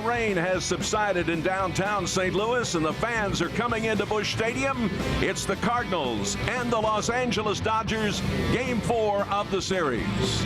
rain has subsided in downtown St. Louis and the fans are coming into Busch Stadium. It's the Cardinals and the Los Angeles Dodgers, Game 4 of the series.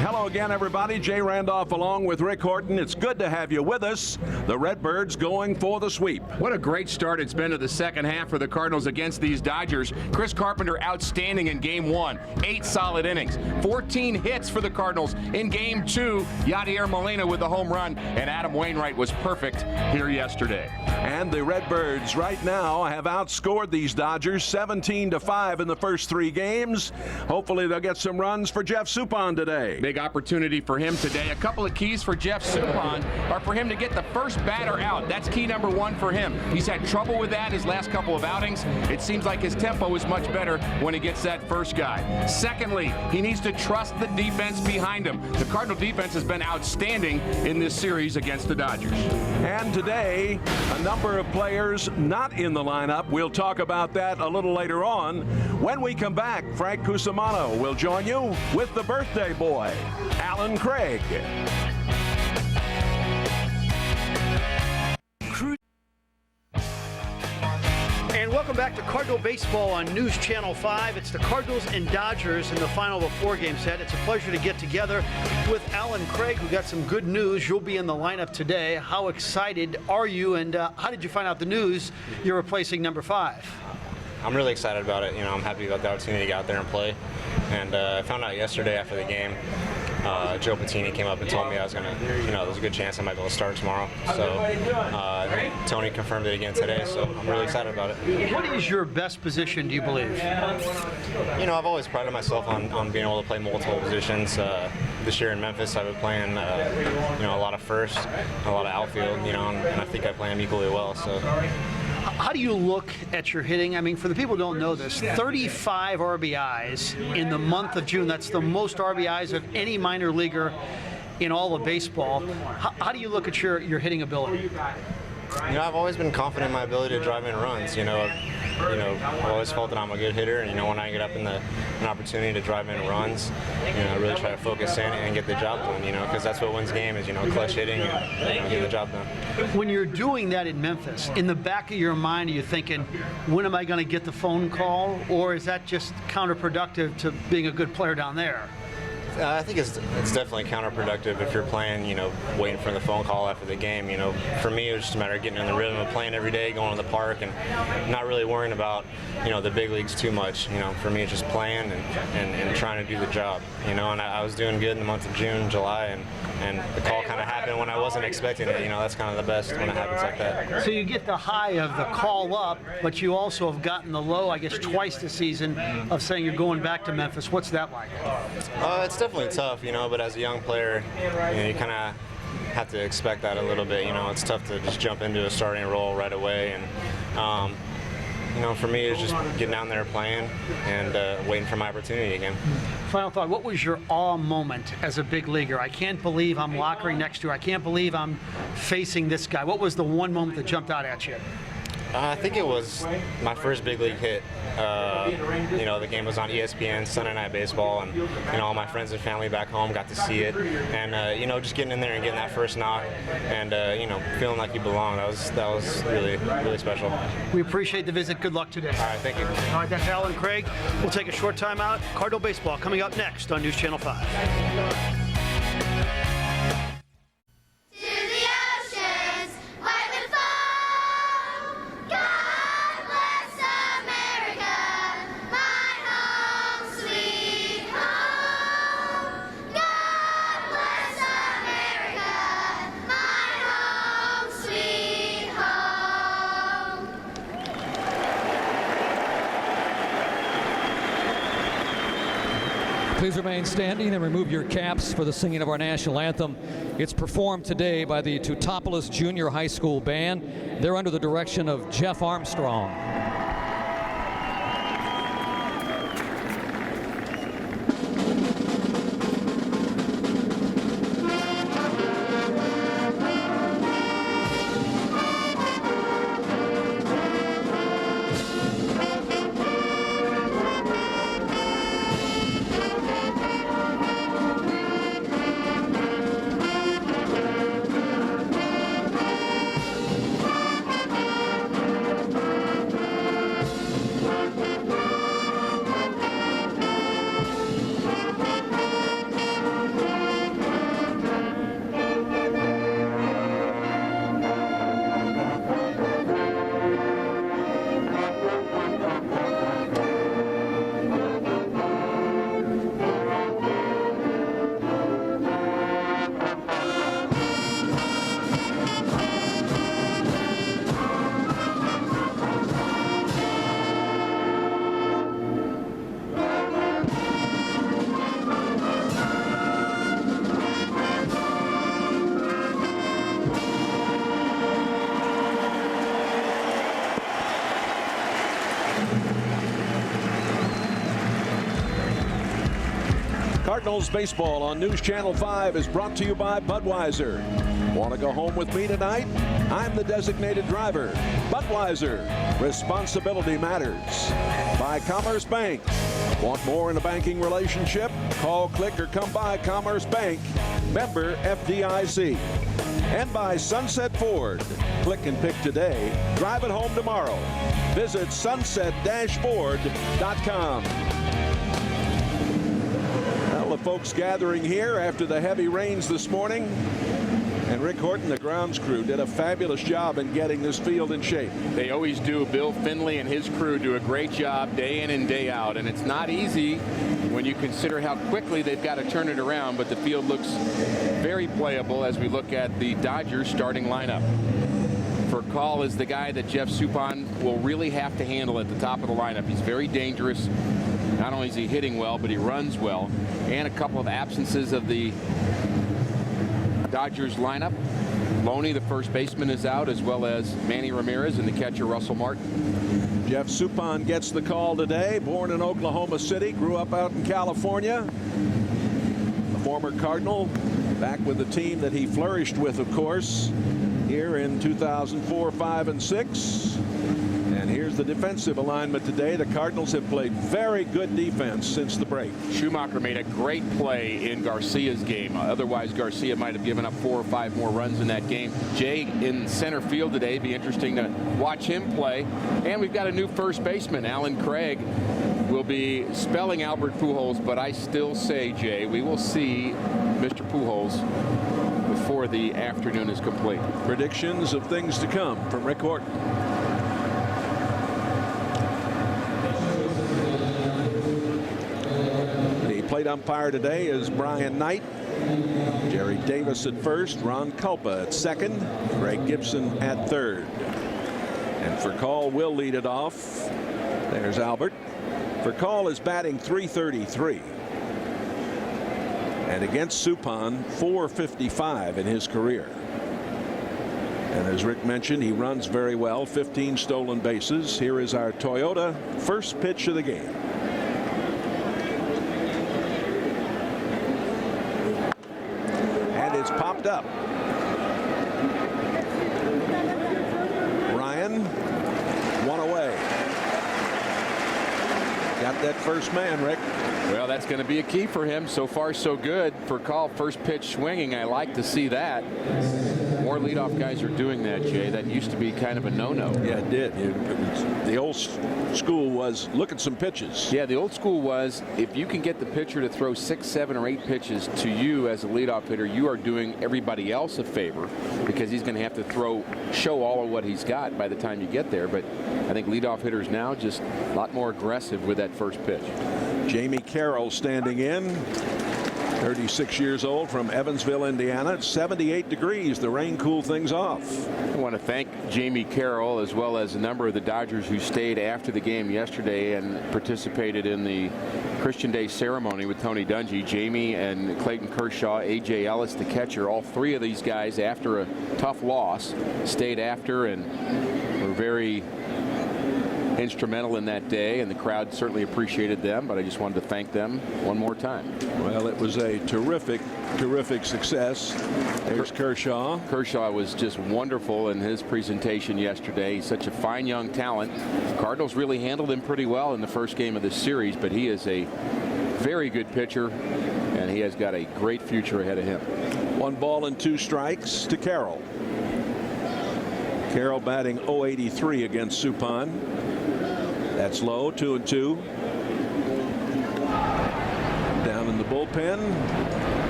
Hello again, everybody. Jay Randolph along with Rick Horton. It's good to have you with us. The Redbirds going for the sweep. What a great start it's been to the second half for the Cardinals against these Dodgers. Chris Carpenter outstanding in Game 1. 8 solid innings. 14 hits for the Cardinals. In Game 2, Yadier Molina with the home run, and Adam Wainwright was perfect here yesterday. And the Redbirds right now have outscored these Dodgers 17-5 in the first 3 games. Hopefully they'll get some runs for Jeff Suppan today. Big opportunity for him today. A couple of keys for Jeff Suppan are for him to get the first batter out. That's key number 1 for him. He's had trouble with that his last couple of outings. It seems like his tempo is much better when he gets that first guy. Secondly, he needs to trust the defense behind him. The Cardinal defense has been outstanding in this series against the Dodgers. And today, a number of players not in the lineup. We'll talk about that a little later on. When we come back, Frank Cusimano will join you with the birthday boy, Alan Craig. And welcome back to Cardinal Baseball on News Channel 5. It's the Cardinals and Dodgers in the final of a 4-game set. It's a pleasure to get together with Alan Craig, who got some good news. You'll be in the lineup today. How excited are you, and how did you find out the news you're replacing number 5? I'm really excited about it. I'm happy about the opportunity to get out there and play. And I found out yesterday after the game, Joe Patini came up and told me I was going to, there's a good chance I might be able to start tomorrow. So Tony confirmed it again today, so I'm really excited about it. What is your best position, do you believe? I've always prided myself on being able to play multiple positions. This year in Memphis, I've been playing, a lot of first, a lot of outfield, and I think I play them equally well. So. How do you look at your hitting? I mean, for the people who don't know this, 35 RBIs in the month of June. That's the most RBIs of any minor leaguer in all of baseball. How do you look at your hitting ability? I've always been confident in my ability to drive in runs. I've always felt that I'm a good hitter, and when I get up in an opportunity to drive in runs, I really try to focus in and get the job done. Because that's what wins games is clutch hitting and get the job done. When you're doing that in Memphis, in the back of your mind, are you thinking, when am I going to get the phone call, or is that just counterproductive to being a good player down there? I think it's definitely counterproductive if you're playing, waiting for the phone call after the game. For me, it was just a matter of getting in the rhythm of playing every day, going to the park, and not really worrying about, the big leagues too much. For me, it's just playing and trying to do the job. And I was doing good in the month of June, July, and the call kind of happened when I wasn't expecting it. That's kind of the best when it happens like that. So you get the high of the call up, but you also have gotten the low, I guess, twice this season of saying you're going back to Memphis. What's that like? It's definitely tough, but as a young player, you kind of have to expect that a little bit. It's tough to just jump into a starting role right away, and for me, it's just getting down there playing and waiting for my opportunity again. Final thought, what was your awe moment as a big leaguer? I can't believe I'm lockering next to her. I can't believe I'm facing this guy. What was the one moment that jumped out at you? I think it was my first big league hit. The game was on ESPN, Sunday Night Baseball, and all my friends and family back home got to see it. And just getting in there and getting that first knock, and feeling like you belong. That was really, really special. We appreciate the visit. Good luck today. All right, thank you. All right, that's Alan Craig. We'll take a short time out. Cardinal Baseball coming up next on News Channel 5. Please remain standing and remove your caps for the singing of our national anthem. It's performed today by the Teutopolis Junior High School Band. They're under the direction of Jeff Armstrong. Cardinals baseball on News Channel 5 is brought to you by Budweiser. Want to go home with me tonight? I'm the designated driver. Budweiser. Responsibility matters. By Commerce Bank. Want more in a banking relationship? Call, click, or come by Commerce Bank. Member FDIC. And by Sunset Ford. Click and pick today. Drive it home tomorrow. Visit sunset-ford.com. Well, the folks gathering here after the heavy rains this morning. And Rick Horton, the grounds crew, did a fabulous job in getting this field in shape. They always do. Bill Finley and his crew do a great job day in and day out. And it's not easy when you consider how quickly they've got to turn it around. But the field looks very playable as we look at the Dodgers starting lineup. Furcal is the guy that Jeff Suppan will really have to handle at the top of the lineup. He's very dangerous. Not only is he hitting well, but he runs well. And a couple of absences of the Dodgers lineup. Loney, the first baseman, is out, as well as Manny Ramirez and the catcher Russell Martin. Jeff Suppan gets the call today. Born in Oklahoma City, grew up out in California. A former Cardinal, back with the team that he flourished with, of course, here in 2004, 5, and 6. And here's the defensive alignment today. The Cardinals have played very good defense since the break. Schumacher made a great play in Garcia's game. Otherwise, Garcia might have given up 4 or 5 more runs in that game. Jay in center field today. Be interesting to watch him play. And we've got a new first baseman. Alan Craig will be spelling Albert Pujols, but I still say, Jay, we will see Mr. Pujols before the afternoon is complete. Predictions of things to come from Rick Horton. Plate umpire today is Brian Knight. Jerry Davis at first, Ron Culpa at second, Greg Gibson at third. And Furcal will lead it off. There's Albert. Furcal is batting .333. And against Suppan, .455 in his career. And as Rick mentioned, he runs very well, 15 stolen bases. Here is our Toyota first pitch of the game. Popped up. Ryan, one away. Got that first man, Rick. Well, that's going to be a key for him. So far, so good. Furcal, first pitch swinging. I like to see that. More leadoff guys are doing that, Jay. That used to be kind of a no-no. Yeah, it did. The old school was look at some pitches. Yeah, the old school was if you can get the pitcher to throw 6, 7, or 8 pitches to you as a leadoff hitter, you are doing everybody else a favor because he's going to have to show all of what he's got by the time you get there. But I think leadoff hitters now just a lot more aggressive with that first pitch. Jamie Carroll standing in. 36 years old from Evansville, Indiana. It's 78 degrees. The rain cooled things off. I want to thank Jamie Carroll as well as a number of the Dodgers who stayed after the game yesterday and participated in the Christian Day ceremony with Tony Dungy. Jamie and Clayton Kershaw, A.J. Ellis, the catcher, all 3 of these guys after a tough loss stayed after and were very instrumental in that day, and the crowd certainly appreciated them, but I just wanted to thank them one more time. Well, it was a terrific success. There's Kershaw. Kershaw was just wonderful in his presentation yesterday. He's such a fine young talent. Cardinals really handled him pretty well in the first game of this series, but he is a very good pitcher, and he has got a great future ahead of him. 1 ball and 2 strikes to Carroll. Carroll batting .083 against Suppan. That's low, 2-2. Down in the bullpen,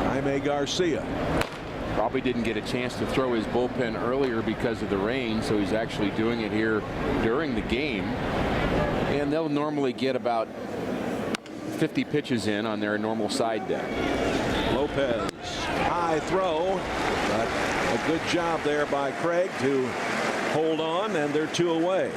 Jaime Garcia. Probably didn't get a chance to throw his bullpen earlier because of the rain, so he's actually doing it here during the game. And they'll normally get about 50 pitches in on their normal side deck. Lopez, high throw, but a good job there by Craig to hold on, and they're 2 away.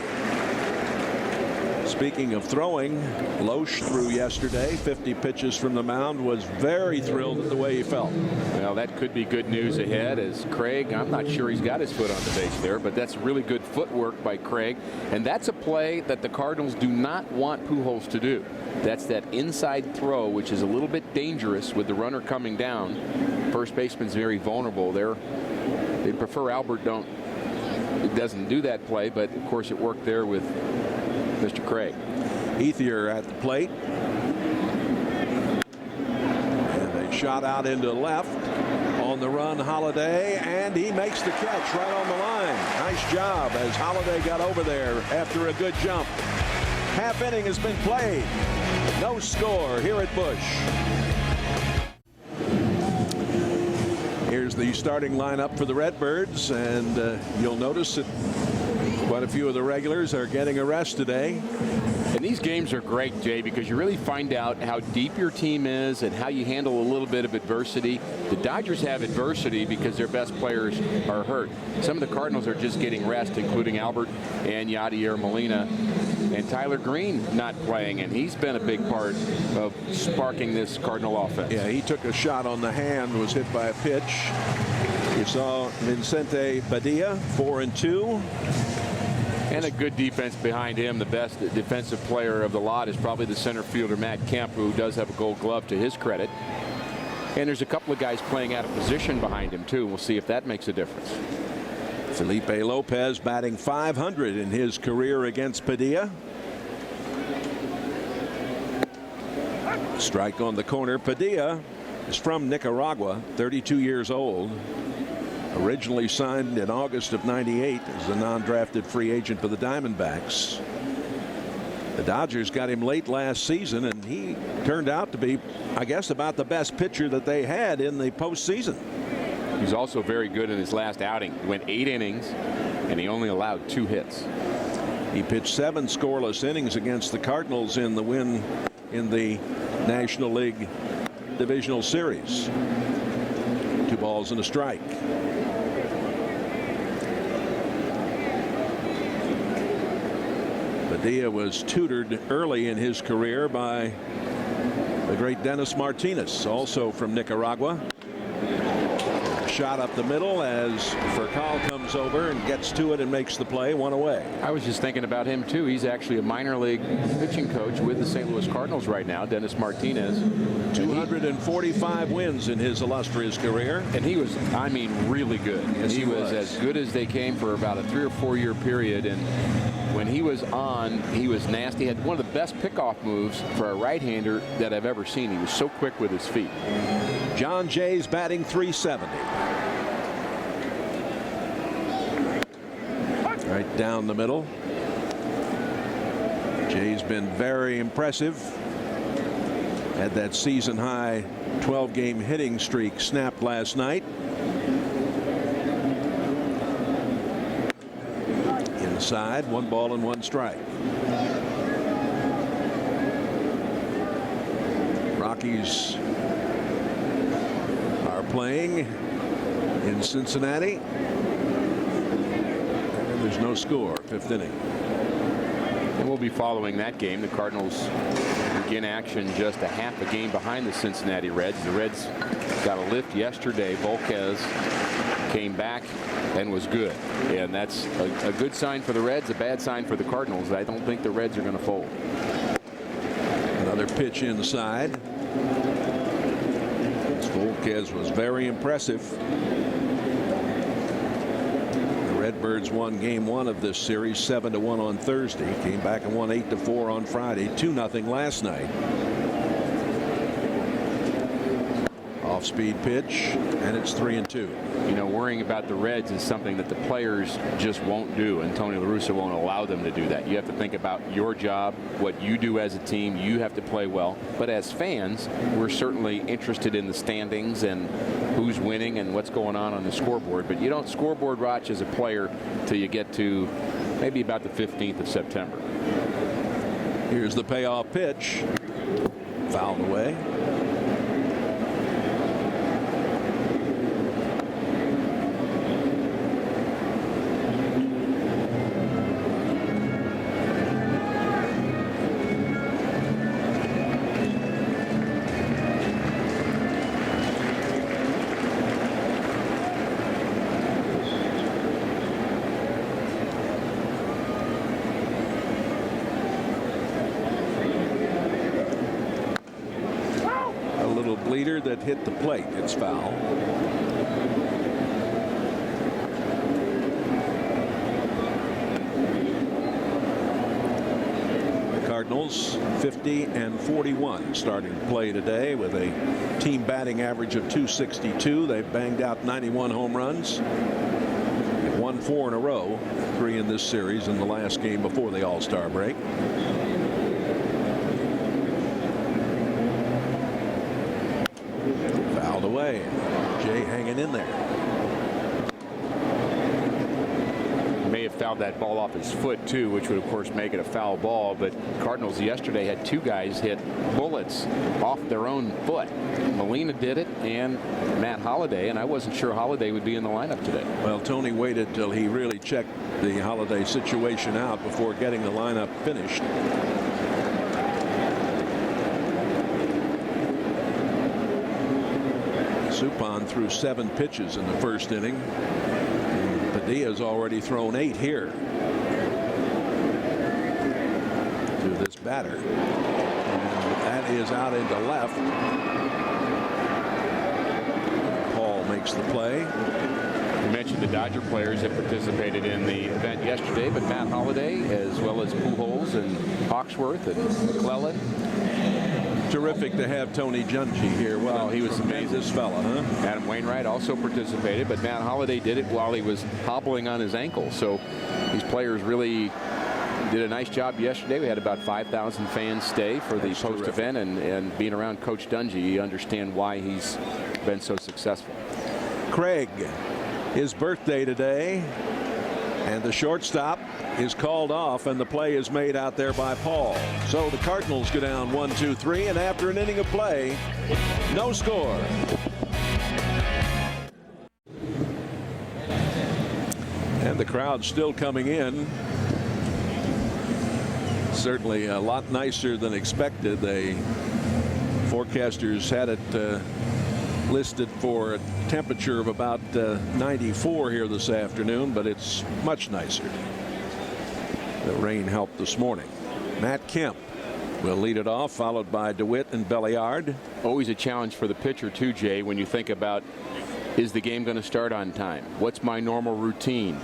Speaking of throwing, Loesch threw yesterday, 50 pitches from the mound, was very thrilled at the way he felt. Well, that could be good news ahead, as Craig, I'm not sure he's got his foot on the base there, but that's really good footwork by Craig. And that's a play that the Cardinals do not want Pujols to do. That's that inside throw, which is a little bit dangerous with the runner coming down. First baseman's very vulnerable there. They'd prefer Albert doesn't do that play, but of course it worked there with Mr. Craig. Ethier at the plate. And a shot out into left. On the run, Holiday, and he makes the catch right on the line. Nice job as Holiday got over there after a good jump. Half inning has been played. No score here at Busch. Here's the starting lineup for the Redbirds, and you'll notice that quite a few of the regulars are getting a rest today. And these games are great, Jay, because you really find out how deep your team is and how you handle a little bit of adversity. The Dodgers have adversity because their best players are hurt. Some of the Cardinals are just getting rest, including Albert and Yadier Molina. And Tyler Green not playing, and he's been a big part of sparking this Cardinal offense. Yeah, he took a shot on the hand, was hit by a pitch. You saw Vicente Padilla, 4-2. And a good defense behind him. The best defensive player of the lot is probably the center fielder, Matt Kemp, who does have a Gold Glove to his credit. And there's a couple of guys playing out of position behind him, too. We'll see if that makes a difference. Felipe Lopez batting .500 in his career against Padilla. Strike on the corner. Padilla is from Nicaragua, 32 years old. Originally signed in August of '98 as a non-drafted free agent for the Diamondbacks. The Dodgers got him late last season, and he turned out to be, I guess, about the best pitcher that they had in the postseason. He's also very good in his last outing. He went 8 innings, and he only allowed 2 hits. He pitched 7 scoreless innings against the Cardinals in the win in the National League Divisional Series. 2 balls and a strike. Padilla was tutored early in his career by the great Dennis Martinez, also from Nicaragua. Shot up the middle as Furcal comes over and gets to it and makes the play, 1 away. I was just thinking about him, too. He's actually a minor league pitching coach with the St. Louis Cardinals right now, Dennis Martinez. 245 wins in his illustrious career. And he was, I mean, really good. Yes, he was as good as they came for about a 3 or 4 year period. And when he was on, he was nasty. He had one of the best pickoff moves for a right-hander that I've ever seen. He was so quick with his feet. John Jay's batting .370. Right down the middle. Jay's been very impressive. Had that season high 12-game hitting streak snapped last night. Inside, 1 ball and 1 strike. Rockies are playing in Cincinnati. There's no score, 5th inning. And we'll be following that game. The Cardinals begin action just a half a game behind the Cincinnati Reds. The Reds got a lift yesterday. Volquez came back and was good. And that's a good sign for the Reds, a bad sign for the Cardinals. I don't think the Reds are going to fold. Another pitch inside. Volquez was very impressive. Redbirds won game 1 of this series 7-1 on Thursday. Came back and won 8-4 on Friday. 2-0 last night. Off-speed pitch, and it's 3-2. You know, worrying about the Reds is something that the players just won't do, and Tony La Russa won't allow them to do that. You have to think about your job, what you do as a team. You have to play well. But as fans, we're certainly interested in the standings and who's winning and what's going on the scoreboard. But you don't scoreboard watch as a player till you get to maybe about the 15th of September. Here's the payoff pitch. Fouled away. leader that hit the plate. It's foul. The Cardinals 50-41 starting to play today with a team batting average of .262. They've banged out 91 home runs. They've won 4 in a row, 3 in this series in the last game before the All-Star break. Fouled away. Jay hanging in there. May have fouled that ball off his foot too, which would of course make it a foul ball. But Cardinals yesterday had 2 guys hit bullets off their own foot. Molina did it, and Matt Holliday, and I wasn't sure Holliday would be in the lineup today. Well, Tony waited till he really checked the Holliday situation out before getting the lineup finished. Suppan threw 7 pitches in the first inning. Padilla's already thrown 8 here to this batter. And that is out into left. Paul makes the play. You mentioned the Dodger players that participated in the event yesterday, but Matt Holliday, as well as Pujols and Hawksworth and McClellan. Terrific to have Tony Junji here. Well, he was amazing. This fella, huh? Adam Wainwright also participated, but Matt Holliday did it while he was hobbling on his ankle. So these players really did a nice job yesterday. We had about 5,000 fans stay for the post event, and being around Coach Dungy, you understand why he's been so successful. Craig, his birthday today, and the shortstop is called off, and the play is made out there by Paul. So the Cardinals go down 1-2-3, and after an inning of play, no score. And the crowd still coming in. Certainly a lot nicer than expected. Forecasters had it listed for a temperature of about 94 here this afternoon, but it's much nicer. The rain helped this morning. Matt Kemp will lead it off, followed by DeWitt and Belliard. Always a challenge for the pitcher too, Jay, when you think about, is the game going to start on time? What's my normal routine?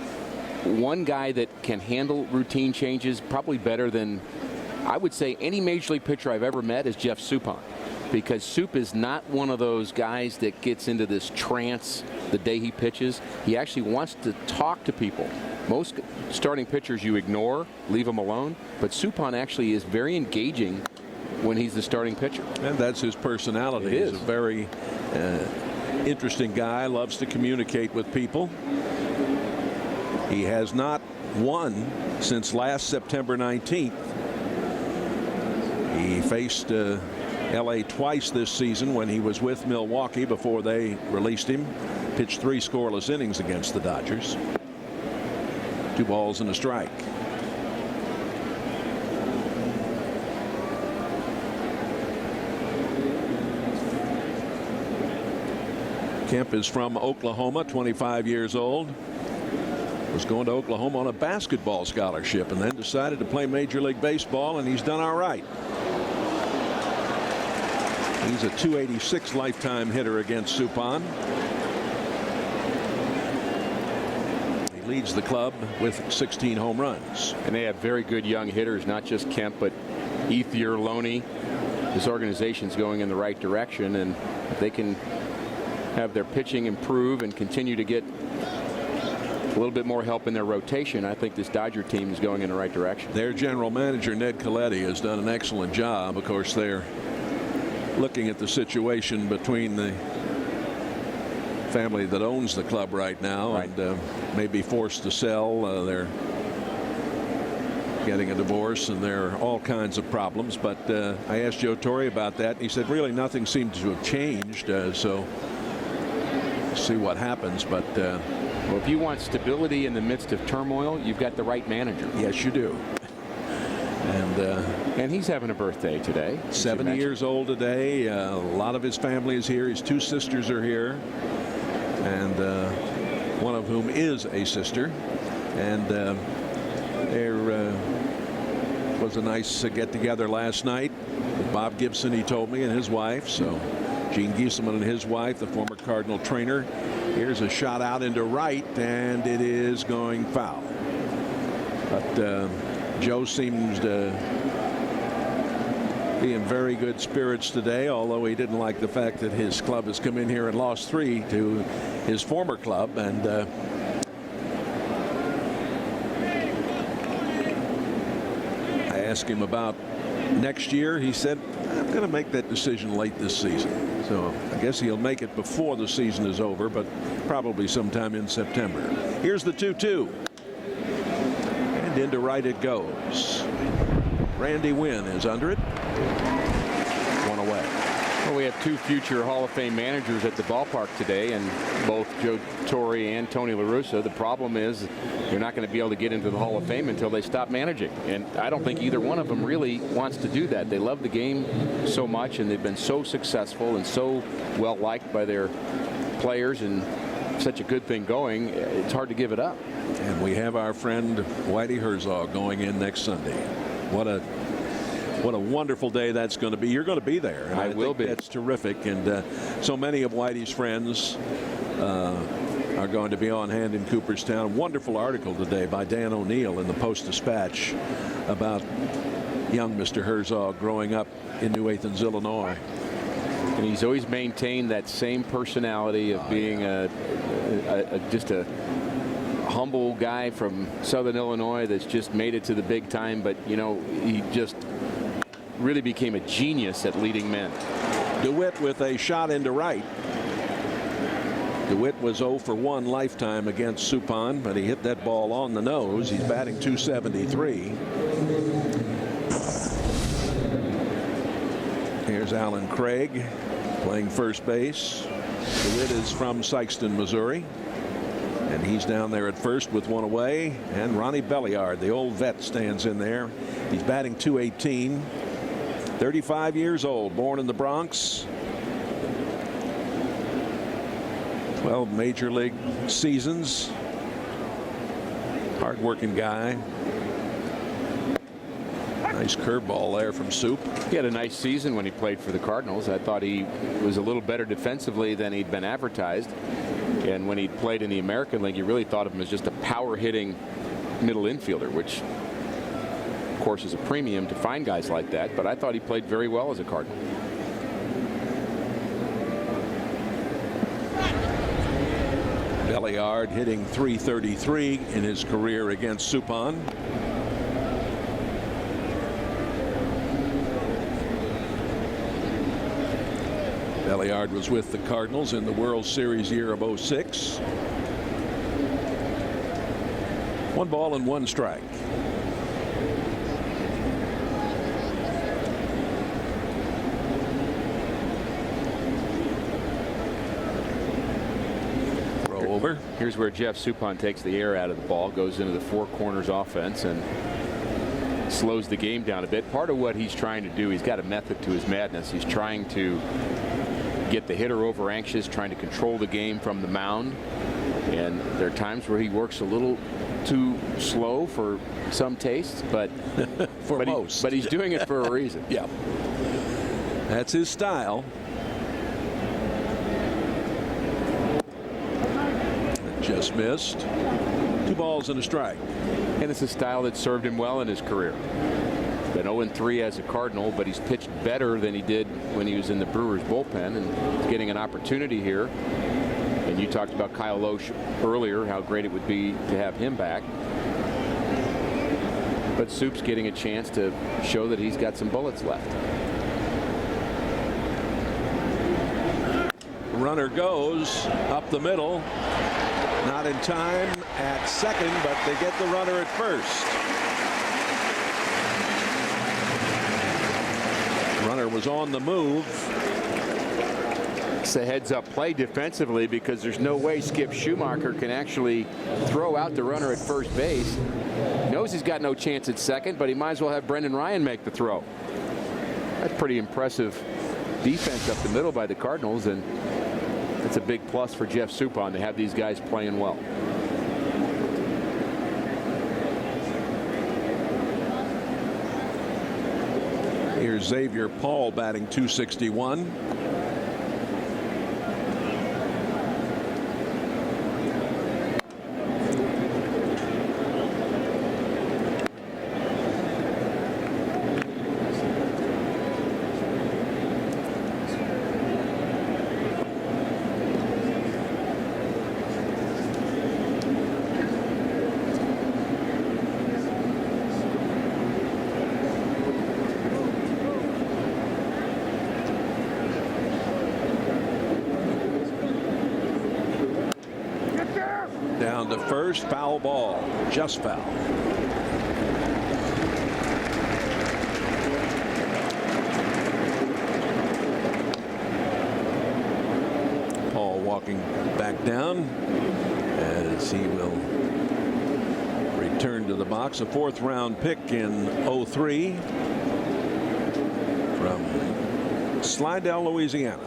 One guy that can handle routine changes probably better than, I would say, any major league pitcher I've ever met is Jeff Suppan. Because Soup is not one of those guys that gets into this trance the day he pitches. He actually wants to talk to people. Most starting pitchers you ignore, leave them alone, but Suppan actually is very engaging when he's the starting pitcher. And that's his personality. He's a very interesting guy, loves to communicate with people. He has not won since last September 19th. He faced LA twice this season when he was with Milwaukee before they released him. Pitched 3 scoreless innings against the Dodgers. 2 balls and a strike. Kemp is from Oklahoma, 25 years old. Was going to Oklahoma on a basketball scholarship and then decided to play Major League Baseball, and he's done all right. He's a .286 lifetime hitter against Suppan. He leads the club with 16 home runs. And they have very good young hitters, not just Kemp, but Ethier, Loney. This organization's going in the right direction, and if they can have their pitching improve and continue to get a little bit more help in their rotation, I think this Dodger team is going in the right direction. Their general manager, Ned Colletti, has done an excellent job. Of course, they're looking at the situation between the family that owns the club right now, and may be forced to sell. They're getting a divorce, and there are all kinds of problems. But I asked Joe Torre about that, and he said really nothing seems to have changed. So see what happens. But well, if you want stability in the midst of turmoil, you've got the right manager. Yes, you do. And he's having a birthday today. 70 years old today. A lot of his family is here. His 2 sisters are here, and one of whom is a sister. And there was a nice get-together last night with Bob Gibson, he told me, and his wife. So Gene Gieselman and his wife, the former Cardinal trainer. Here's a shot out into right, and it is going foul. But Joe seems to be in very good spirits today, although he didn't like the fact that his club has come in here and lost 3 to his former club. And I asked him about next year. He said, I'm going to make that decision late this season. So I guess he'll make it before the season is over, but probably sometime in September. Here's the 2-2. And into right it goes. Randy Wynn is under it. One away. Well, we have 2 future Hall of Fame managers at the ballpark today, and both Joe Torre and Tony La Russa. The problem is they're not going to be able to get into the Hall of Fame until they stop managing. And I don't think either one of them really wants to do that. They love the game so much, and they've been so successful and so well liked by their players, and such a good thing going. It's hard to give it up. And we have our friend Whitey Herzog going in next Sunday. What a wonderful day that's going to be. You're going to be there. And I will be. That's terrific. And so many of Whitey's friends are going to be on hand in Cooperstown. Wonderful article today by Dan O'Neill in the Post-Dispatch about young Mr. Herzog growing up in New Athens, Illinois. And he's always maintained that same personality of being just a humble guy from Southern Illinois that's just made it to the big time. But, you know, he just really became a genius at leading men. DeWitt with a shot into right. DeWitt was 0 for 1 lifetime against Suppan, but he hit that ball on the nose. He's batting .273. Here's Alan Craig playing first base. DeWitt is from Sikeston, Missouri. And he's down there at first with 1 away. And Ronnie Belliard, the old vet, stands in there. He's batting .218. 35 years old, born in the Bronx. 12 major league seasons. Hard-working guy. Nice curveball there from Soup. He had a nice season when he played for the Cardinals. I thought he was a little better defensively than he'd been advertised. And when he played in the American League, you really thought of him as just a power-hitting middle infielder, which, of course, is a premium to find guys like that. But I thought he played very well as a Cardinal. Belliard hitting .333 in his career against Suppan. Belliard was with the Cardinals in the World Series year of '06. 1 ball and 1 strike. Throw over. Here's where Jeff Suppan takes the air out of the ball, goes into the 4 corners offense, and slows the game down a bit. Part of what he's trying to do, he's got a method to his madness. He's trying to get the hitter over anxious, trying to control the game from the mound. And there are times where he works a little too slow for some tastes, but but he's doing it for a reason. Yeah, that's his style. Just missed. 2 balls and a strike. And it's a style that served him well in his career. Been 0-3 as a Cardinal, but he's pitched better than he did when he was in the Brewers bullpen, and he's getting an opportunity here. And you talked about Kyle Loesch earlier, how great it would be to have him back. But Soup's getting a chance to show that he's got some bullets left. Runner goes up the middle. Not in time at second, but they get the runner at first. Runner was on the move. It's a heads-up play defensively, because there's no way Skip Schumacher can actually throw out the runner at first base. He knows he's got no chance at second, but he might as well have Brendan Ryan make the throw. That's pretty impressive defense up the middle by the Cardinals, and it's a big plus for Jeff Suppan to have these guys playing well. Here's Xavier Paul batting .261. first. Foul ball. Just foul. Paul walking back down as he will return to the box. A 4th round pick in 03 from Slidell, Louisiana.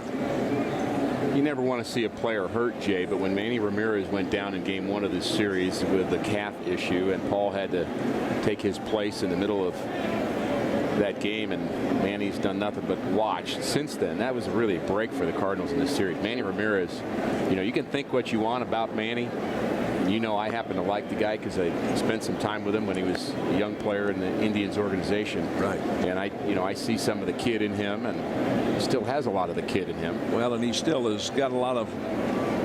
You never want to see a player hurt, Jay, but when Manny Ramirez went down in game 1 of this series with the calf issue and Paul had to take his place in the middle of that game, and Manny's done nothing but watch since then. That was really a break for the Cardinals in this series. Manny Ramirez, you know, you can think what you want about Manny. You know, I happen to like the guy because I spent some time with him when he was a young player in the Indians organization. Right. And I see some of the kid in him, and he still has a lot of the kid in him. Well, and he still has got a lot of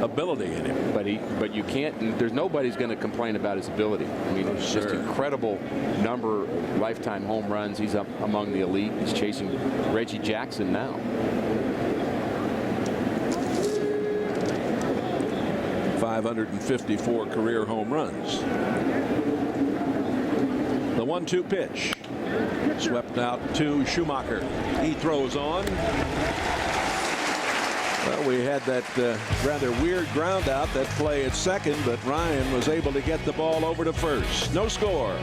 ability in him. But you can't. There's nobody's going to complain about his ability. I mean, it's just incredible number of lifetime home runs. He's up among the elite. He's chasing Reggie Jackson now. 554 career home runs. The 1-2 pitch. Swept out to Schumacher. He throws on. Well, we had that rather weird ground out, that play at second, but Ryan was able to get the ball over to first. No score.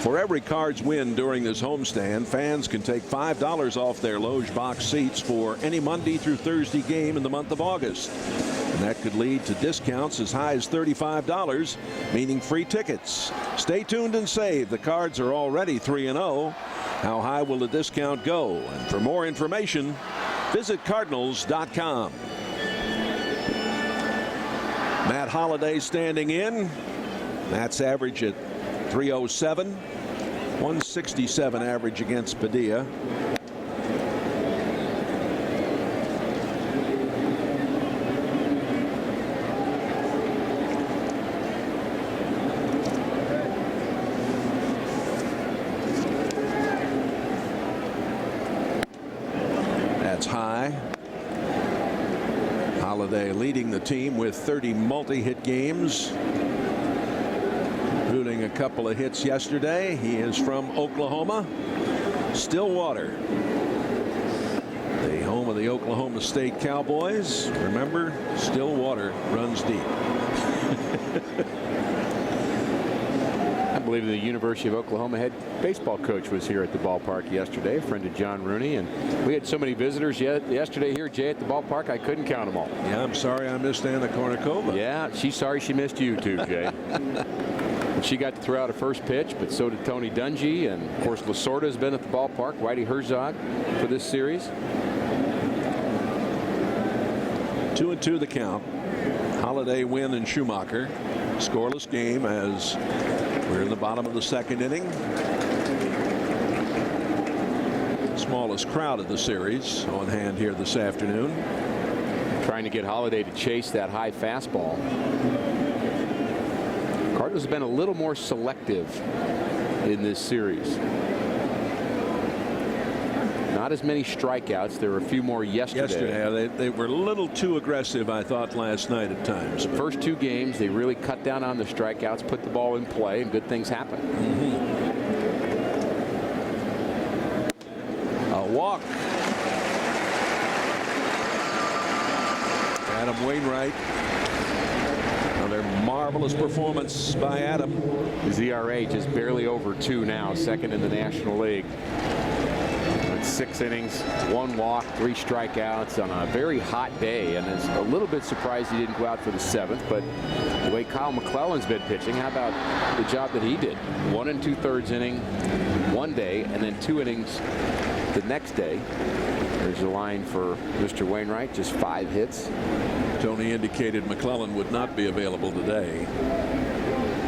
For every Cards win during this homestand, fans can take $5 off their Loge box seats for any Monday through Thursday game in the month of August. And that could lead to discounts as high as $35, meaning free tickets. Stay tuned and save. The Cards are already 3-0. How high will the discount go? And for more information, visit Cardinals.com. Matt Holliday standing in. Matt's average at 307. 167 average against Padilla. That's high. Holliday leading the team with 30 multi-hit games. Including a couple of hits yesterday. He is from Oklahoma. Stillwater, the home of the Oklahoma State Cowboys. Remember, Stillwater runs deep. I believe the University of Oklahoma head baseball coach was here at the ballpark yesterday, a friend of John Rooney, and we had so many visitors yesterday here, Jay, at the ballpark, I couldn't count them all. Yeah, I'm sorry I missed Anna Kournikova. Yeah, she's sorry she missed you too, Jay. She got to throw out a first pitch, but so did Tony Dungy, and of course Lasorda has been at the ballpark. Whitey Herzog for this series. 2-2 the count. Holliday, Wynn, and Schumacher. Scoreless game as we're in the bottom of the second inning. Smallest crowd of the series on hand here this afternoon. Trying to get Holliday to chase that high fastball. Cardinals have been a little more selective in this series. Not as many strikeouts. There were a few more yesterday. They were a little too aggressive, I thought, last night at times. The first 2 games, they really cut down on the strikeouts, put the ball in play, and good things happen. A walk. Adam Wainwright. Another marvelous performance by Adam. His ERA just barely over 2 now, second in the National League. 6 innings, 1 walk, 3 strikeouts on a very hot day, and is a little bit surprised he didn't go out for the 7th, but the way Kyle McClellan's been pitching, how about the job that he did? 1 2/3 inning one day, and then 2 innings the next day. There's a line for Mr. Wainwright, just 5 hits. Tony indicated McClellan would not be available today.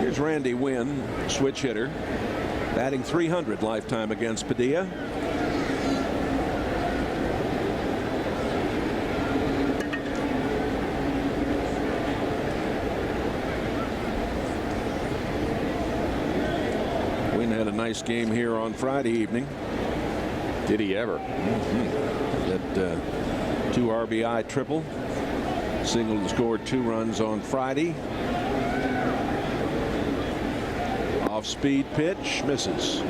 Here's Randy Wynn, switch hitter, batting .300 lifetime against Padilla. Wynn had a nice game here on Friday evening. Did he ever? That 2 RBI triple. Singleton scored 2 runs on Friday. Off-speed pitch, misses.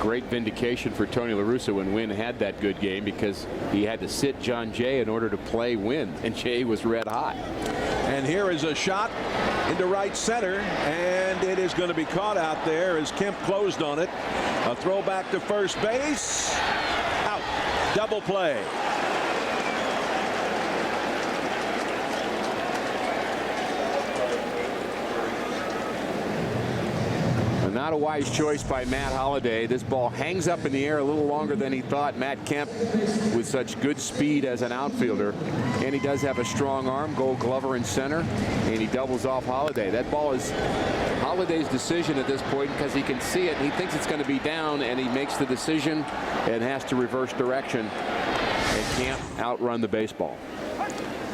Great vindication for Tony La Russa when Wynn had that good game, because he had to sit John Jay in order to play Wynn, and Jay was red hot. And here is a shot into right center, and it is going to be caught out there as Kemp closed on it. A throw back to first base. Out. Double play. Not a wise choice by Matt Holliday. This ball hangs up in the air a little longer than he thought. Matt Kemp with such good speed as an outfielder, and he does have a strong arm. Gold Glover in center, and he doubles off Holliday. That ball is Holliday's decision at this point, because he can see it and he thinks it's going to be down, and he makes the decision and has to reverse direction and can't outrun the baseball.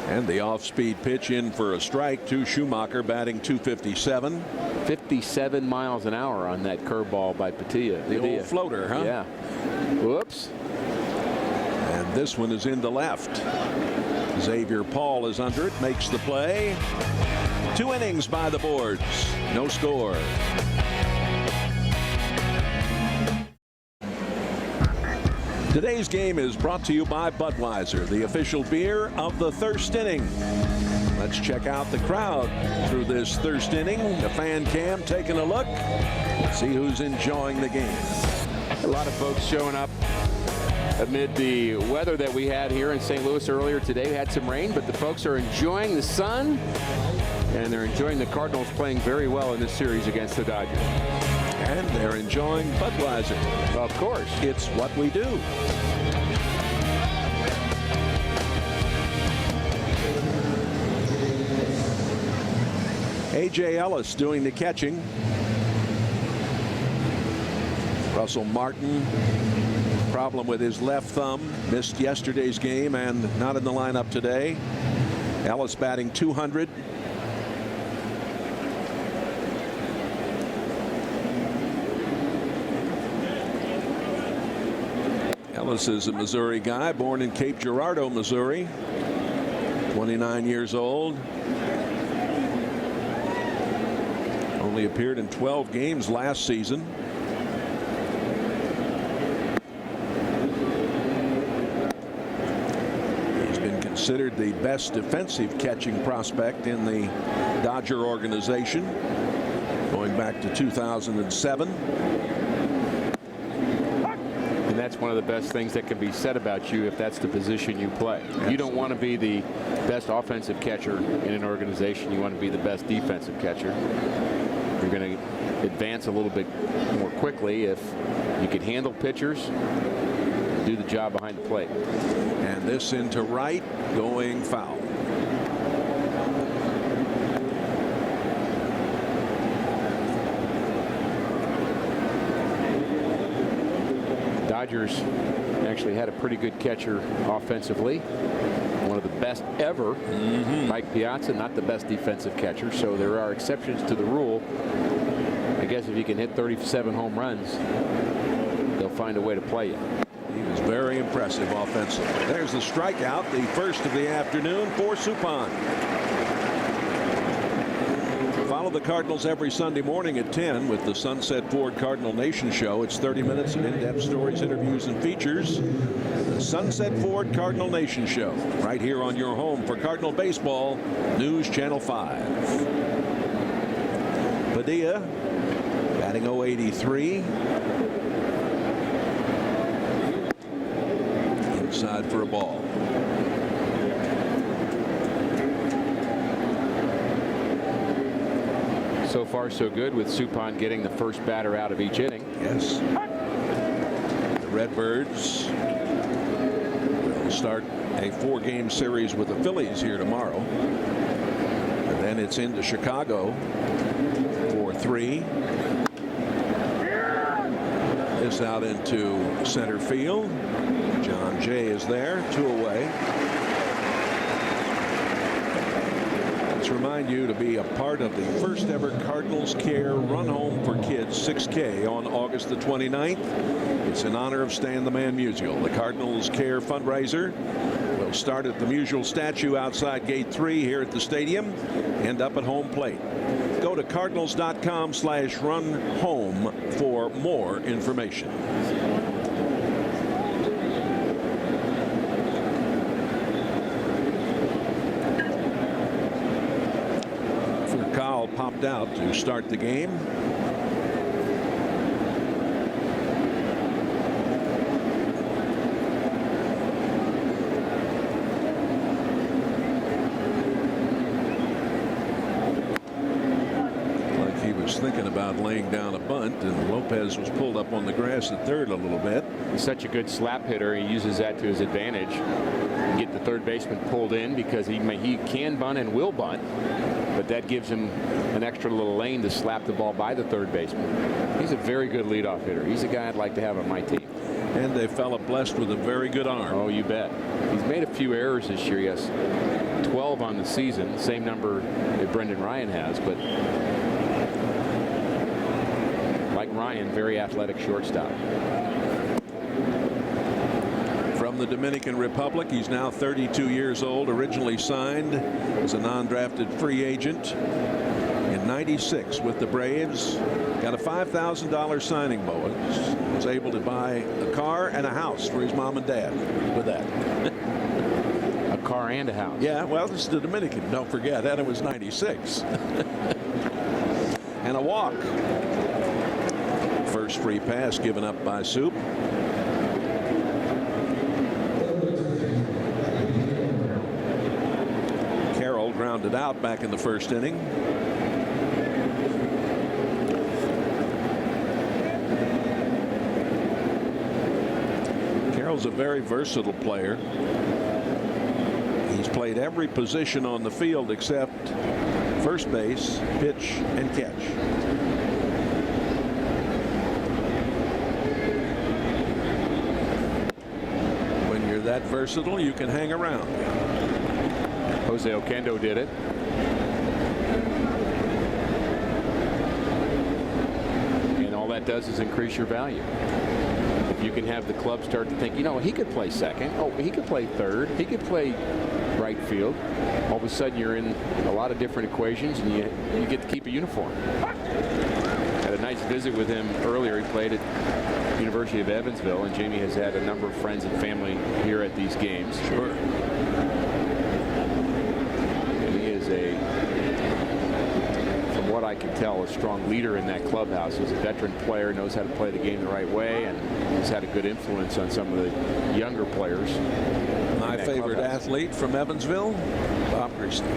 And the off-speed pitch in for a strike to Schumacher, batting .257. 57 miles an hour on that curveball by Padilla. The old floater, huh? Yeah. Whoops. And this one is into left. Xavier Paul is under it, makes the play. 2 innings by the boards. No score. Today's game is brought to you by Budweiser, the official beer of the thirst inning. Let's check out the crowd through this thirst inning. The fan cam taking a look. See who's enjoying the game. A lot of folks showing up amid the weather that we had here in St. Louis earlier today. We had some rain, but the folks are enjoying the sun, and they're enjoying the Cardinals playing very well in this series against the Dodgers. And they're enjoying Budweiser. Of course. It's what we do. A.J. Ellis doing the catching. Russell Martin, problem with his left thumb, missed yesterday's game and not in the lineup today. Ellis batting .200. Ellis is a Missouri guy, born in Cape Girardeau, Missouri. 29 years old. Only appeared in 12 games last season. He's been considered the best defensive catching prospect in the Dodger organization, going back to 2007. That's one of the best things that can be said about you if that's the position you play. Absolutely. You don't want to be the best offensive catcher in an organization. You want to be the best defensive catcher. You're going to advance a little bit more quickly if you can handle pitchers, do the job behind the plate. And this into right, going foul. Dodgers actually had a pretty good catcher offensively. One of the best ever. Mike Piazza, not the best defensive catcher, so there are exceptions to the rule. I guess if you can hit 37 home runs, they'll find a way to play you. He was very impressive offensively. There's the strikeout, the first of the afternoon for Suppan. Follow the Cardinals every Sunday morning at 10 with the Sunset Ford Cardinal Nation Show. It's 30 minutes of in-depth stories, interviews, and features. The Sunset Ford Cardinal Nation Show, right here on your home for Cardinal Baseball, News Channel 5. Padilla batting .083. Inside for a ball. So far, so good with Suppan getting the first batter out of each inning. Yes. The Redbirds will start a 4-game series with the Phillies here tomorrow. And then it's into Chicago for 3. This out into center field. John Jay is there, 2 away. Let's remind you to be a part of the first ever Cardinals Care Run Home for Kids 6K on August the 29th. It's in honor of Stan the Man Musial. The Cardinals Care fundraiser will start at the Musial statue outside Gate 3 here at the stadium, end up at home plate. Go to cardinals.com/runhome for more information. Furcal popped out to start the game. Thinking about laying down a bunt, and Lopez was pulled up on the grass at third a little bit. He's such a good slap hitter. He uses that to his advantage. Get the third baseman pulled in because he can bunt and will bunt, but that gives him an extra little lane to slap the ball by the third baseman. He's a very good leadoff hitter. He's a guy I'd like to have on my team. And a fella blessed with a very good arm. Oh, you bet. He's made a few errors this year. He has 12 on the season, same number that Brendan Ryan has, but like Ryan, very athletic shortstop. From the Dominican Republic, he's now 32 years old, originally signed as a non-drafted free agent in '96 with the Braves. Got a $5,000 signing bonus. Was able to buy a car and a house for his mom and dad with that. A car and a house. Yeah, well, this is the Dominican. Don't forget that it was '96. And a walk. First free pass given up by Soup. Carroll grounded out back in the first inning. Carroll's a very versatile player. He's played every position on the field except first base, pitch, and catch. That versatile, you can hang around. Jose Oquendo did it. And all that does is increase your value. If you can have the club start to think, you know, he could play second. Oh, he could play third. He could play right field. All of a sudden, you're in a lot of different equations, and you get to keep a uniform. Had a nice visit with him earlier. He played at University of Evansville, and Jamie has had a number of friends and family here at these games. Sure. And he is from what I can tell, a strong leader in that clubhouse. He's a veteran player, knows how to play the game the right way, and he's had a good influence on some of the younger players. My favorite athlete from Evansville, Bob Grieston.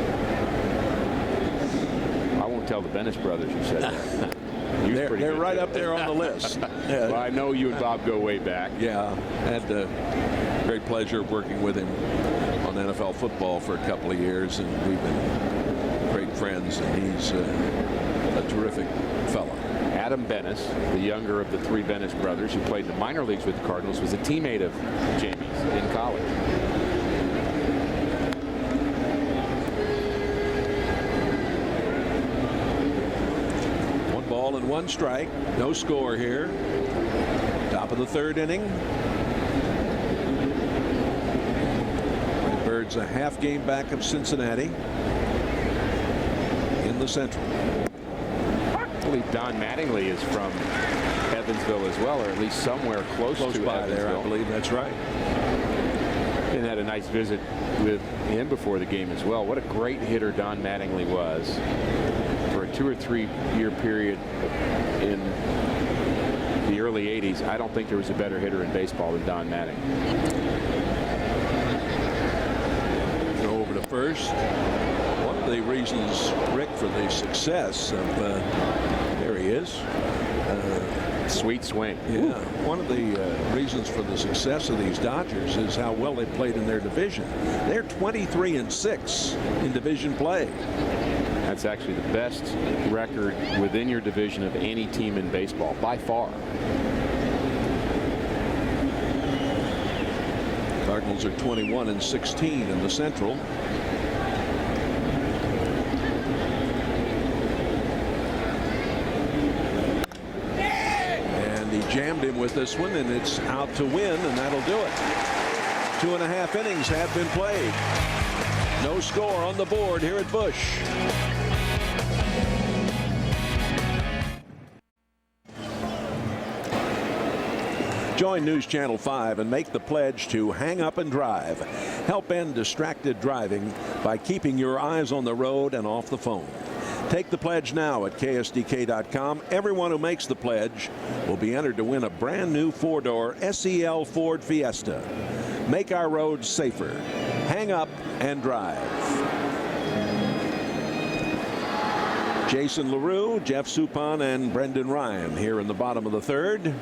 I won't tell the Bennis brothers you said that. They're right up there on the list. Well, I know you and Bob go way back. Yeah, had the great pleasure of working with him on NFL football for a couple of years, and we've been great friends, and he's a terrific fellow. Adam Bennis, the younger of the three Bennis brothers who played in the minor leagues with the Cardinals, was a teammate of Jamie's in college. And one strike, no score here. Top of the third inning. The Birds a half game back of Cincinnati in the Central. I believe Don Mattingly is from Evansville as well, or at least somewhere close to by Evansville. there, I believe that's right. And had a nice visit with him before the game as well. What a great hitter Don Mattingly was. For a 2 or 3 year period in the early 80s, I don't think there was a better hitter in baseball than Don Mattingly. Go over to first. One of the reasons, Rick, for the success of there he is. Sweet swing. Yeah, one of the reasons for the success of these Dodgers is how well they played in their division. They're 23-6 in division play. That's actually the best record within your division of any team in baseball, by far. Cardinals are 21-16 in the Central. jammed him with this one, and it's out to win, and that'll do it. 2.5 innings have been played. No score on the board here at Busch. Join News Channel 5 and make the pledge to hang up and drive. Help end distracted driving by keeping your eyes on the road and off the phone. Take the pledge now at ksdk.com. Everyone who makes the pledge will be entered to win a brand new 4-door SEL Ford Fiesta. Make our roads safer. Hang up and drive. Jason LaRue, Jeff Suppan, and Brendan Ryan here in the bottom of the third.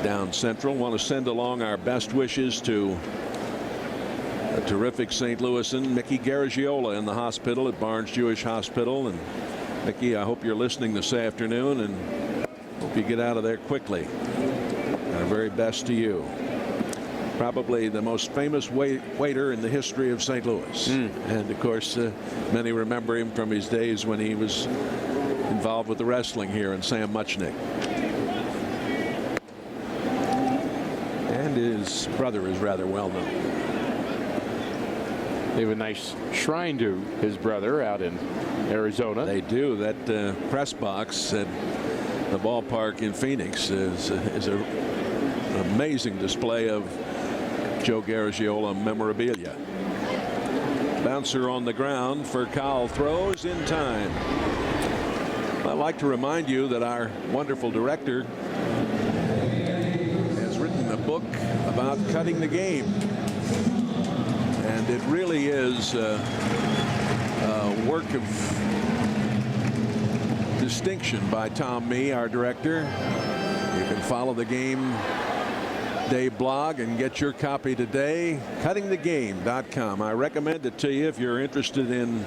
Down central. Want to send along our best wishes to a terrific St. Louisan, Mickey Garagiola, in the hospital at Barnes Jewish Hospital. And Mickey, I hope you're listening this afternoon, and hope you get out of there quickly. Our very best to you. Probably the most famous waiter in the history of St. Louis. And of course, many remember him from his days when he was involved with the wrestling here in Sam Muchnick. And his brother is rather well known. They have a nice shrine to his brother out in Arizona. They do. That press box at the ballpark in Phoenix is an amazing display of Joe Garagiola memorabilia. Bouncer on the ground for Kyle, throws in time. I'd like to remind you that our wonderful director has written a book about cutting the game. And it really is a work of distinction by Tom Mee, our director. You can follow the Game Day blog and get your copy today. CuttingTheGame.com. I recommend it to you if you're interested in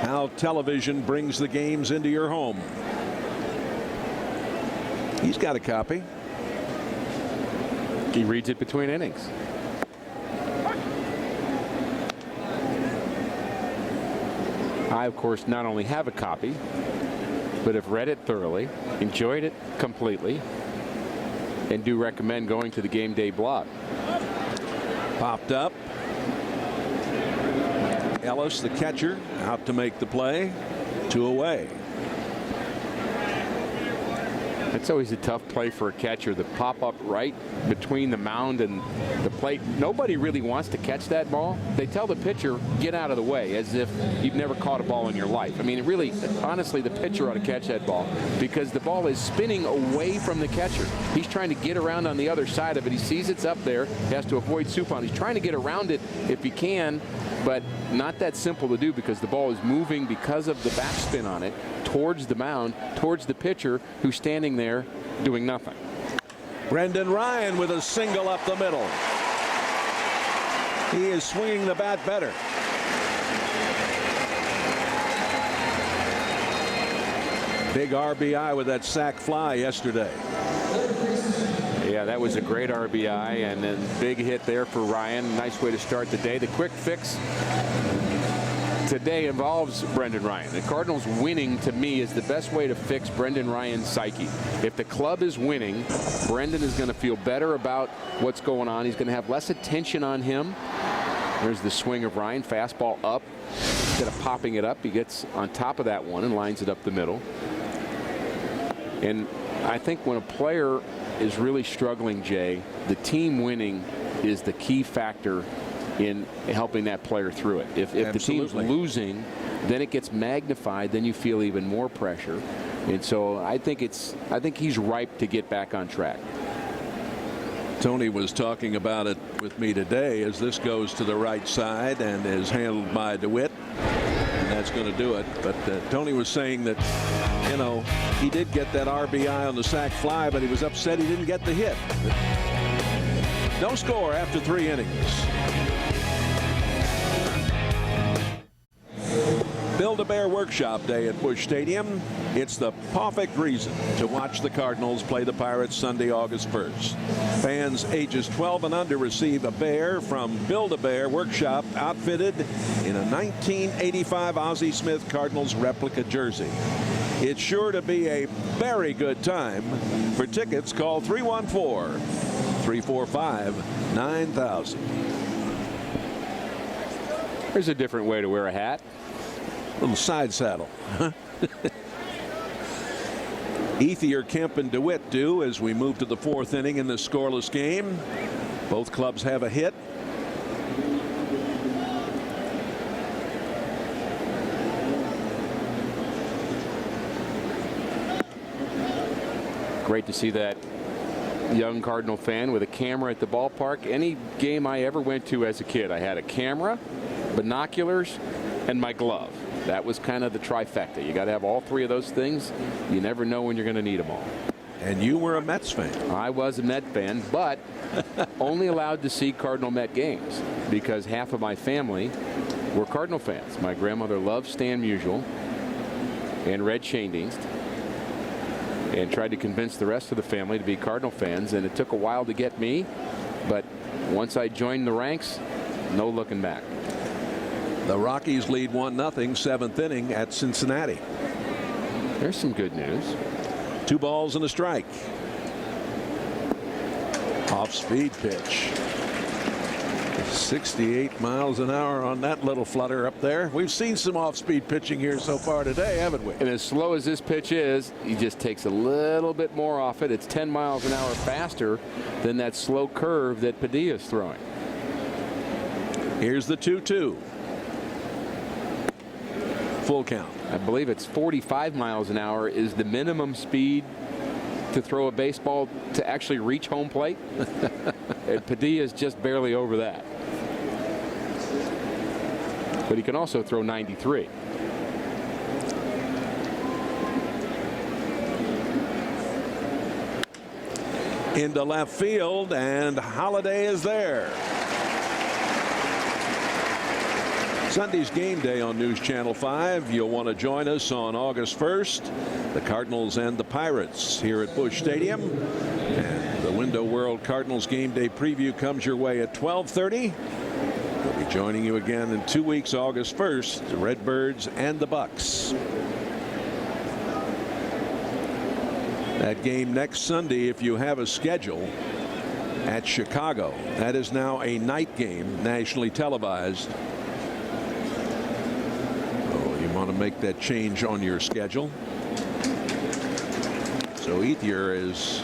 how television brings the games into your home. He's got a copy. He reads it between innings. I, of course, not only have a copy, but have read it thoroughly, enjoyed it completely, and do recommend going to the Game Day blog. Popped up. Ellis, the catcher, out to make the play. 2 away. It's always a tough play for a catcher. The pop up right between the mound and the plate. Nobody really wants to catch that ball. They tell the pitcher, get out of the way, as if you've never caught a ball in your life. I mean, really, honestly, the pitcher ought to catch that ball because the ball is spinning away from the catcher. He's trying to get around on the other side of it. He sees it's up there. He has to avoid Suppan. He's trying to get around it if he can, but not that simple to do because the ball is moving because of the backspin on it towards the mound, towards the pitcher who's standing there doing nothing. Brendan Ryan with a single up the middle. He is swinging the bat better. Big RBI with that sac fly yesterday. Yeah, that was a great RBI, and then big hit there for Ryan. Nice way to start the day. The quick fix today involves Brendan Ryan. The Cardinals winning, to me, is the best way to fix Brendan Ryan's psyche. If the club is winning, Brendan is going to feel better about what's going on. He's going to have less attention on him. There's the swing of Ryan. Fastball up. Instead of popping it up, he gets on top of that one and lines it up the middle. And I think when a player is really struggling, Jay, the team winning is the key factor in helping that player through it. If the team's losing, then it gets magnified. Then you feel even more pressure. And so I think he's ripe to get back on track. Tony was talking about it with me today as this goes to the right side and is handled by DeWitt. And that's going to do it. But Tony was saying that, you know, he did get that RBI on the sac fly, but he was upset he didn't get the hit. No score after 3 innings. Bill Build-A-Bear Workshop Day at Busch Stadium. It's the perfect reason to watch the Cardinals play the Pirates Sunday, August 1st. Fans ages 12 and under receive a bear from Build-A-Bear Workshop outfitted in a 1985 Ozzie Smith Cardinals replica jersey. It's sure to be a very good time. For tickets, call 314-345-9000. There's a different way to wear a hat. Little side saddle. Ethier, Kemp, and DeWitt do as we move to the 4th inning in this scoreless game. Both clubs have a hit. Great to see that young Cardinal fan with a camera at the ballpark. Any game I ever went to as a kid, I had a camera, binoculars, and my glove. That was kind of the trifecta. You got to have all three of those things. You never know when you're going to need them all. And you were a Mets fan. I was a Met fan, but only allowed to see Cardinal Met games because half of my family were Cardinal fans. My grandmother loved Stan Musial and Red Schoendienst, and tried to convince the rest of the family to be Cardinal fans, and it took a while to get me, but once I joined the ranks, no looking back. The Rockies lead 1-0, 7th inning at Cincinnati. There's some good news. 2 balls and a strike. Off-speed pitch. 68 miles an hour on that little flutter up there. We've seen some off-speed pitching here so far today, haven't we? And as slow as this pitch is, he just takes a little bit more off it. It's 10 miles an hour faster than that slow curve that Padilla's throwing. Here's the 2-2. Full count. I believe it's 45 miles an hour is the minimum speed to throw a baseball to actually reach home plate. And Padilla's just barely over that. But he can also throw 93. Into left field, and Holiday is there. Sunday's game day on News Channel 5. You'll want to join us on August 1st. The Cardinals and the Pirates here at Busch Stadium. And the Window World Cardinals game day preview comes your way at 12:30. We'll be joining you again in 2 weeks, August 1st, the Redbirds and the Bucks. That game next Sunday, if you have a schedule, at Chicago. That is now a night game, nationally televised. Oh, you want to make that change on your schedule. So Ethier is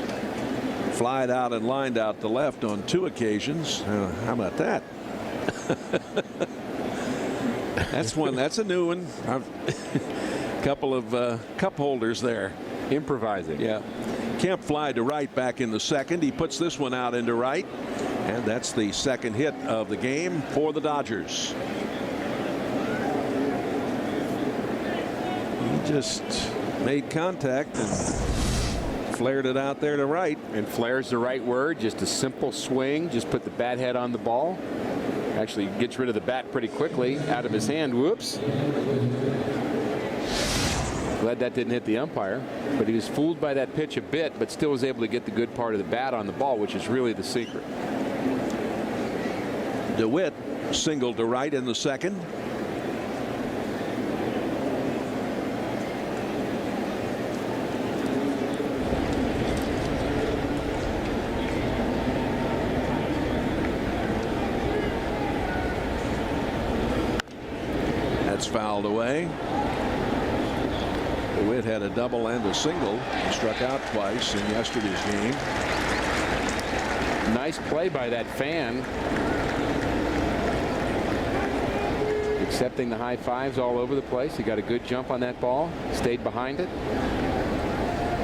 flied out and lined out to left on 2 occasions. How about that? That's one. That's a new one. Couple of cup holders there. Improvising. Yeah. Kemp fly to right back in the second. He puts this one out into right. And that's the second hit of the game for the Dodgers. He just made contact and flared it out there to right. And flare's the right word. Just a simple swing. Just put the bat head on the ball. Actually gets rid of the bat pretty quickly out of his hand. Whoops. Glad that didn't hit the umpire, but he was fooled by that pitch a bit, but still was able to get the good part of the bat on the ball, which is really the secret. DeWitt singled to right in the second. That's fouled away. DeWitt had a double and a single. He struck out twice in yesterday's game. Nice play by that fan. Accepting the high fives all over the place. He got a good jump on that ball. Stayed behind it.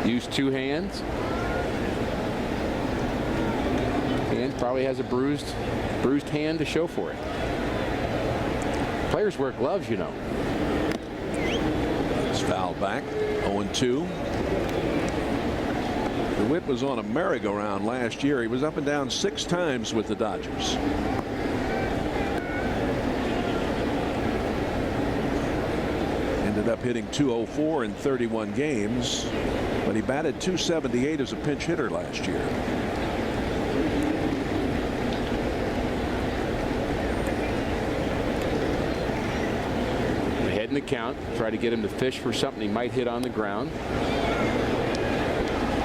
Used 2 hands. And probably has a bruised hand to show for it. Players wear gloves, you know. Fouled back. 0-2. DeWitt was on a merry-go-round last year. He was up and down 6 times with the Dodgers. ended up hitting .204 in 31 games, but he batted .278 as a pinch hitter last year. Ahead in the count, try to get him to fish for something he might hit on the ground.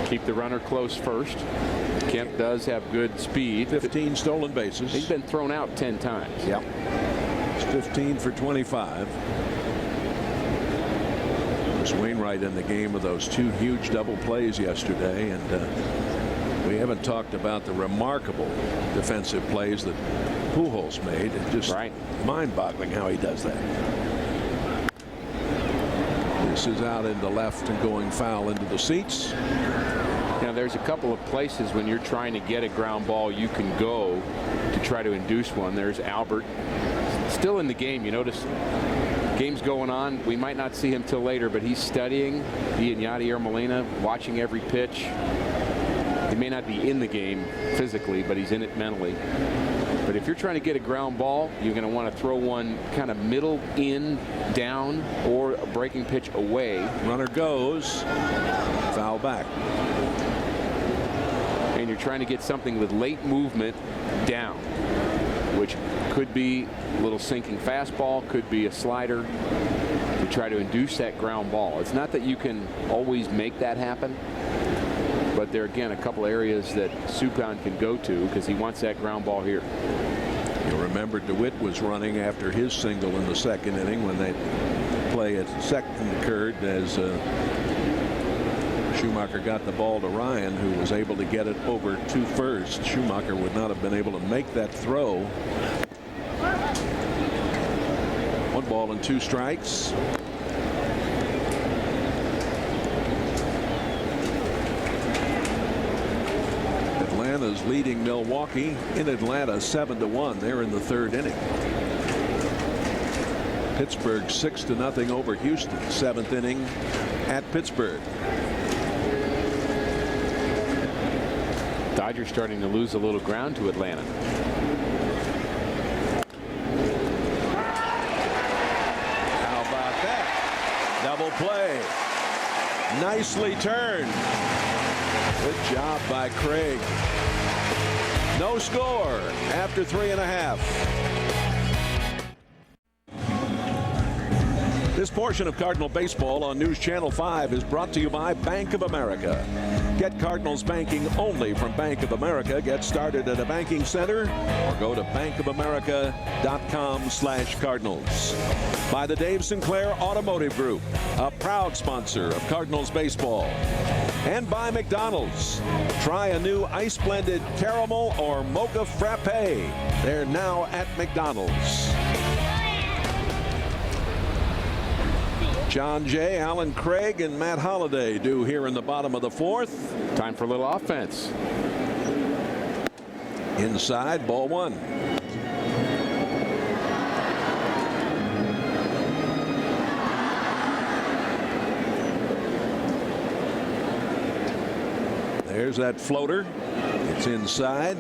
Keep the runner close first. Kemp does have good speed. 15 stolen bases. He's been thrown out 10 times. Yep. It's 15 for 25. Was Wainwright in the game with those 2 huge double plays yesterday, and we haven't talked about the remarkable defensive plays that Pujols made. It's just mind-boggling how he does that. This is out into left and going foul into the seats. Now there's a couple of places when you're trying to get a ground ball you can go to try to induce one. There's Albert still in the game. You notice game's going on. We might not see him till later, but he's studying. He and Yadier Molina watching every pitch. He may not be in the game physically, but he's in it mentally. But if you're trying to get a ground ball, you're going to want to throw one kind of middle, in, down, or a breaking pitch away. Runner goes. Foul back. And you're trying to get something with late movement down, which could be a little sinking fastball, could be a slider, to try to induce that ground ball. It's not that you can always make that happen, but there are, again, a couple areas that Suppan can go to because he wants that ground ball here. You'll remember DeWitt was running after his single in the second inning when they play at second occurred as Schumacher got the ball to Ryan, who was able to get it over to first. Schumacher would not have been able to make that throw. 1 ball and 2 strikes. Atlanta's leading Milwaukee in Atlanta 7-1. They're in the 3rd inning. Pittsburgh 6-0 over Houston. 7th inning at Pittsburgh. Dodgers starting to lose a little ground to Atlanta. How about that? Double play. Nicely turned. Good job by Craig. No score after 3.5. This portion of Cardinal Baseball on News Channel 5 is brought to you by Bank of America. Get Cardinals banking only from Bank of America. Get started at a banking center or go to bankofamerica.com/Cardinals. By the Dave Sinclair Automotive Group, a proud sponsor of Cardinals baseball. And by McDonald's. Try a new ice blended caramel or mocha frappe. They're now at McDonald's. John Jay, Alan Craig, and Matt Holliday do here in the bottom of the 4th. Time for a little offense. Inside, ball 1. There's that floater. It's inside.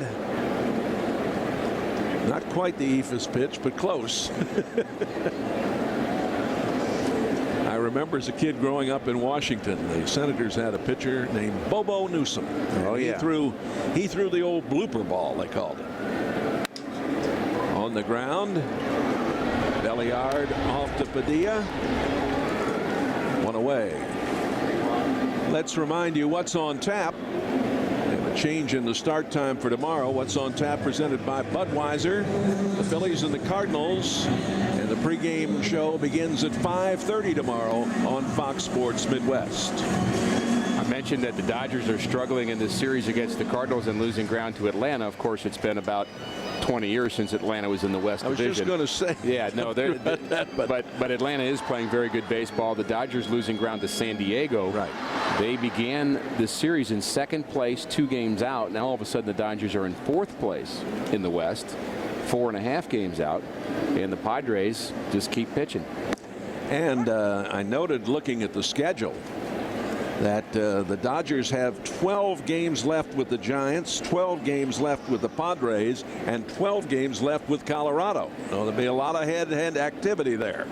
Not quite the Ephus pitch, but close. I remember as a kid growing up in Washington, the Senators had a pitcher named Bobo Newsom. Oh, yeah. He threw the old blooper ball, they called it. On the ground, Belliard off to Padilla. 1 away. Let's remind you what's on tap. And a change in the start time for tomorrow. What's on tap presented by Budweiser, the Phillies and the Cardinals. And the pregame show begins at 5:30 tomorrow on Fox Sports Midwest. I mentioned that the Dodgers are struggling in this series against the Cardinals and losing ground to Atlanta. Of course, it's been about 20 years since Atlanta was in the West Division. I was just going to say. Yeah, no, but Atlanta is playing very good baseball. The Dodgers losing ground to San Diego. Right. They began the series in 2nd place, 2 games out. Now all of a sudden the Dodgers are in 4th place in the West, 4.5 games out, and the Padres just keep pitching. And I noted looking at the schedule that the Dodgers have 12 games left with the Giants, 12 games left with the Padres, and 12 games left with Colorado. So there'll be a lot of head-to-head activity there.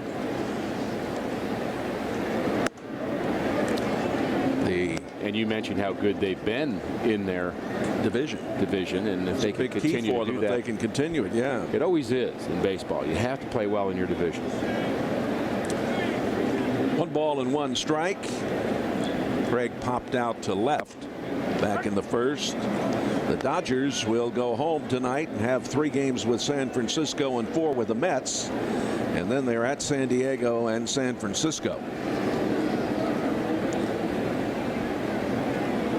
And you mentioned how good they've been in their division, and if they can continue to do that, they can continue it. Yeah, it always is in baseball. You have to play well in your division. 1-1 strike. Craig popped out to left back in the first. The Dodgers will go home tonight and have 3 games with San Francisco and 4 with the Mets, and then they're at San Diego and San Francisco.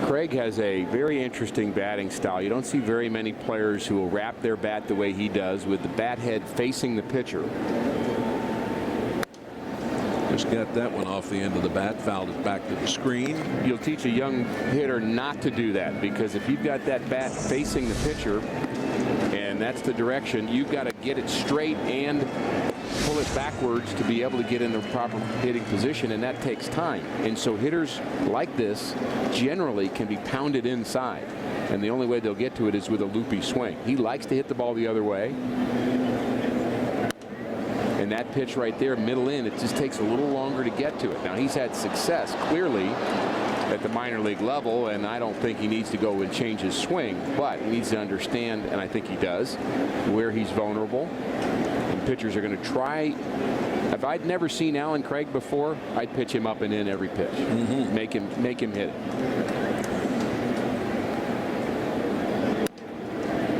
Craig has a very interesting batting style. You don't see very many players who will wrap their bat the way he does, with the bat head facing the pitcher. Just got that one off the end of the bat, fouled it back to the screen. You'll teach a young hitter not to do that, because if you've got that bat facing the pitcher and that's the direction, you've got to get it straight and pull it backwards to be able to get in the proper hitting position, and that takes time. And so hitters like this generally can be pounded inside, and the only way they'll get to it is with a loopy swing. He likes to hit the ball the other way. And that pitch right there, middle in, it just takes a little longer to get to it. Now, he's had success clearly at the minor league level, and I don't think he needs to go and change his swing, but he needs to understand, and I think he does, where he's vulnerable. And pitchers are going to try. If I'd never seen Alan Craig before, I'd pitch him up and in every pitch. Make him hit it.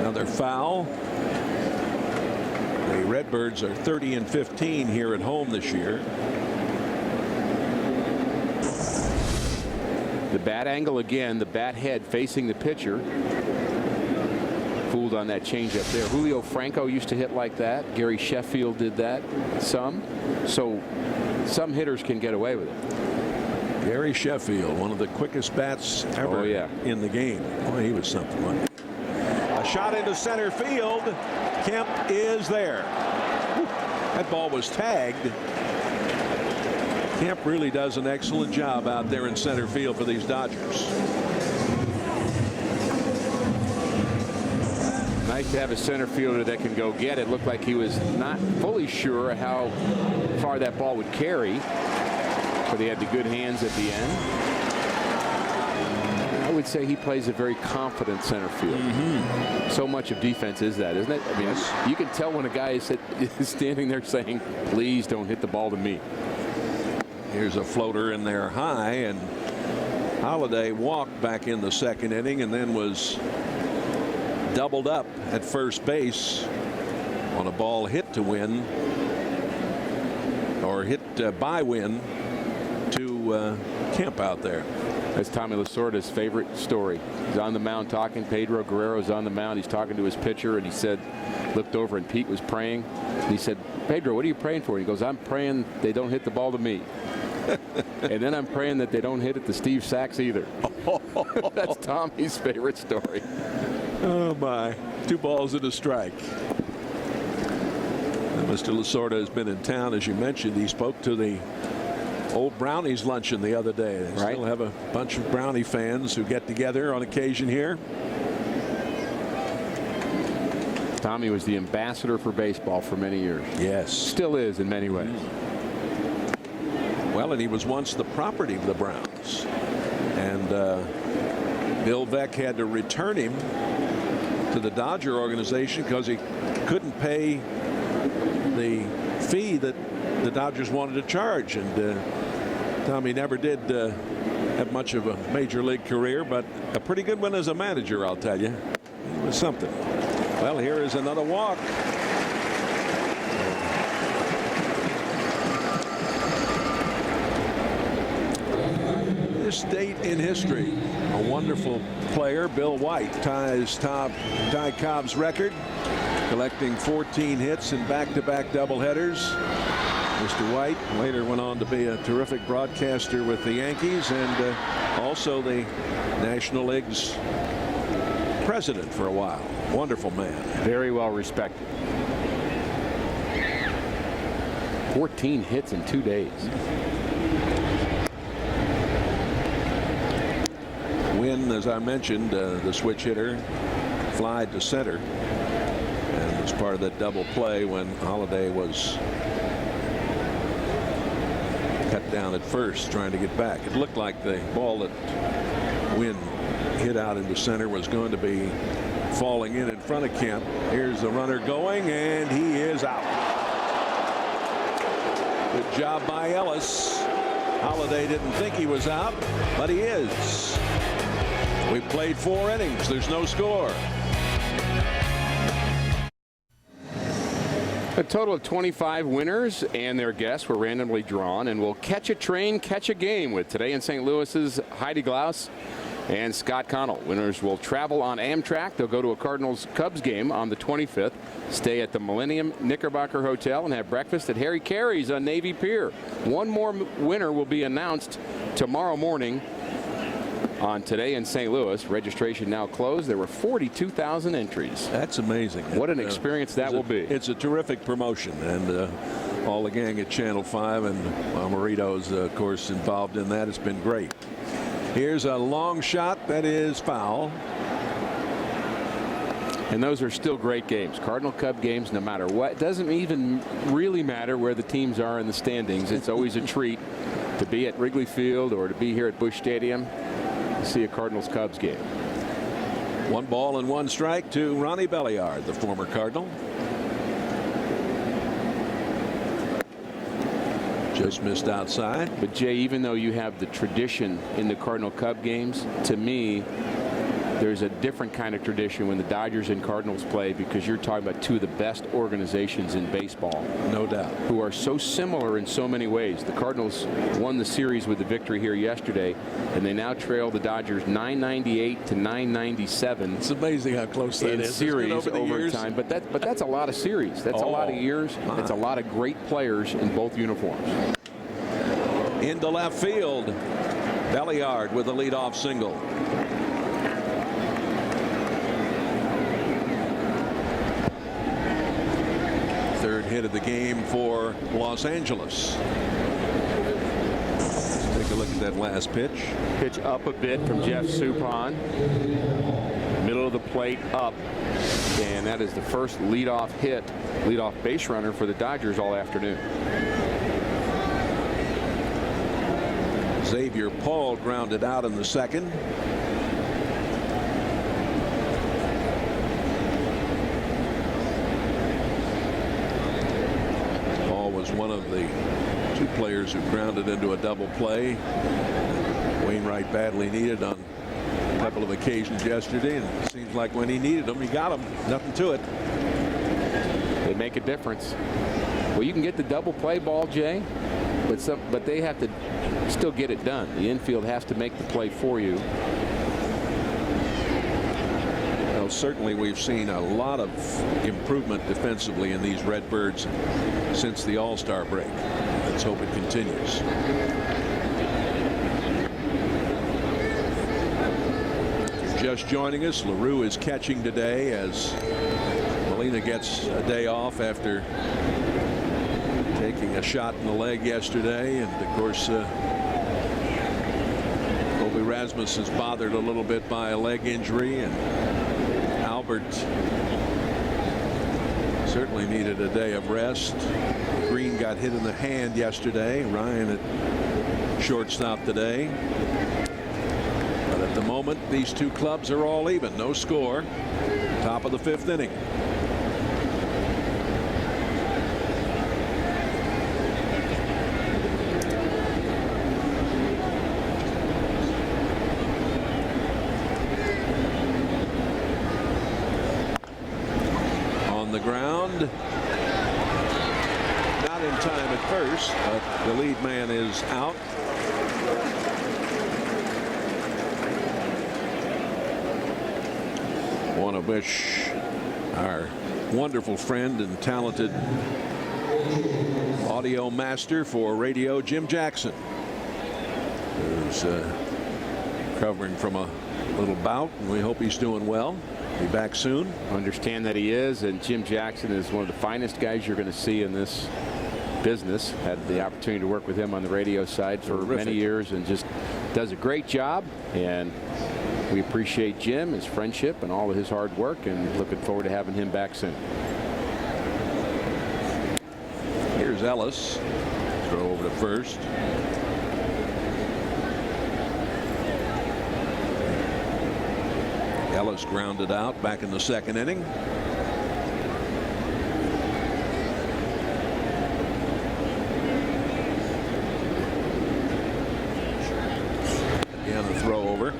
Another foul. The Redbirds are 30-15 here at home this year. The bat angle again, the bat head facing the pitcher. Fooled on that changeup there. Julio Franco used to hit like that. Gary Sheffield did that some. So some hitters can get away with it. Gary Sheffield, one of the quickest bats ever in the game. Boy, he was something like it. A shot into center field. Kemp is there. That ball was tagged. Kemp really does an excellent job out there in center field for these Dodgers. Nice to have a center fielder that can go get it. Looked like he was not fully sure how far that ball would carry, but he had the good hands at the end. I would say he plays a very confident center field. So much of defense is that, isn't it? I mean, you can tell when a guy is standing there saying, please don't hit the ball to me. Here's a floater in there high, and Holiday walked back in the second inning and then was doubled up at first base on a ball hit to win, or hit by Win to Kemp out there. That's Tommy Lasorda's favorite story. He's on the mound talking. Pedro Guerrero's on the mound. He's talking to his pitcher, and he said, looked over, and Pete was praying. He said, Pedro, what are you praying for? He goes, I'm praying they don't hit the ball to me. And then I'm praying that they don't hit it to Steve Sachs either. That's Tommy's favorite story. Oh, my. 2 balls and a strike. And Mr. Lasorda has been in town, as you mentioned. He spoke to the old Brownies luncheon the other day. They still have a bunch of Brownie fans who get together on occasion here. Tommy was the ambassador for baseball for many years. Yes. Still is in many ways. Well, and he was once the property of the Browns. And Bill Veeck had to return him to the Dodger organization because he couldn't pay the fee that the Dodgers wanted to charge. And Tommy never did have much of a major league career, but a pretty good one as a manager, I'll tell you. It was something. Well, here is another walk. This date in history, a wonderful player, Bill White, ties Ty Cobb's record, collecting 14 hits in back-to-back doubleheaders. Mr. White later went on to be a terrific broadcaster with the Yankees, and also the National League's president for a while. Wonderful man. Very well respected. 14 hits in 2 days. Win, as I mentioned, the switch hitter, flied to center, and was part of that double play when Holiday was cut down at first, trying to get back. It looked like the ball that Wynn hit out into center was going to be falling in front of Kemp. Here's the runner going, and he is out. Good job by Ellis. Holliday didn't think he was out, but he is. We've played 4 innings. There's no score. A total of 25 winners and their guests were randomly drawn, and we'll catch a train, catch a game with today in St. Louis's Heidi Glaus and Scott Connell. Winners will travel on Amtrak. They'll go to a Cardinals-Cubs game on the 25th, stay at the Millennium Knickerbocker Hotel, and have breakfast at Harry Carey's on Navy Pier. One more winner will be announced tomorrow morning on Today in St. Louis. Registration now closed. There were 42,000 entries. That's amazing. What an experience that will be. It's a terrific promotion, and all the gang at Channel 5 and Marito's, of course, involved in that. It's been great. Here's a long shot that is foul. And those are still great games. Cardinal Cub games, no matter what. It doesn't even really matter where the teams are in the standings. It's always a treat to be at Wrigley Field or to be here at Busch Stadium to see a Cardinals Cubs game. 1 ball and 1 strike to Ronnie Belliard, the former Cardinal. Just missed outside. But Jay, even though you have the tradition in the Cardinal Cub games, to me there's a different kind of tradition when the Dodgers and Cardinals play, because you're talking about 2 of the best organizations in baseball. No doubt. Who are so similar in so many ways. The Cardinals won the series with the victory here yesterday, and they now trail the Dodgers 998 to 997. It's amazing how close that is. Series over time. But that's a lot of series. That's a lot of years. It's a lot of great players in both uniforms. Into left field. Belliard with a leadoff single. Third hit of the game for Los Angeles. Take a look at that last pitch. Pitch up a bit from Jeff Suppan. Middle of the plate up. And that is the first leadoff hit, leadoff base runner for the Dodgers all afternoon. Xavier Paul grounded out in the second. One of the 2 players who grounded into a double play. Wainwright badly needed on a couple of occasions yesterday, and it seems like when he needed them, he got them. Nothing to it. They make a difference. Well, you can get the double play ball, Jay, but they have to still get it done. The infield has to make the play for you. Well, certainly we've seen a lot of improvement defensively in these Redbirds since the All-Star break. Let's hope it continues. Just joining us, LaRue is catching today as Molina gets a day off after taking a shot in the leg yesterday, and of course Colby Rasmus is bothered a little bit by a leg injury, and Albert certainly needed a day of rest. Green got hit in the hand yesterday. Ryan at shortstop today. But at the moment, these 2 clubs are all even. No score. Top of the 5th inning. The ground, not in time at first, but the lead man is out. Want to wish our wonderful friend and talented audio master for radio, Jim Jackson, who's recovering from a little bout, and we hope he's doing well. Be back soon. Understand that he is, and Jim Jackson is one of the finest guys you're going to see in this business. Had the opportunity to work with him on the radio side for many years, and just does a great job. And we appreciate Jim, his friendship, and all of his hard work, and looking forward to having him back soon. Here's Ellis. Throw over over to first. Ellis grounded out back in the second inning. Again, a throw over.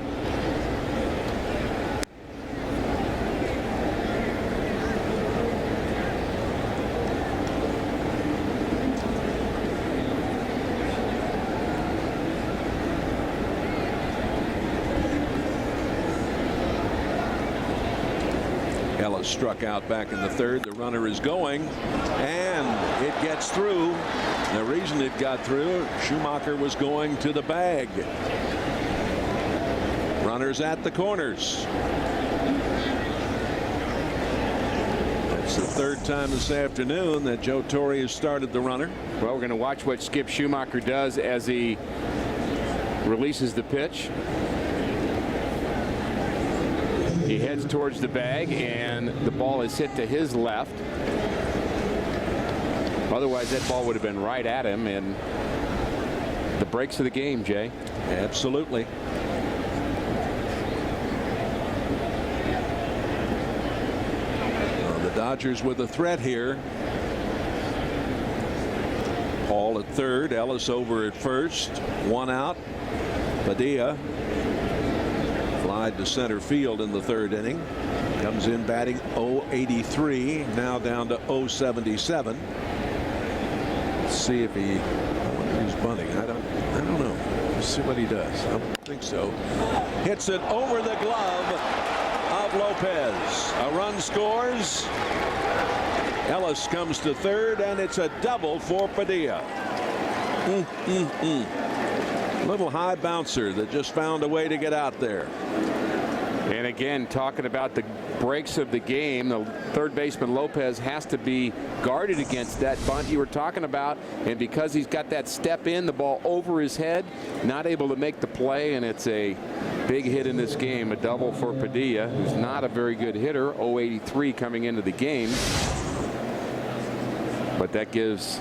Ellis struck out back in the third. The runner is going, and it gets through. The reason it got through, Schumacher was going to the bag. Runners at the corners. That's the third time this afternoon that Joe Torre has started the runner. Well, we're going to watch what Skip Schumacher does as he releases the pitch. He heads towards the bag, and the ball is hit to his left. Otherwise, that ball would have been right at him, and the breaks of the game, Jay. Absolutely. Well, the Dodgers with a threat here. Paul at third, Ellis over at first. One out. Padilla flied to center field in the third inning. Comes in batting .083, now down to .077. Let's see if he, I wonder if he's bunting. I don't know. Let's see what he does. I don't think so. Hits it over the glove of Lopez. A run scores. Ellis comes to third, and it's a double for Padilla. Little high bouncer that just found a way to get out there. And again, talking about the breaks of the game, the third baseman Lopez has to be guarded against that bunt you were talking about, and because he's got that step in, the ball over his head, not able to make the play, and it's a big hit in this game, a double for Padilla, who's not a very good hitter, .083 coming into the game. But that gives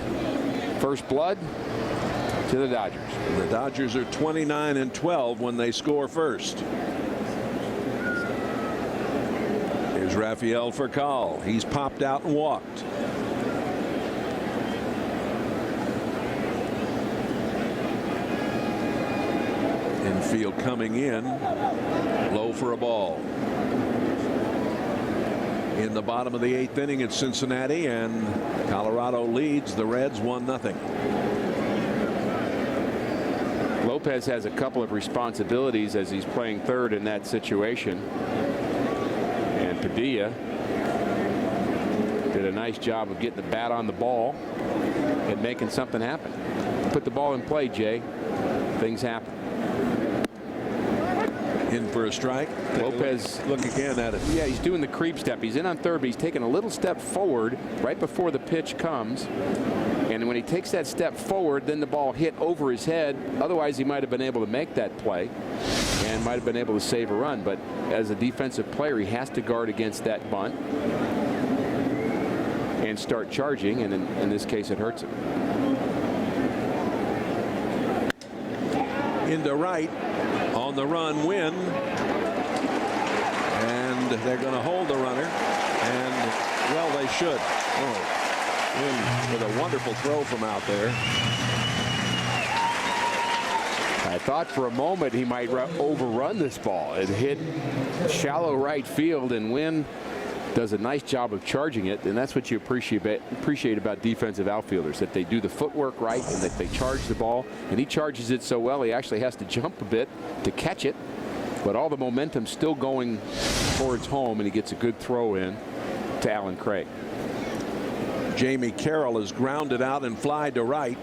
first blood to the Dodgers. The Dodgers are 29-12 when they score first. Here's Rafael Furcal. He's popped out and walked. Infield coming in, low for a ball. In the bottom of the eighth inning, it's Cincinnati, and Colorado leads the Reds 1-0. Lopez has a couple of responsibilities as he's playing third in that situation. And Padilla did a nice job of getting the bat on the ball and making something happen. Put the ball in play, Jay. Things happen. In for a strike. Lopez look again at it. Yeah, he's doing the creep step. He's in on third, but he's taking a little step forward right before the pitch comes. And when he takes that step forward, then the ball hit over his head. Otherwise, he might have been able to make that play and might have been able to save a run. But as a defensive player, he has to guard against that bunt and start charging. And in this case, it hurts him. Into right on the run, Wynn. And they're going to hold the runner. And, well, they should. Oh. Wynn with a wonderful throw from out there. I thought for a moment he might overrun this ball. It hit shallow right field, and Wynn does a nice job of charging it, and that's what you appreciate about defensive outfielders, that they do the footwork right and that they charge the ball. And he charges it so well, he actually has to jump a bit to catch it, but all the momentum's still going towards home, and he gets a good throw in to Alan Craig. Jamie Carroll is grounded out and flied to right.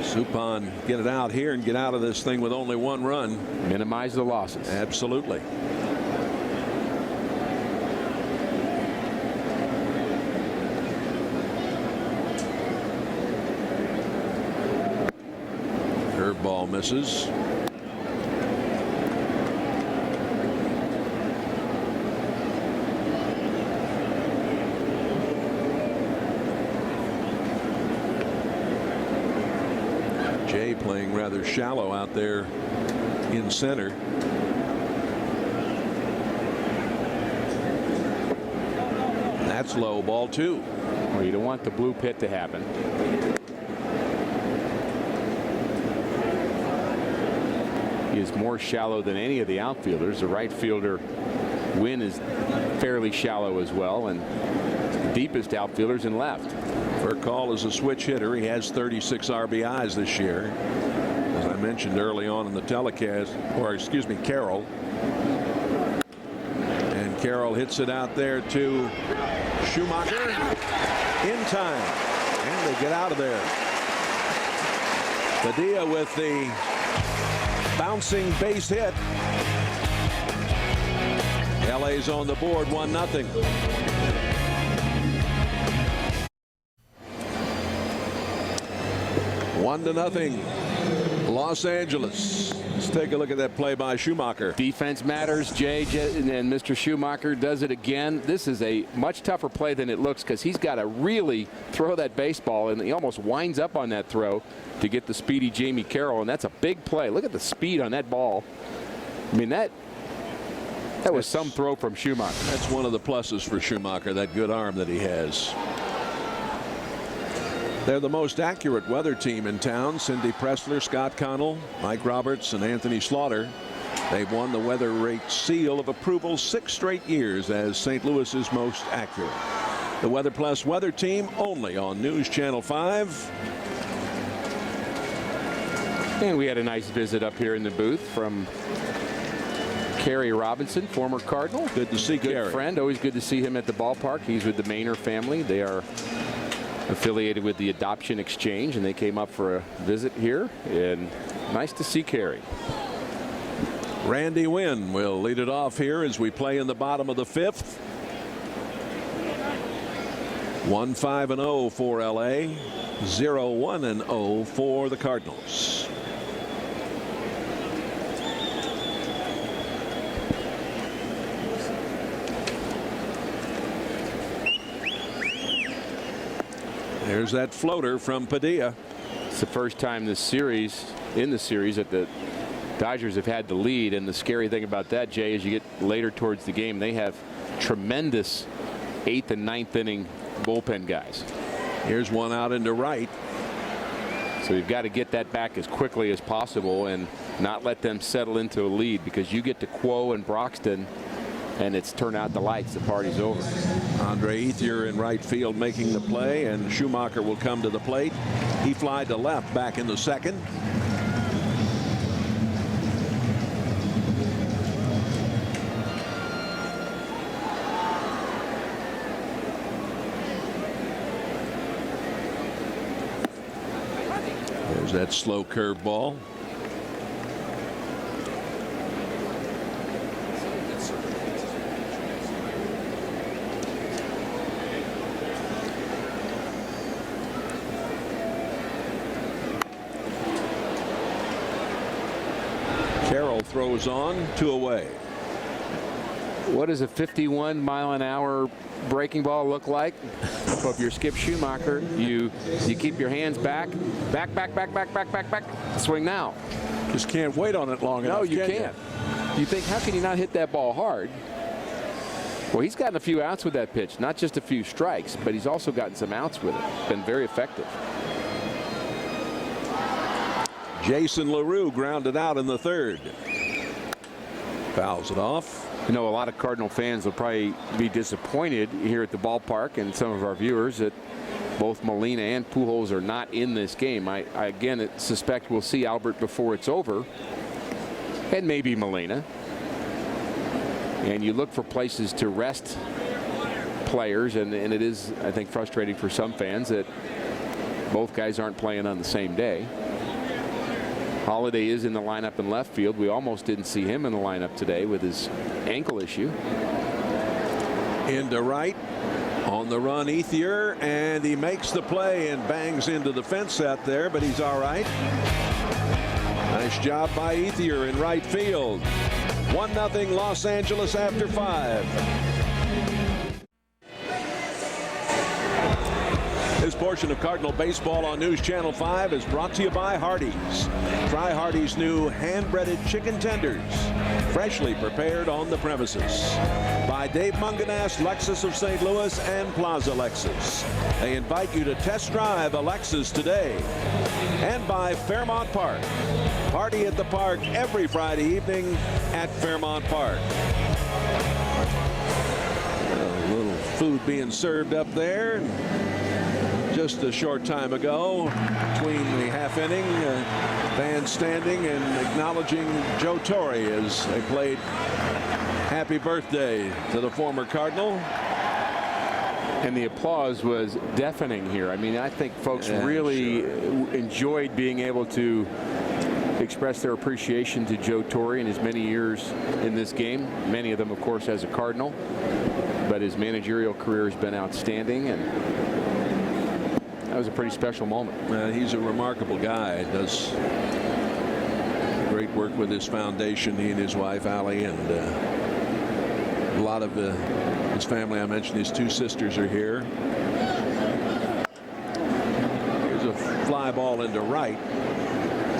Suppan get it out here and get out of this thing with only one run. Minimize the losses. Absolutely. Curveball misses. rather shallow out there in center. That's low, ball 2. Well, you don't want the blue pit to happen. He is more shallow than any of the outfielders. The right fielder, Wynn, is fairly shallow as well, and the deepest outfielders in left. Furcall is a switch hitter. He has 36 RBIs this year. As I mentioned early on in the telecast, or excuse me, Carroll. And Carroll hits it out there to Schumacher in time, and they get out of there. Padilla with the bouncing base hit. LA's on the board, 1-0. One to nothing, Los Angeles. Let's take a look at that play by Schumacher. Defense matters, Jay, and Mr. Schumacher does it again. This is a much tougher play than it looks because he's got to really throw that baseball, and he almost winds up on that throw to get the speedy Jamie Carroll, and that's a big play. Look at the speed on that ball. I mean, that was some throw from Schumacher. That's one of the pluses for Schumacher, that good arm that he has. They're the most accurate weather team in town. Cindy Pressler, Scott Connell, Mike Roberts, and Anthony Slaughter. They've won the Weather Rate seal of approval 6 straight years as St. Louis's most accurate. The Weather Plus weather team only on News Channel 5. And we had a nice visit up here in the booth from Kerry Robinson, former Cardinal. Good to see Good Kerry. friend. Always good to see him at the ballpark. He's with the Maynor family. They are affiliated with the Adoption Exchange, and they came up for a visit here, and nice to see Kerry. Randy Wynn will lead it off here as we play in the bottom of the 5th. 1-5-0 for LA, 0-1-0 for the Cardinals. There's that floater from Padilla. It's the first time in the series that the Dodgers have had the lead, and the scary thing about that, Jay, is you get later towards the game, they have tremendous 8th and 9th inning bullpen guys. Here's one out into right. So you've got to get that back as quickly as possible and not let them settle into a lead, because you get to Quo and Broxton and it's turn out the lights, the party's over. Andre Ethier in right field making the play, and Schumacher will come to the plate. He flied to left back in the second. There's that slow curve ball. Carroll throws on, 2 away. What does a 51-mile-an-hour breaking ball look like? So if you're Skip Schumacher, you keep your hands back, swing now. Just can't wait on it long enough. No, you can't. You think, how can you not hit that ball hard? Well, he's gotten a few outs with that pitch, not just a few strikes, but he's also gotten some outs with it. Been very effective. Jason LaRue grounded out in the 3rd. Fouls it off. You know, a lot of Cardinal fans will probably be disappointed here at the ballpark, and some of our viewers, that both Molina and Pujols are not in this game. I again suspect we'll see Albert before it's over, and maybe Molina. And you look for places to rest players, and it is, I think, frustrating for some fans that both guys aren't playing on the same day. Holiday is in the lineup in left field. We almost didn't see him in the lineup today with his ankle issue. Into right. On the run, Ethier, and he makes the play and bangs into the fence out there, but he's all right. Nice job by Ethier in right field. 1-0 Los Angeles after 5. This portion of Cardinal Baseball on News Channel 5 is brought to you by Hardee's. Try Hardee's new hand-breaded chicken tenders, freshly prepared on the premises. By Dave Munganast, Lexus of St. Louis, and Plaza Lexus. They invite you to test drive a Lexus today. And by Fairmont Park. Party at the park every Friday evening at Fairmont Park. A little food being served up there. Just a short time ago, between the half inning, fans standing and acknowledging Joe Torre as they played happy birthday to the former Cardinal. And the applause was deafening here. I mean, I think folks really enjoyed being able to express their appreciation to Joe Torre in his many years in this game. Many of them, of course, as a Cardinal. But his managerial career has been outstanding, and that was a pretty special moment. He's a remarkable guy. Does great work with his foundation, he and his wife, Allie, and a lot of his family. I mentioned his two sisters are here. Here's a fly ball into right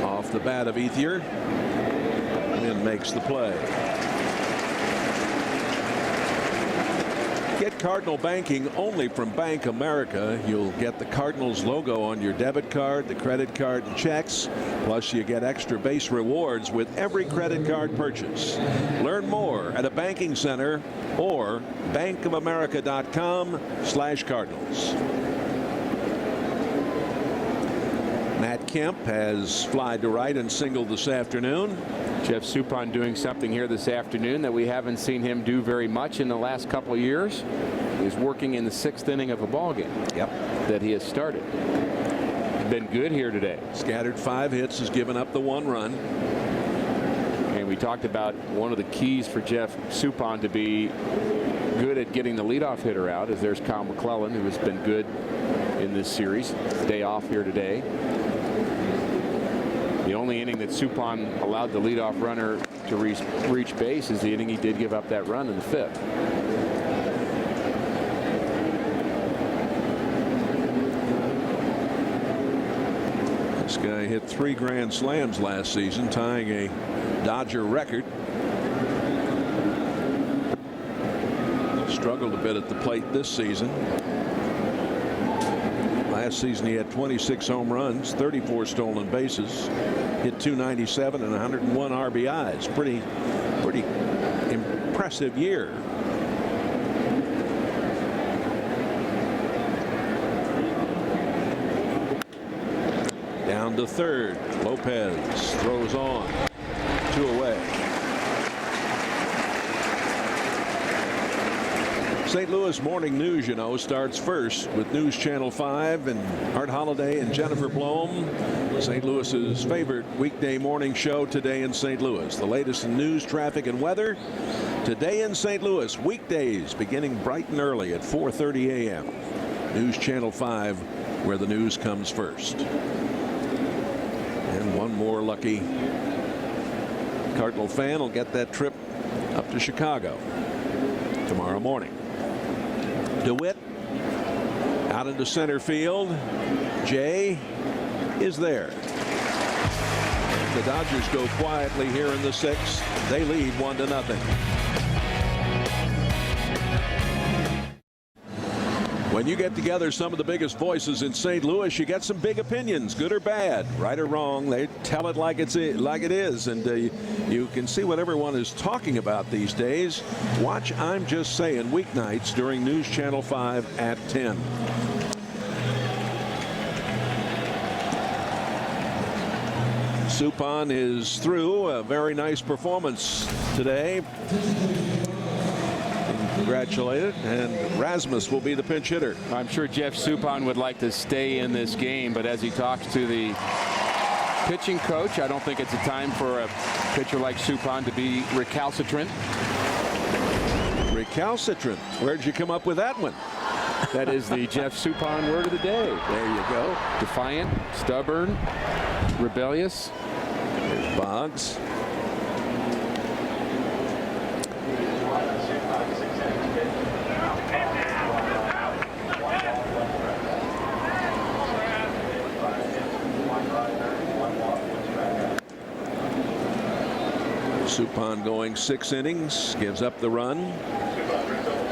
off the bat of Ethier, and makes the play. Get Cardinal banking only from Bank America. You'll get the Cardinals logo on your debit card, the credit card, and checks. Plus, you get extra base rewards with every credit card purchase. Learn more at a banking center or bankofamerica.com/Cardinals. Matt Kemp has flied to right and singled this afternoon. Jeff Suppan doing something here this afternoon that we haven't seen him do very much in the last couple of years. He's working in the 6th inning of a ball game that he has started. He's been good here today. Scattered 5 hits, has given up the 1 run. And we talked about one of the keys for Jeff Suppan to be good at getting the leadoff hitter out, as there's Kyle McClellan, who has been good in this series. Day off here today. The only inning that Suppan allowed the leadoff runner to reach base is the inning he did give up that run in the 5th. This guy hit 3 grand slams last season, tying a Dodger record. Struggled a bit at the plate this season. Last season he had 26 home runs, 34 stolen bases, hit .297 and 101 RBIs. Pretty impressive year. Down to third. Lopez throws on. 2 away. St. Louis Morning News, you know, starts first with News Channel 5 and Art Holiday and Jennifer Blome. St. Louis's favorite weekday morning show, Today in St. Louis. The latest in news, traffic, and weather. Today in St. Louis, weekdays beginning bright and early at 4:30 a.m. News Channel 5, where the news comes first. And one more lucky Cardinal fan will get that trip up to Chicago tomorrow morning. DeWitt out into center field. Jay is there. The Dodgers go quietly here in the 6th. They lead 1-0. When you get together some of the biggest voices in St. Louis, you get some big opinions, good or bad, right or wrong. They tell it like it is, and you can see what everyone is talking about these days. Watch I'm Just Saying weeknights during News Channel 5 at 10. Suppan is through. A very nice performance today. Congratulated, and Rasmus will be the pinch hitter. I'm sure Jeff Suppan would like to stay in this game, but as he talks to the pitching coach, I don't think it's a time for a pitcher like Suppan to be recalcitrant. Recalcitrant. Where'd you come up with that one? That is the Jeff Suppan word of the day. There you go. Defiant, stubborn, rebellious. There's Boggs. Suppan going 6 innings, gives up the run,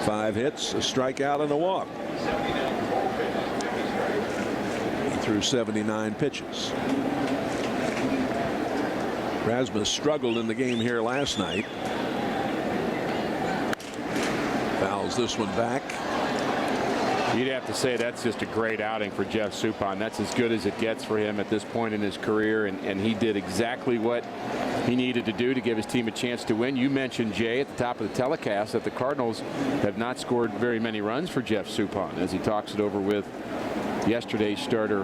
5 hits, a strikeout, and a walk. He threw 79 pitches. Rasmus struggled in the game here last night. Fouls this one back. You'd have to say that's just a great outing for Jeff Suppan. That's as good as it gets for him at this point in his career, and he did exactly what he needed to do to give his team a chance to win. You mentioned, Jay, at the top of the telecast that the Cardinals have not scored very many runs for Jeff Suppan, as he talks it over with yesterday's starter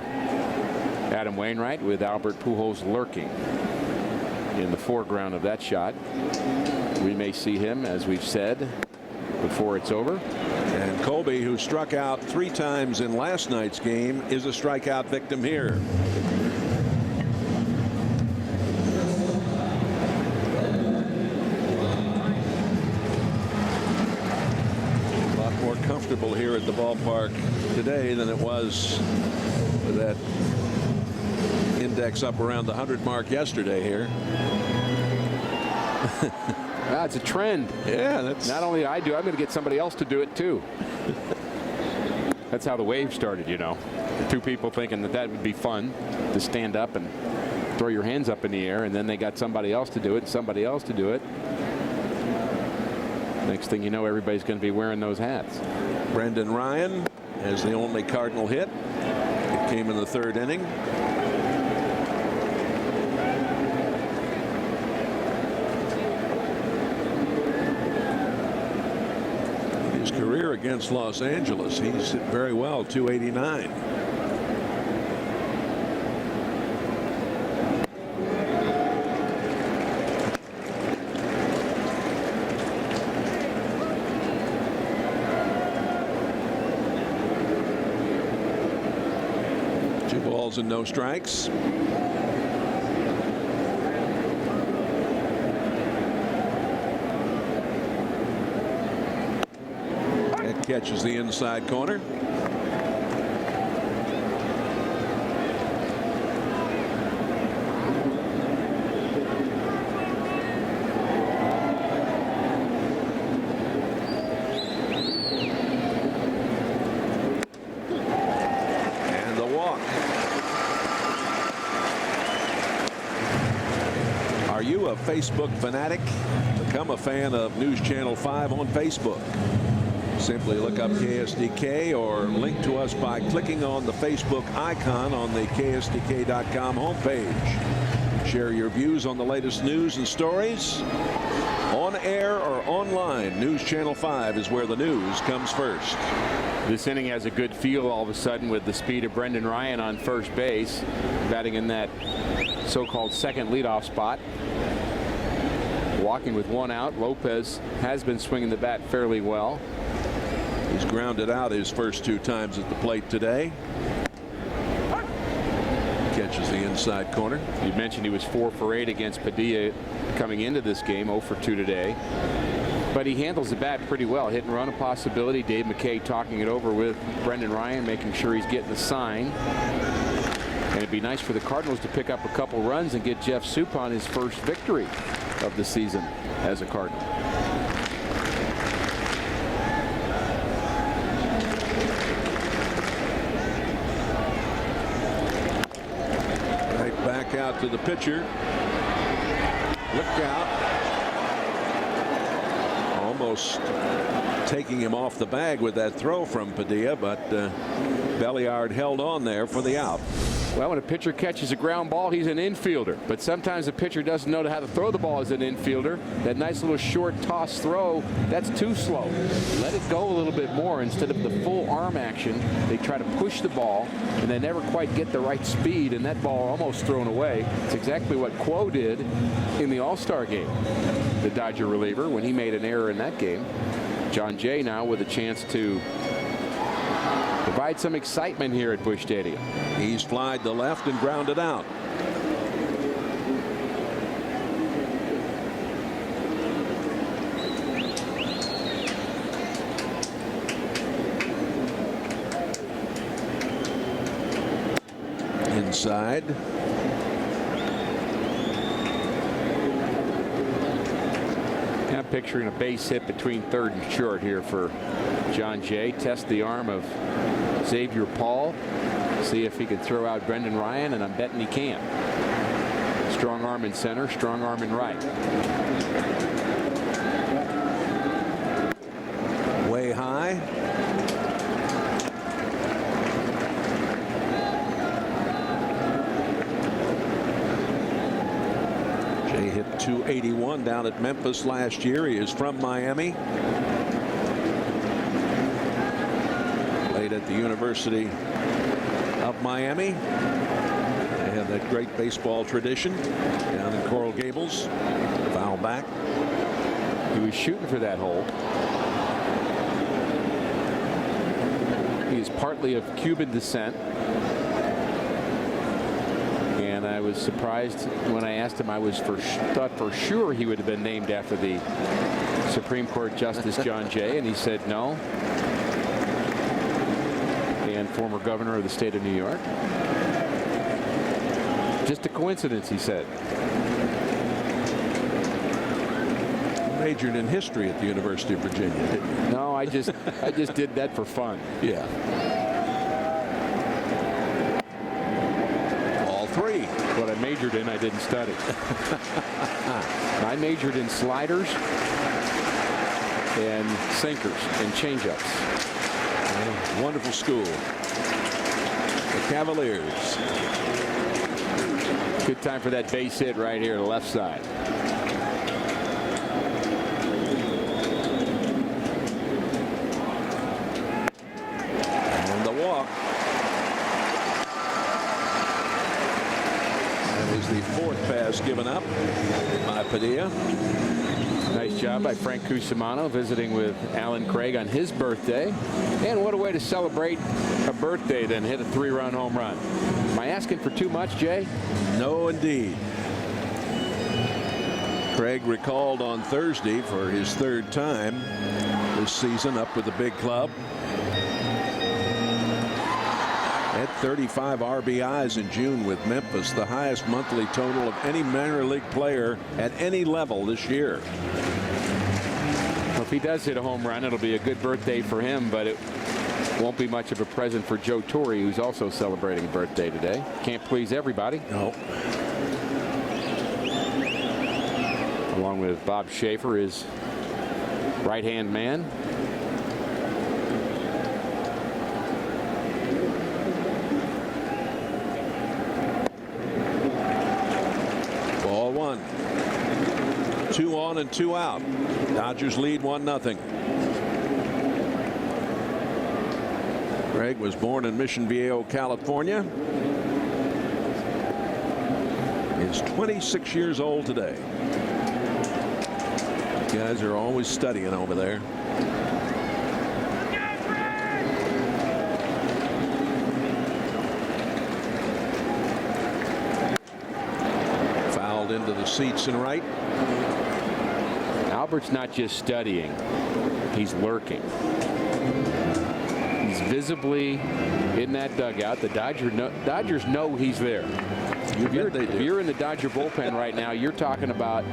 Adam Wainwright, with Albert Pujols lurking in the foreground of that shot. We may see him, as we've said, before it's over. And Colby, who struck out 3 times in last night's game, is a strikeout victim here. A lot more comfortable here at the ballpark today than it was with that index up around the 100 mark yesterday here. It's a trend. Yeah, that's not only I do, I'm going to get somebody else to do it too. That's how the wave started, you know. 2 people thinking that would be fun to stand up and throw your hands up in the air, and then they got somebody else to do it, and somebody else to do it. Next thing you know, everybody's going to be wearing those hats. Brendan Ryan has the only Cardinal hit. It came in the 3rd inning. Career against Los Angeles, he's hit very well, 289. Two balls and no strikes. Catches the inside corner. And the walk. Are you a Facebook fanatic? Become a fan of News Channel 5 on Facebook. Simply look up KSDK or link to us by clicking on the Facebook icon on the KSDK.com homepage. Share your views on the latest news and stories. On air or online, News Channel 5 is where the news comes first. This inning has a good feel all of a sudden with the speed of Brendan Ryan on first base, batting in that so-called second leadoff spot. Walking with 1 out. Lopez has been swinging the bat fairly well. He's grounded out his first 2 times at the plate today. Catches the inside corner. You mentioned he was 4 for 8 against Padilla coming into this game, 0 for 2 today. But he handles the bat pretty well. Hit and run a possibility. Dave McKay talking it over with Brendan Ryan, making sure he's getting the sign. And it'd be nice for the Cardinals to pick up a couple runs and get Jeff Suppan his first victory of the season as a Cardinal. Back out to the pitcher. Look out. Almost taking him off the bag with that throw from Padilla, but Belliard held on there for the out. Well, when a pitcher catches a ground ball, he's an infielder. But sometimes a pitcher doesn't know how to throw the ball as an infielder. That nice little short toss throw, that's too slow. Let it go a little bit more. Instead of the full arm action, they try to push the ball, and they never quite get the right speed, and that ball almost thrown away. It's exactly what Quo did in the All-Star game, the Dodger reliever, when he made an error in that game. John Jay now with a chance to provide some excitement here at Busch Stadium. He's flied to left and grounded out. Inside. picturing a base hit between third and short here for John Jay. Test the arm of Xavier Paul. See if he can throw out Brendan Ryan, and I'm betting he can. Strong arm in center, strong arm in right. Way high. Jay hit .281 down at Memphis last year. He is from Miami. Played at the University of Miami. They have that great baseball tradition down in Coral Gables. Foul back. He was shooting for that hole. He is partly of Cuban descent. And I was surprised when I asked him. I thought for sure he would have been named after the Supreme Court Justice John Jay, and he said no. And former governor of the state of New York. Just a coincidence, he said. Majored in history at the University of Virginia, didn't you? No, I just did that for fun. Yeah. Ball three. What I majored in, I didn't study. I majored in sliders and sinkers and changeups. Wonderful school. The Cavaliers. Good time for that base hit right here, the left side. And the walk. That is the fourth pass given up by Padilla. Nice job by Frank Cusimano visiting with Alan Craig on his birthday. And what a way to celebrate a birthday than hit a 3-run home run. Am I asking for too much, Jay? No, indeed. Craig recalled on Thursday for his third time this season up with the big club. Had 35 RBIs in June with Memphis, the highest monthly total of any minor league player at any level this year. Well, if he does hit a home run, it'll be a good birthday for him, but it won't be much of a present for Joe Torre, who's also celebrating a birthday today. Can't please everybody. No. Along with Bob Schaefer, his right-hand man. Ball one. 2 on and 2 out. Dodgers lead 1-0. Craig was born in Mission Viejo, California. He's 26 years old today. You guys are always studying over there. Fouled into the seats and right. Albert's not just studying, he's lurking. He's visibly in that dugout. The Dodgers know he's there. If you're in the Dodger bullpen right now, you're talking about,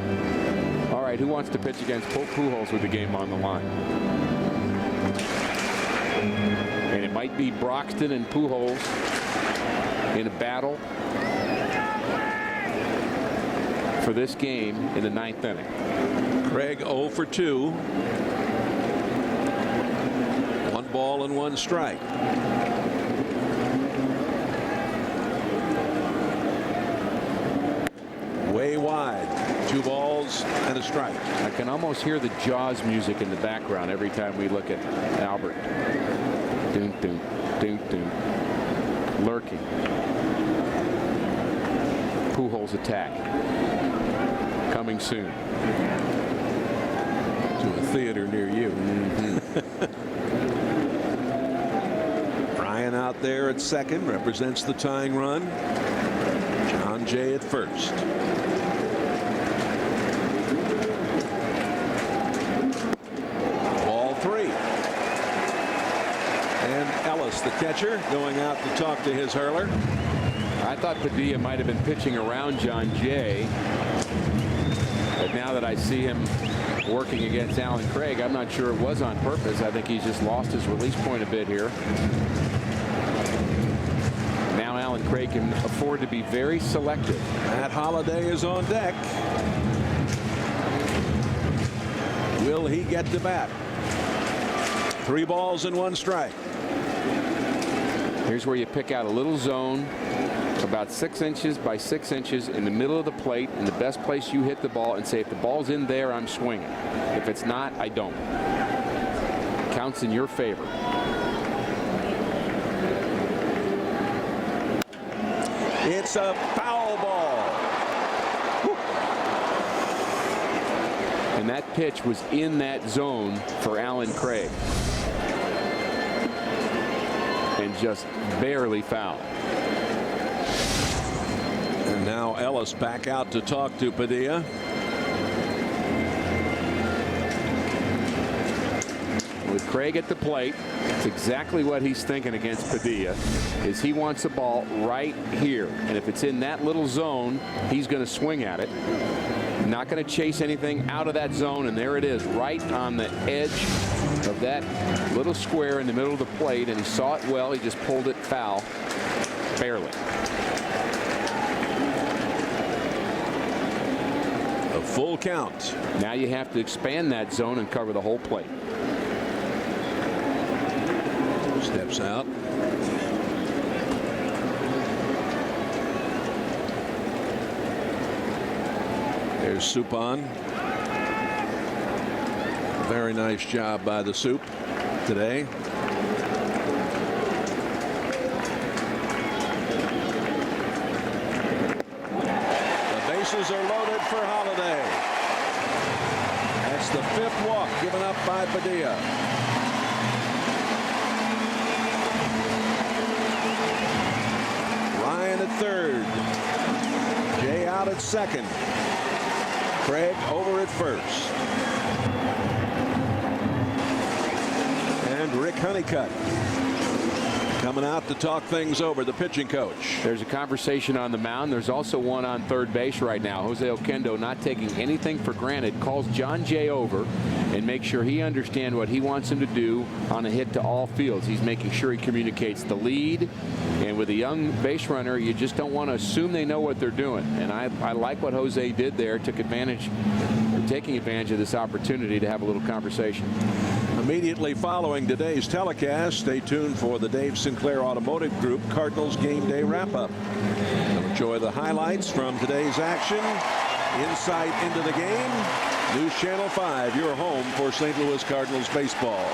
all right, who wants to pitch against Pujols with the game on the line? And it might be Broxton and Pujols in a battle for this game in the 9th inning. Craig 0 for 2. 1 ball and 1 strike. Way wide. 2 balls and a strike. I can almost hear the Jaws music in the background every time we look at Albert. Doom, doom, doom, doom. Lurking. Pujols attack. Coming soon. To a theater near you. Ryan out there at second, represents the tying run. John Jay at first. Ball 3. And Ellis, the catcher, going out to talk to his hurler. I thought Padilla might have been pitching around John Jay. But now that I see him working against Alan Craig. I'm not sure it was on purpose. I think he's just lost his release point a bit here. Now Alan Craig can afford to be very selective. Matt Holliday is on deck. Will he get to bat? 3 balls and 1 strike. Here's where you pick out a little zone about 6 inches by 6 inches in the middle of the plate, in the best place you hit the ball, and say, if the ball's in there, I'm swinging. If it's not, I don't. Counts in your favor. It's a foul ball. And that pitch was in that zone for Alan Craig. And just barely foul. And now Ellis back out to talk to Padilla. With Craig at the plate, it's exactly what he's thinking against Padilla, is he wants the ball right here. And if it's in that little zone, he's going to swing at it. Not going to chase anything out of that zone, and there it is, right on the edge of that little square in the middle of the plate, and he saw it well. He just pulled it foul, barely. A full count. Now you have to expand that zone and cover the whole plate. Steps out. There's Suppan. Very nice job by the Soup today. The bases are loaded for Holliday. That's the 5th walk given up by Padilla. Ryan at 3rd. Jay out at 2nd. Craig over at 1st. And Rick Honeycutt coming out to talk things over, the pitching coach. There's a conversation on the mound. There's also one on 3rd base right now. Jose Oquendo, not taking anything for granted, calls John Jay over and makes sure he understands what he wants him to do on a hit to all fields. He's making sure he communicates the lead. And with a young base runner, you just don't want to assume they know what they're doing. And I like what Jose did there, taking advantage of this opportunity to have a little conversation. Immediately following today's telecast, stay tuned for the Dave Sinclair Automotive Group Cardinals Game Day Wrap-Up. Enjoy the highlights from today's action. Insight into the game. News Channel 5, your home for St. Louis Cardinals baseball.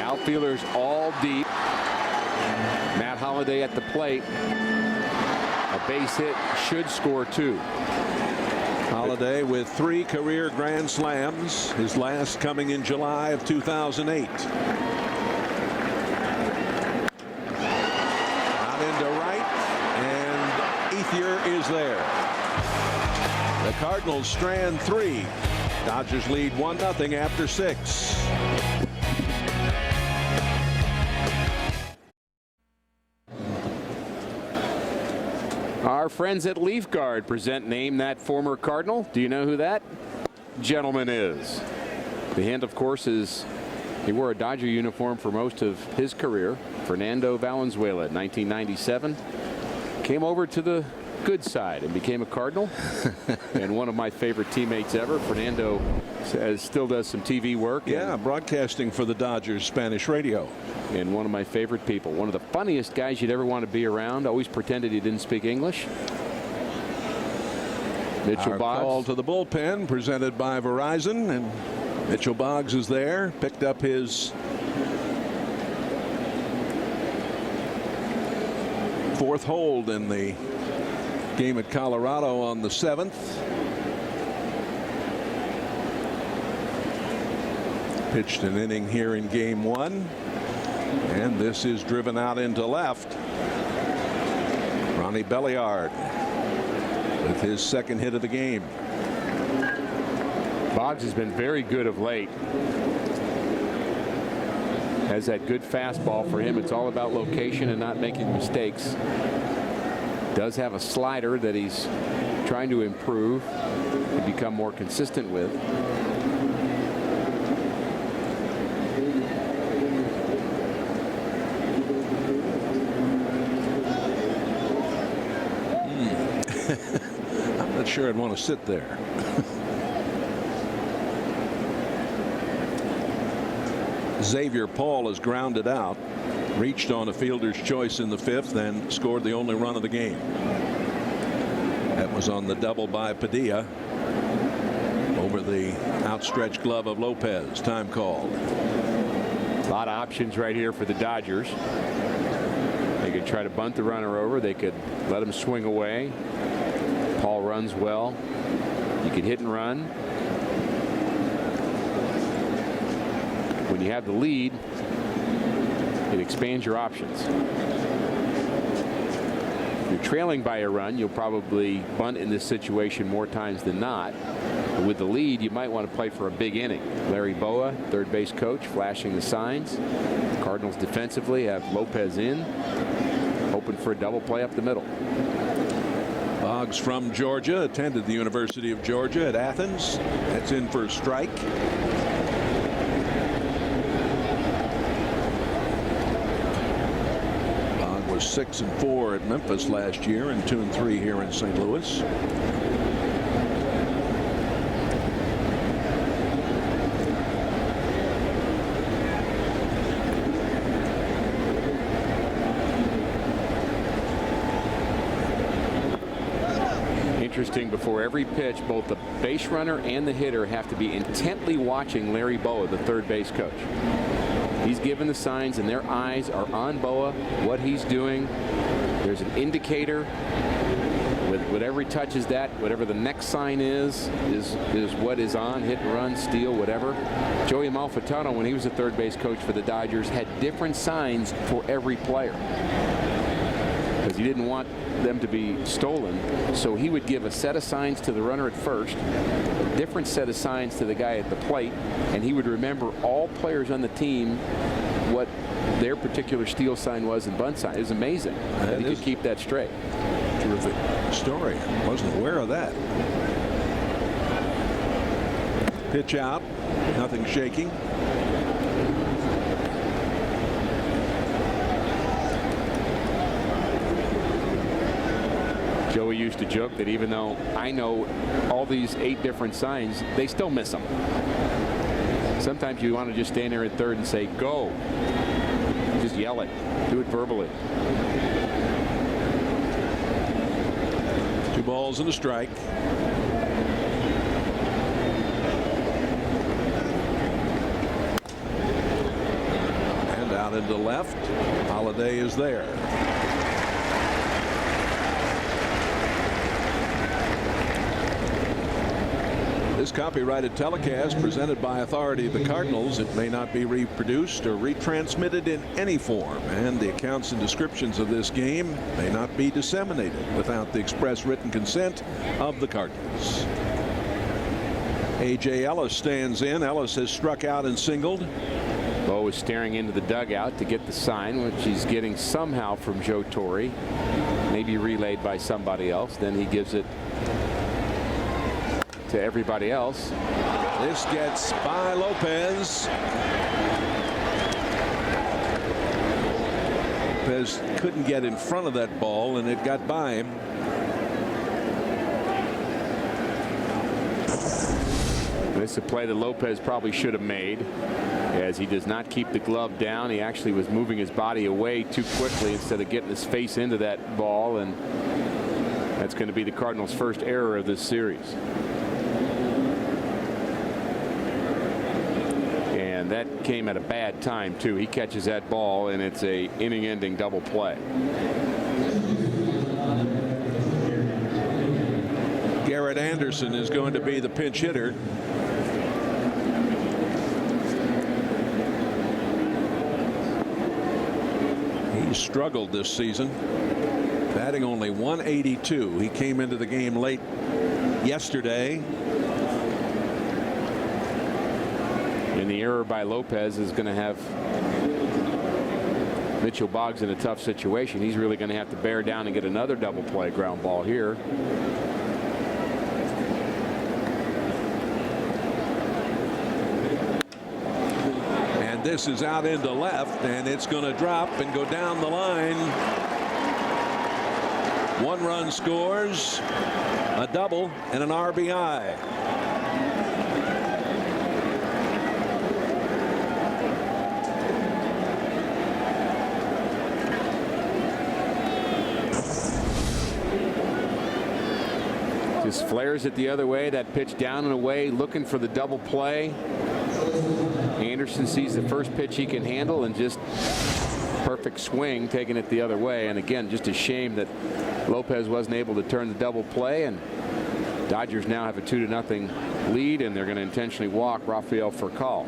Outfielders all deep. Matt Holliday at the plate. A base hit should score 2. Holliday with 3 career grand slams, his last coming in July of 2008. Out into right, and Ethier is there. The Cardinals strand 3. Dodgers lead 1-0 after 6. Our friends at Leaf Guard present Name That Former Cardinal. Do you know who that gentleman is? The hint, of course, is he wore a Dodger uniform for most of his career. Fernando Valenzuela, 1997, came over to the good side and became a Cardinal. And one of my favorite teammates ever. Fernando still does some TV work. Yeah, broadcasting for the Dodgers Spanish radio. And one of my favorite people. One of the funniest guys you'd ever want to be around. Always pretended he didn't speak English. Mitchell Boggs. Call to the bullpen presented by Verizon, and Mitchell Boggs is there. Picked up his 4th hold in the game at Colorado on the 7th. Pitched an inning here in game 1. And this is driven out into left. Ronnie Belliard with his 2nd hit of the game. Boggs has been very good of late. Has that good fastball for him. It's all about location and not making mistakes. Does have a slider that he's trying to improve and become more consistent with. I'm not sure I'd want to sit there. Xavier Paul is grounded out, reached on a fielder's choice in the 5th, and scored the only run of the game. That was on the double by Padilla over the outstretched glove of Lopez. Time called. A lot of options right here for the Dodgers. They could try to bunt the runner over. They could let him swing away. Paul runs well. You could hit and run. When you have the lead, it expands your options. If you're trailing by a run, you'll probably bunt in this situation more times than not. But with the lead, you might want to play for a big inning. Larry Boa, third base coach, flashing the signs. The Cardinals defensively have Lopez in, hoping for a double play up the middle. Boggs from Georgia, attended the University of Georgia at Athens. That's in for a strike. Boggs was 6-4 at Memphis last year and 2-3 here in St. Louis. Interesting, before every pitch, both the base runner and the hitter have to be intently watching Larry Boa, the third base coach. He's given the signs and their eyes are on Boa, what he's doing. There's an indicator. With whatever he touches, that whatever the next sign is what is on. Hit and run, steal, whatever. Joey Amalfitano, when he was the third base coach for the Dodgers, had different signs for every player because he didn't want them to be stolen. So he would give a set of signs to the runner at first, a different set of signs to the guy at the plate, and he would remember all players on the team what their particular steal sign was and bunt sign. It was amazing that he could keep that straight. Terrific story. Wasn't aware of that. Pitch out, nothing shaking. Joey used to joke that even though I know all these 8 different signs, they still miss them. Sometimes you want to just stand there at third and say, go. Just yell it. Do it verbally. 2 balls and a strike. And out into left. Holiday is there. This copyrighted telecast presented by authority of the Cardinals. It may not be reproduced or retransmitted in any form, and the accounts and descriptions of this game may not be disseminated without the express written consent of the Cardinals. A.J. Ellis stands in. Ellis has struck out and singled. Bo is staring into the dugout to get the sign, which he's getting somehow from Joe Torre, maybe relayed by somebody else. Then he gives it to everybody else. This gets by Lopez. Lopez couldn't get in front of that ball, and it got by him. This is a play that Lopez probably should have made, as he does not keep the glove down. He actually was moving his body away too quickly instead of getting his face into that ball, and that's going to be the Cardinals' first error of this series. And that came at a bad time too. He catches that ball and it's a inning-ending double play. Garrett Anderson is going to be the pinch hitter. He struggled this season, batting only .182. He came into the game late yesterday. And the error by Lopez is going to have Mitchell Boggs in a tough situation. He's really going to have to bear down and get another double play ground ball here. And this is out into left, and it's going to drop and go down the line. 1 run scores, a double, and an RBI. Just flares it the other way. That pitch down and away, looking for the double play. Anderson sees the first pitch he can handle and just perfect swing, taking it the other way. And again, just a shame that Lopez wasn't able to turn the double play. And Dodgers now have a 2-0 lead, and they're going to intentionally walk Rafael Furcal.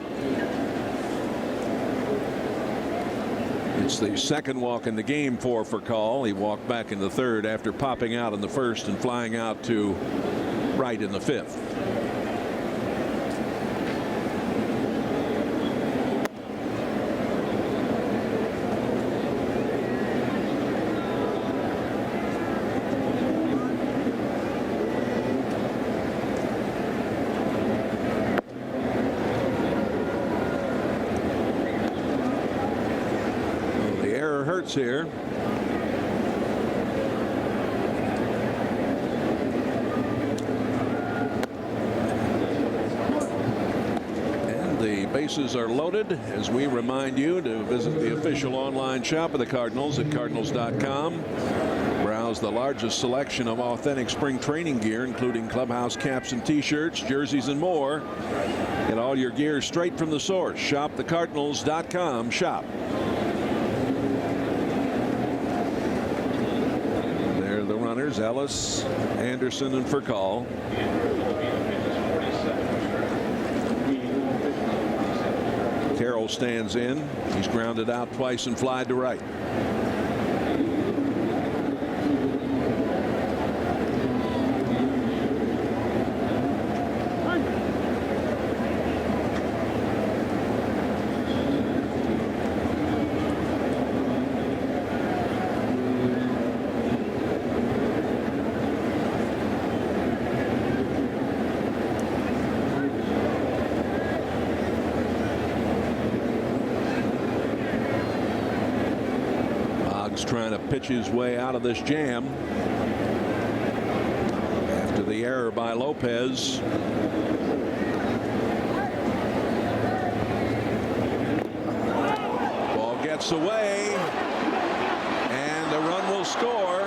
It's the second walk in the game for Furcal. He walked back in the third after popping out in the first and flying out to right in the fifth. Here. And the bases are loaded as we remind you to visit the official online shop of the Cardinals at cardinals.com. Browse the largest selection of authentic spring training gear, including clubhouse caps and t-shirts, jerseys, and more. Get all your gear straight from the source. Shop thecardinals.com shop. Ellis, Anderson, and Furcal. Carroll stands in. He's grounded out twice and flied to right. Trying to pitch his way out of this jam after the error by Lopez. Ball gets away, and the run will score.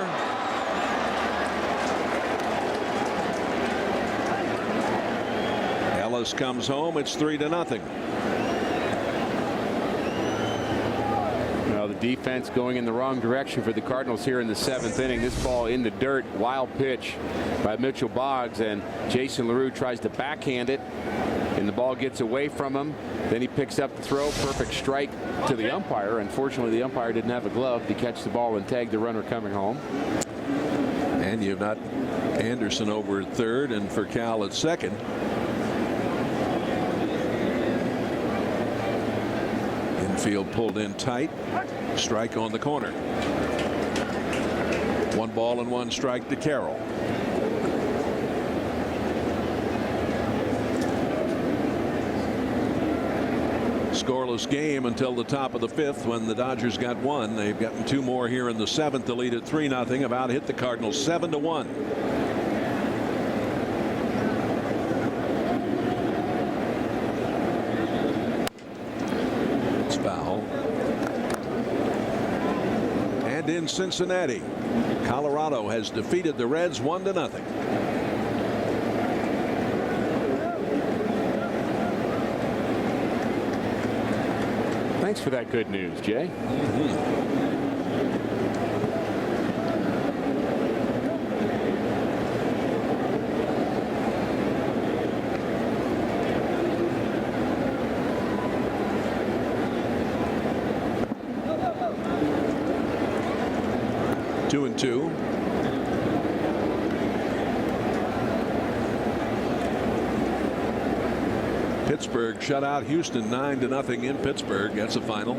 Ellis comes home. It's 3-0. Defense going in the wrong direction for the Cardinals here in the 7th inning. This ball in the dirt, wild pitch by Mitchell Boggs, and Jason LaRue tries to backhand it, and the ball gets away from him. Then he picks up the throw. Perfect strike to the umpire. Unfortunately, the umpire didn't have a glove to catch the ball and tag the runner coming home. And you've got Anderson over at third and Furcal at second. Infield pulled in tight. Strike on the corner. 1 ball and 1 strike to Carroll. Scoreless game until the top of the 5th when the Dodgers got 1. They've gotten 2 more here in the 7th to lead at 3-0. About hit the Cardinals 7-1. In Cincinnati, Colorado has defeated the Reds 1-0. Thanks for that good news, Jay. Mm-hmm. 2-2. Pittsburgh shut out Houston 9-0 in Pittsburgh. That's a final.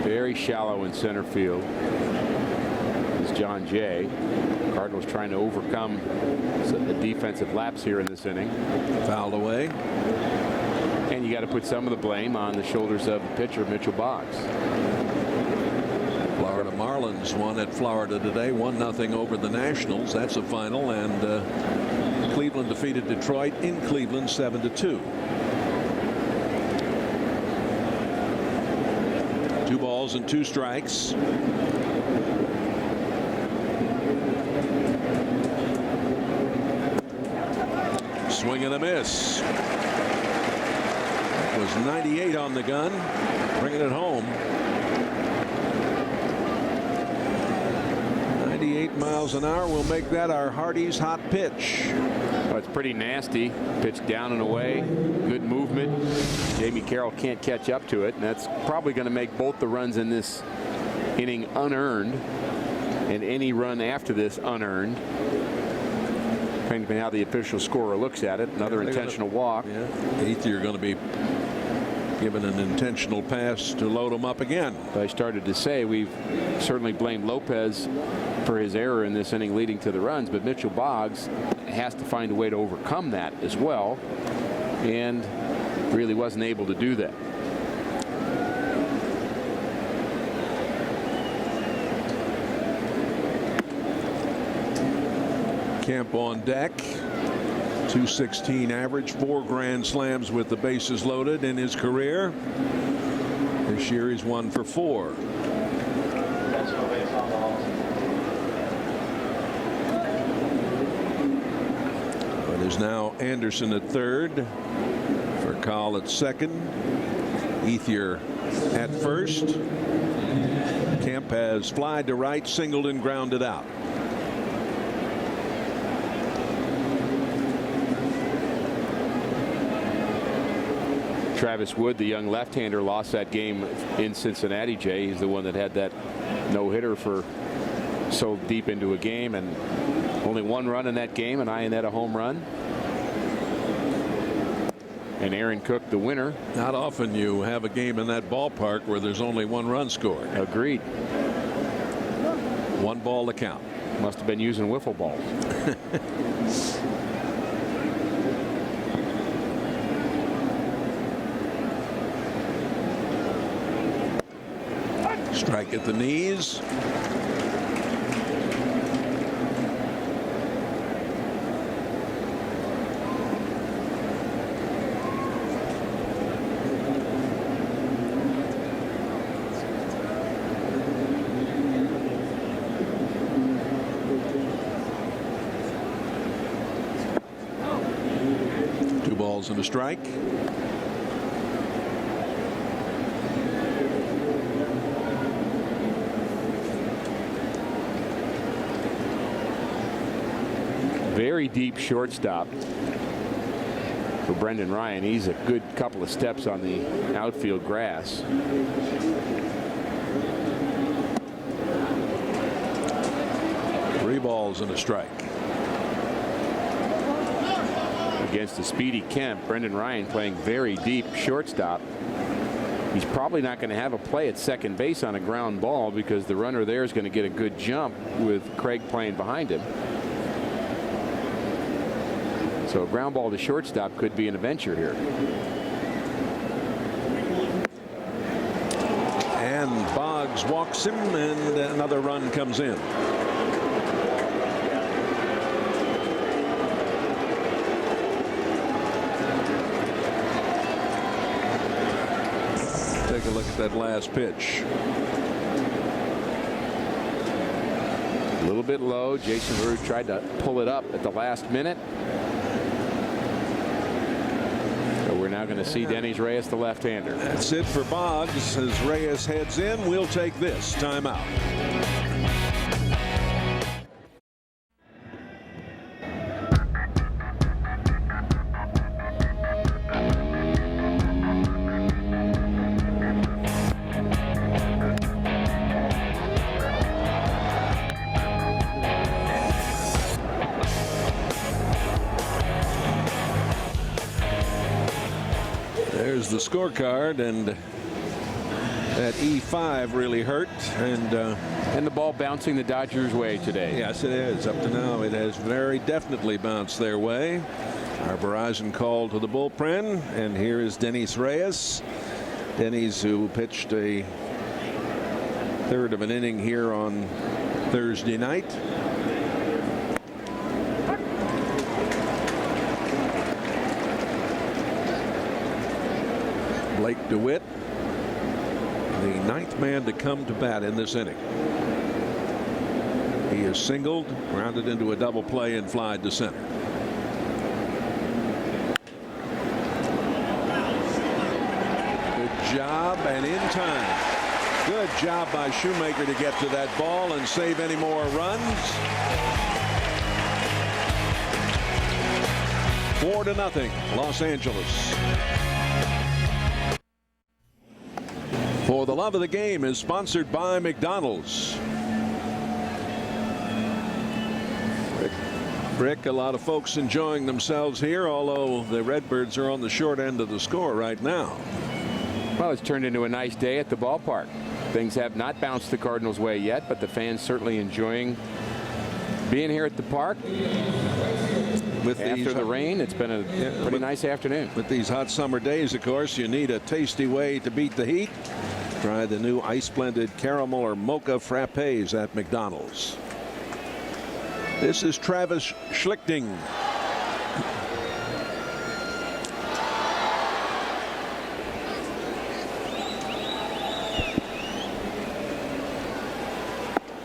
Very shallow in center field. As John Jay. Cardinals trying to overcome the defensive lapse here in this inning. Fouled away. And you got to put some of the blame on the shoulders of the pitcher, Mitchell Boggs. Florida Marlins won at Florida today, 1-0 over the Nationals. That's a final. And Cleveland defeated Detroit in Cleveland 7-2. 2 balls and 2 strikes. Swing and a miss. That was 98 on the gun, bringing it home. 98 miles an hour will make that our Hardy's hot pitch. Well, it's pretty nasty. Pitch down and away. Good movement. Jamie Carroll can't catch up to it, and that's probably going to make both the runs in this inning unearned, and any run after this unearned. Depending on how the official scorer looks at it. Another intentional walk. Ethier going to be given an intentional pass to load him up again. But I started to say we've certainly blamed Lopez for his error in this inning leading to the runs, but Mitchell Boggs has to find a way to overcome that as well, and really wasn't able to do that. Kemp on deck. .216 average, 4 grand slams with the bases loaded in his career. This year he's 1 for 4. It is now Anderson at third, Furcal at second, Ethier at first. Kemp has flied to right, singled and grounded out. Travis Wood, the young left-hander, lost that game in Cincinnati. Jay, he's the one that had that no-hitter for so deep into a game, and only 1 run in that game, and Iannetta a home run. And Aaron Cook, the winner. Not often you have a game in that ballpark where there's only 1 run scored. Agreed. 1 ball to count. Must have been using wiffle balls. Strike at the knees. Two balls and a strike. Very deep shortstop for Brendan Ryan. He's a good couple of steps on the outfield grass. 3 balls and a strike. Against the speedy Kemp, Brendan Ryan playing very deep shortstop. He's probably not going to have a play at second base on a ground ball because the runner there is going to get a good jump with Craig playing behind him. So a ground ball to shortstop could be an adventure here. And Boggs walks him, and another run comes in. Take a look at that last pitch. A little bit low. Jason Rude tried to pull it up at the last minute. We're now going to see Dennis Reyes, the left-hander. That's it for Boggs. As Reyes heads in, we'll take this timeout. There's the scorecard, and That E5 really hurt, and the ball bouncing the Dodgers' way today. yes, it is. Up to now, it has very definitely bounced their way. Our Verizon call to the bullpen, and here is Dennis Reyes. Dennis, who pitched a third of an inning here on Thursday night. Blake DeWitt, the ninth man to come to bat in this inning. He is singled, grounded into a double play, and flied to center. Good job, and in time. Good job by Shoemaker to get to that ball and save any more runs. 4-0, Los Angeles. For the Love of the Game is sponsored by McDonald's. Rick, a lot of folks enjoying themselves here, although the Redbirds are on the short end of the score right now. Well, it's turned into a nice day at the ballpark. Things have not bounced the Cardinals' way yet, but the fans certainly enjoying being here at the park. After the rain, it's been a pretty nice afternoon. With these hot summer days, of course, you need a tasty way to beat the heat. Try the new ice blended caramel or mocha frappes at McDonald's. This is Travis Schlichting.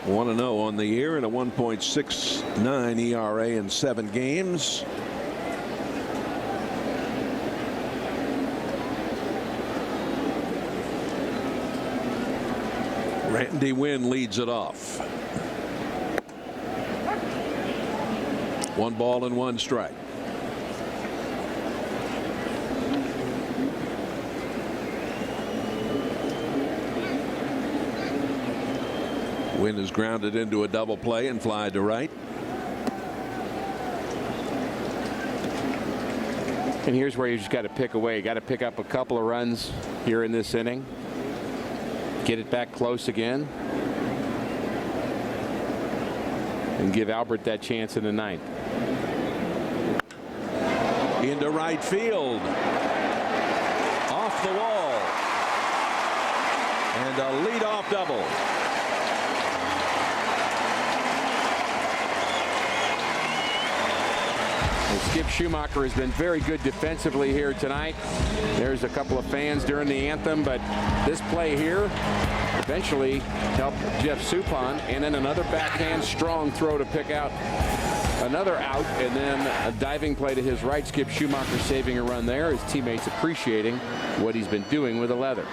One 1-0 on the year and a 1.69 ERA in 7 games. Randy Wynn leads it off. 1 ball and 1 strike. Wynn is grounded into a double play and fly to right. And here's where you just got to pick away. You got to pick up a couple of runs here in this inning. Get it back close again. And give Albert that chance in the 9th. Into right field. Off the wall. And a leadoff double. Skip Schumacher has been very good defensively here tonight. There's a couple of fans during the anthem, but this play here eventually helped Jeff Suppan, and then another backhand strong throw to pick out another out, and then a diving play to his right. Skip Schumacher saving a run there. His teammates appreciating what he's been doing with the leather.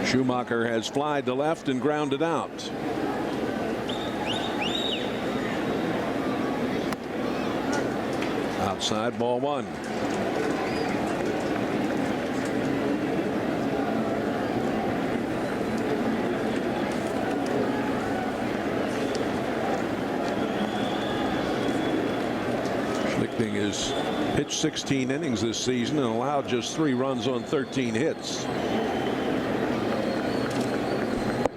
Schumacher has flied to left and grounded out. Outside, ball 1. Schlichting has pitched 16 innings this season and allowed just 3 runs on 13 hits.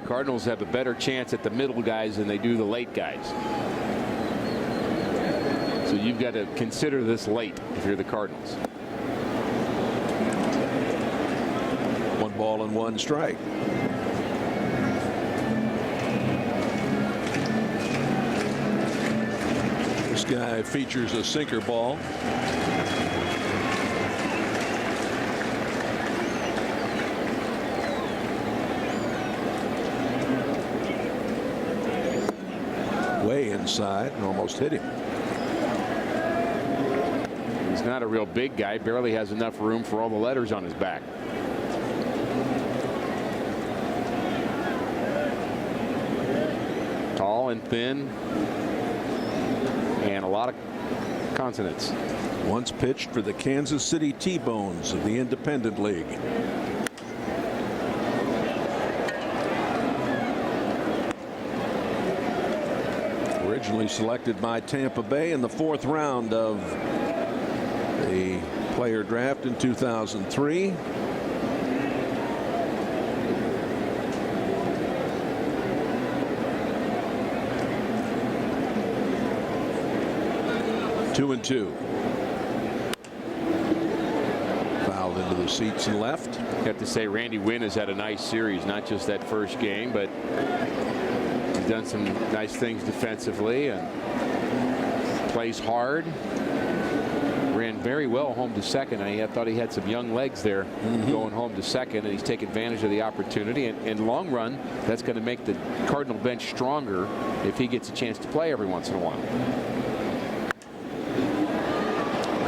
Cardinals have a better chance at the middle guys than they do the late guys. So you've got to consider this late if you're the Cardinals. 1 ball and 1 strike. This guy features a sinker ball. Way inside and almost hit him. He's not a real big guy, barely has enough room for all the letters on his back. Tall and thin, and a lot of consonants. Once pitched for the Kansas City T-Bones of the Independent League. Originally selected by Tampa Bay in the 4th round of the Player draft in 2003. Two and two. Fouled into the seats and left. Have to say Randy Wynn has had a nice series, not just that first game, but he's done some nice things defensively and plays hard. Ran very well home to second. I thought he had some young legs there going home to second, and he's taken advantage of the opportunity. And in long run, that's going to make the Cardinal bench stronger if he gets a chance to play every once in a while.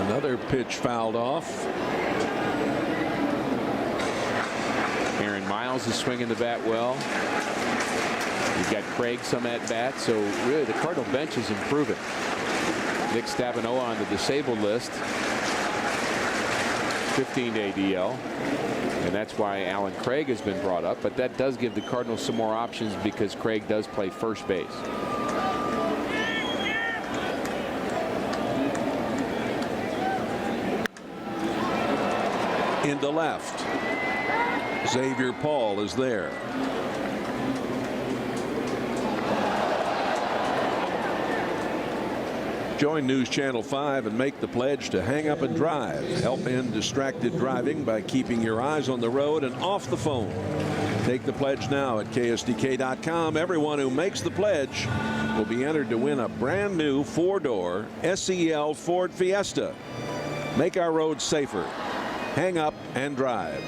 Another pitch fouled off. Aaron Miles is swinging the bat well. You've got Craig some at bat, so really the Cardinal bench is improving. Nick Stabenow on the disabled list, 15-day DL, and that's why Alan Craig has been brought up. But that does give the Cardinals some more options because Craig does play first base. Into left. Xavier Paul is there. Join News Channel 5 and make the pledge to hang up and drive. Help end distracted driving by keeping your eyes on the road and off the phone. Take the pledge now at ksdk.com. Everyone who makes the pledge will be entered to win a brand new 4-door SEL Ford Fiesta. Make our roads safer. Hang up and drive.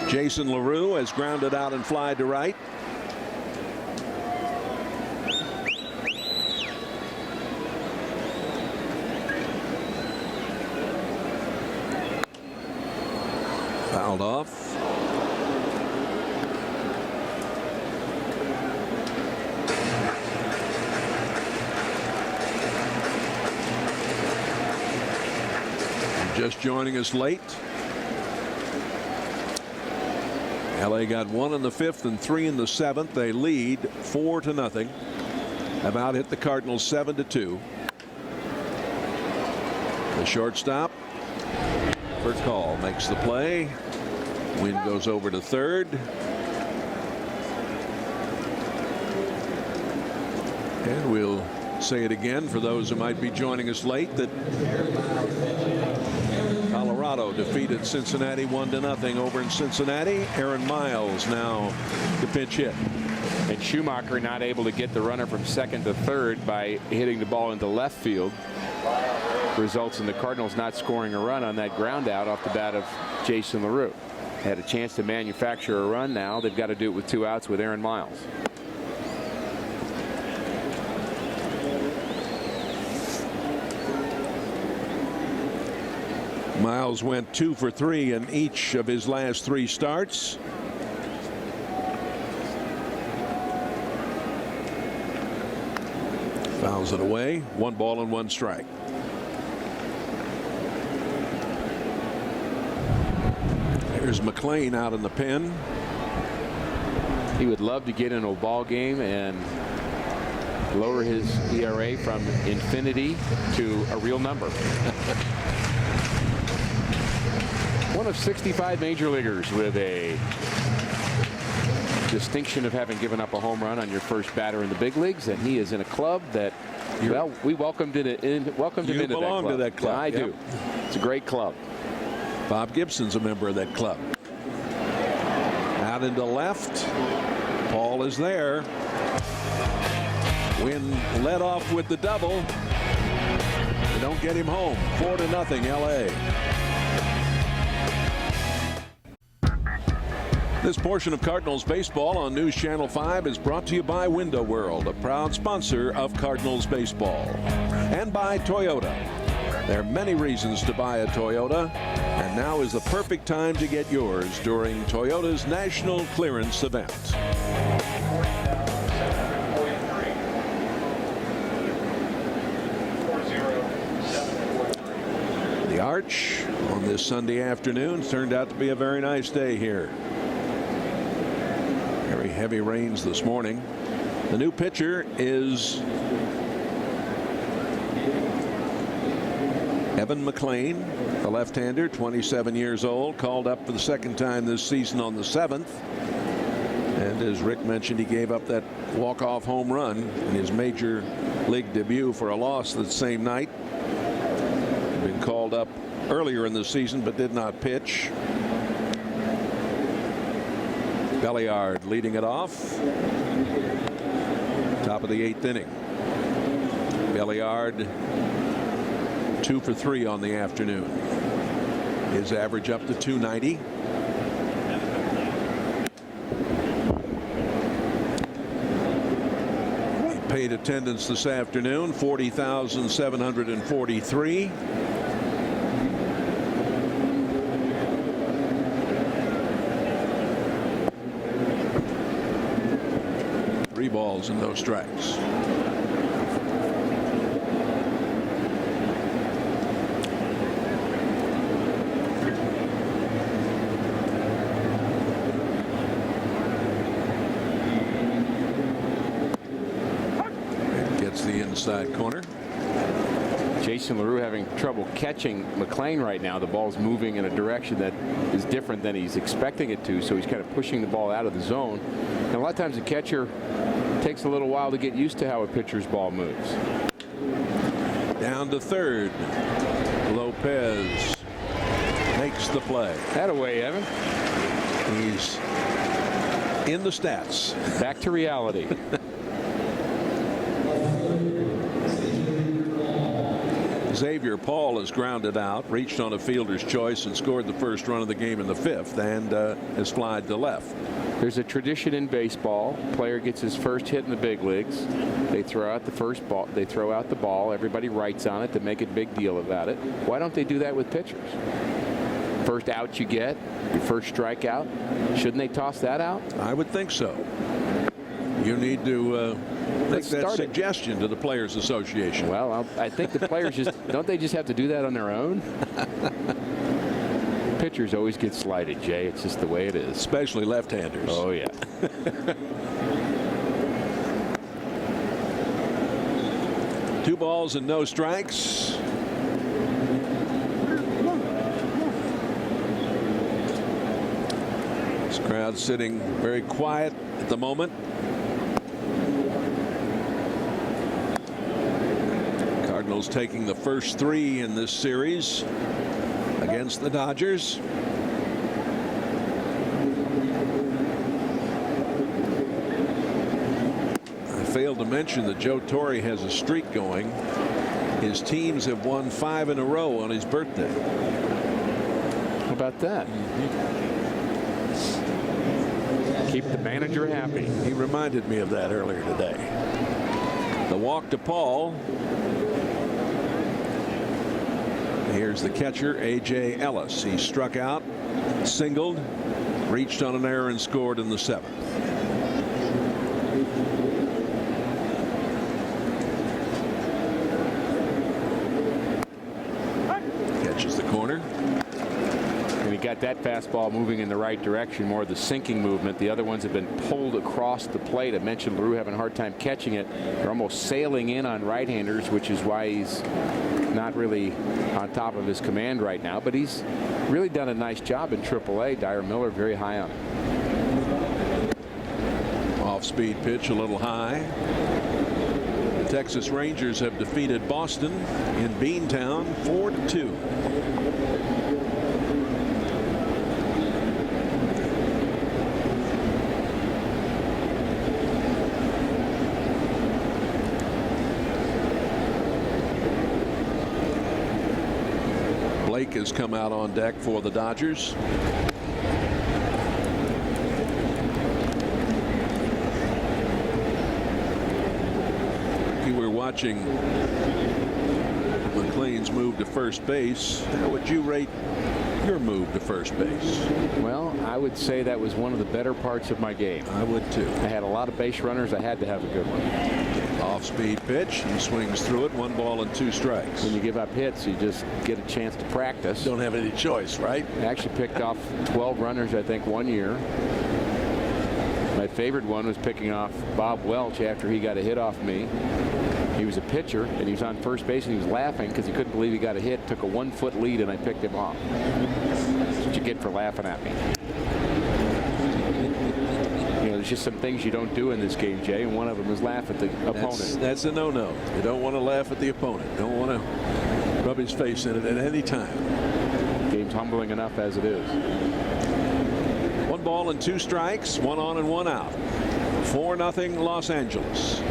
Jason LaRue has grounded out and fly to right. Fouled off. Just joining us late. LA got 1 in the 5th and 3 in the 7th. They lead 4-0. About hit the Cardinals 7-2. The shortstop, Call, makes the play. Wynn goes over to third. And we'll say it again for those who might be joining us late that Colorado defeated Cincinnati 1-0 over in Cincinnati. Aaron Miles now the pinch hit. And Schumacher not able to get the runner from second to third by hitting the ball into left field. Results in the Cardinals not scoring a run on that ground out off the bat of Jason LaRue. Had a chance to manufacture a run. Now they've got to do it with 2 outs with Aaron Miles. Miles went 2 for 3 in each of his last 3 starts. Fouls it away. 1 ball and 1 strike. There's McLean out in the pen. He would love to get into a ball game and lower his ERA from infinity to a real number. One of 65 major leaguers with a distinction of having given up a home run on your first batter in the big leagues, and he is in a club that, well, we welcomed him into that club. You belong to that club. Yeah, I do. It's a great club. Bob Gibson's a member of that club. Out into left. Paul is there. Wynn led off with the double. They don't get him home. 4-0 LA. This portion of Cardinals baseball on News Channel 5 is brought to you by Window World, a proud sponsor of Cardinals baseball, and by Toyota. There are many reasons to buy a Toyota, and now is the perfect time to get yours during Toyota's National Clearance event. The Arch on this Sunday afternoon turned out to be a very nice day here. Very heavy rains this morning. The new pitcher is Evan McLean, the left-hander, 27 years old, called up for the second time this season on the 7th. And as Rick mentioned, he gave up that walk-off home run in his major league debut for a loss that same night. He'd been called up earlier in the season but did not pitch. Belliard leading it off. Top of the 8th inning. Belliard 2 for 3 on the afternoon. His average up to 290. He paid attendance this afternoon, 40,743. Three balls and no strikes. Inside corner. Jason LaRue having trouble catching McLean right now. The ball's moving in a direction that is different than he's expecting it to, so he's kind of pushing the ball out of the zone. And a lot of times the catcher takes a little while to get used to how a pitcher's ball moves. Down to third. Lopez makes the play. Thataway, Evan. He's in the stats. Back to reality. Xavier Paul has grounded out, reached on a fielder's choice, and scored the first run of the game in the 5th, and has flied to left. There's a tradition in baseball. Player gets his first hit in the big leagues. They throw out the first ball. They throw out the ball. Everybody writes on it to make a big deal about it. Why don't they do that with pitchers? First out you get, your first strikeout. Shouldn't they toss that out? I would think so. You need to make that suggestion to the Players Association. Well, I think the players don't they just have to do that on their own? Pitchers always get slighted, Jay. It's just the way it is. Especially left-handers. Oh, yeah. 2 balls and no strikes. This crowd sitting very quiet at the moment. Cardinals taking the first 3 in this series against the Dodgers. I failed to mention that Joe Torre has a streak going. His teams have won 5 in a row on his birthday. How about that? Keep the manager happy. He reminded me of that earlier today. The walk to Paul. Here's the catcher, A.J. Ellis. He struck out, singled, reached on an error, and scored in the 7th. Catches the corner. And he got that fastball moving in the right direction, more of the sinking movement. The other ones have been pulled across the plate. I mentioned LaRue having a hard time catching it. They're almost sailing in on right-handers, which is why he's not really on top of his command right now, but he's really done a nice job in AAA. Dyer Miller very high on him. Off-speed pitch a little high. The Texas Rangers have defeated Boston in Beantown 4-2. Blake has come out on deck for the Dodgers. You were watching McLean's move to first base. How would you rate your move to first base? Well, I would say that was one of the better parts of my game. I would too. I had a lot of base runners. I had to have a good one. Off-speed pitch. He swings through it. 1 ball and 2 strikes. When you give up hits, you just get a chance to practice. Don't have any choice, right? I actually picked off 12 runners, I think, one year. My favorite one was picking off Bob Welch after he got a hit off me. He was a pitcher, and he was on first base, and he was laughing because he couldn't believe he got a hit. Took a 1-foot lead, and I picked him off. That's what you get for laughing at me. You know, there's just some things you don't do in this game, Jay, and one of them is laugh at the opponent. That's a no-no. You don't want to laugh at the opponent. Don't want to rub his face in it at any time. Game's humbling enough as it is. 1 ball and 2 strikes, 1 on and 1 out. 4-0 Los Angeles.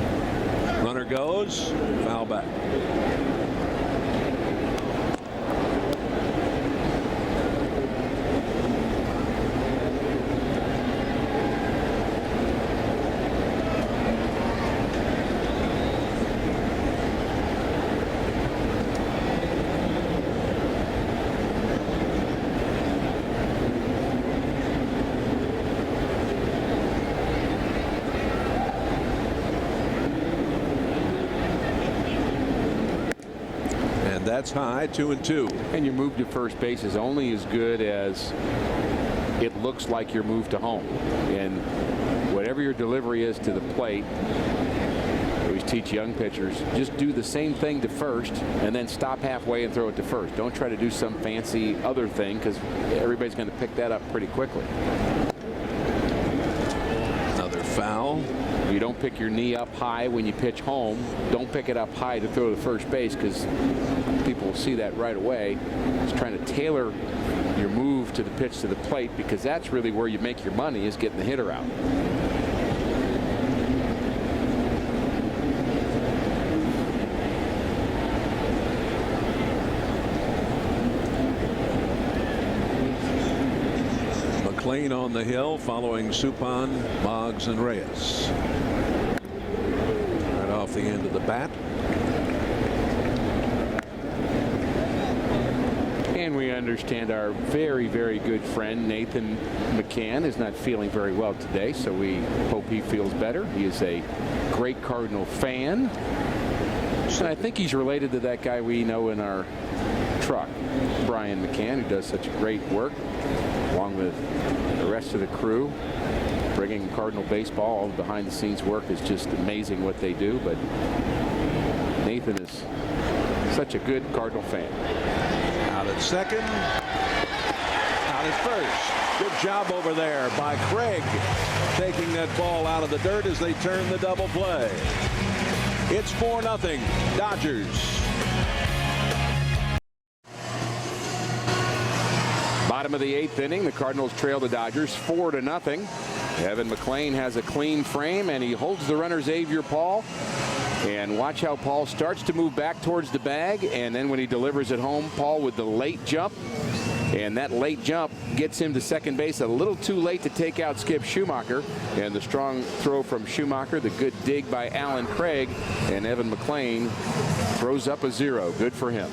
Runner goes, foul back. That's high, 2-2. And your move to first base is only as good as it looks like your move to home. And whatever your delivery is to the plate, I always teach young pitchers, just do the same thing to first and then stop halfway and throw it to first. Don't try to do some fancy other thing because everybody's going to pick that up pretty quickly. Another foul. You don't pick your knee up high when you pitch home. Don't pick it up high to throw to first base because people will see that right away. It's trying to tailor your move to the pitch to the plate because that's really where you make your money, is getting the hitter out. McLean on the hill following Suppan, Boggs, and Reyes. Right off the end of the bat. And we understand our very, very good friend Nathan McCann is not feeling very well today, so we hope he feels better. He is a great Cardinal fan. And I think he's related to that guy we know in our truck, Brian McCann, who does such great work, along with the rest of the crew. Bringing Cardinal baseball, all the behind-the-scenes work is just amazing what they do. But Nathan is such a good Cardinal fan. Out at second, out at first. Good job over there by Craig, taking that ball out of the dirt as they turn the double play. It's 4-0 Dodgers. Bottom of the 8th inning, the Cardinals trail the Dodgers 4-0. Evan McLean has a clean frame, and he holds the runner Xavier Paul. And watch how Paul starts to move back towards the bag, and then when he delivers at home, Paul with the late jump. And that late jump gets him to second base a little too late to take out Skip Schumacher. And the strong throw from Schumacher, the good dig by Alan Craig, and Evan McLean throws up a 0. Good for him.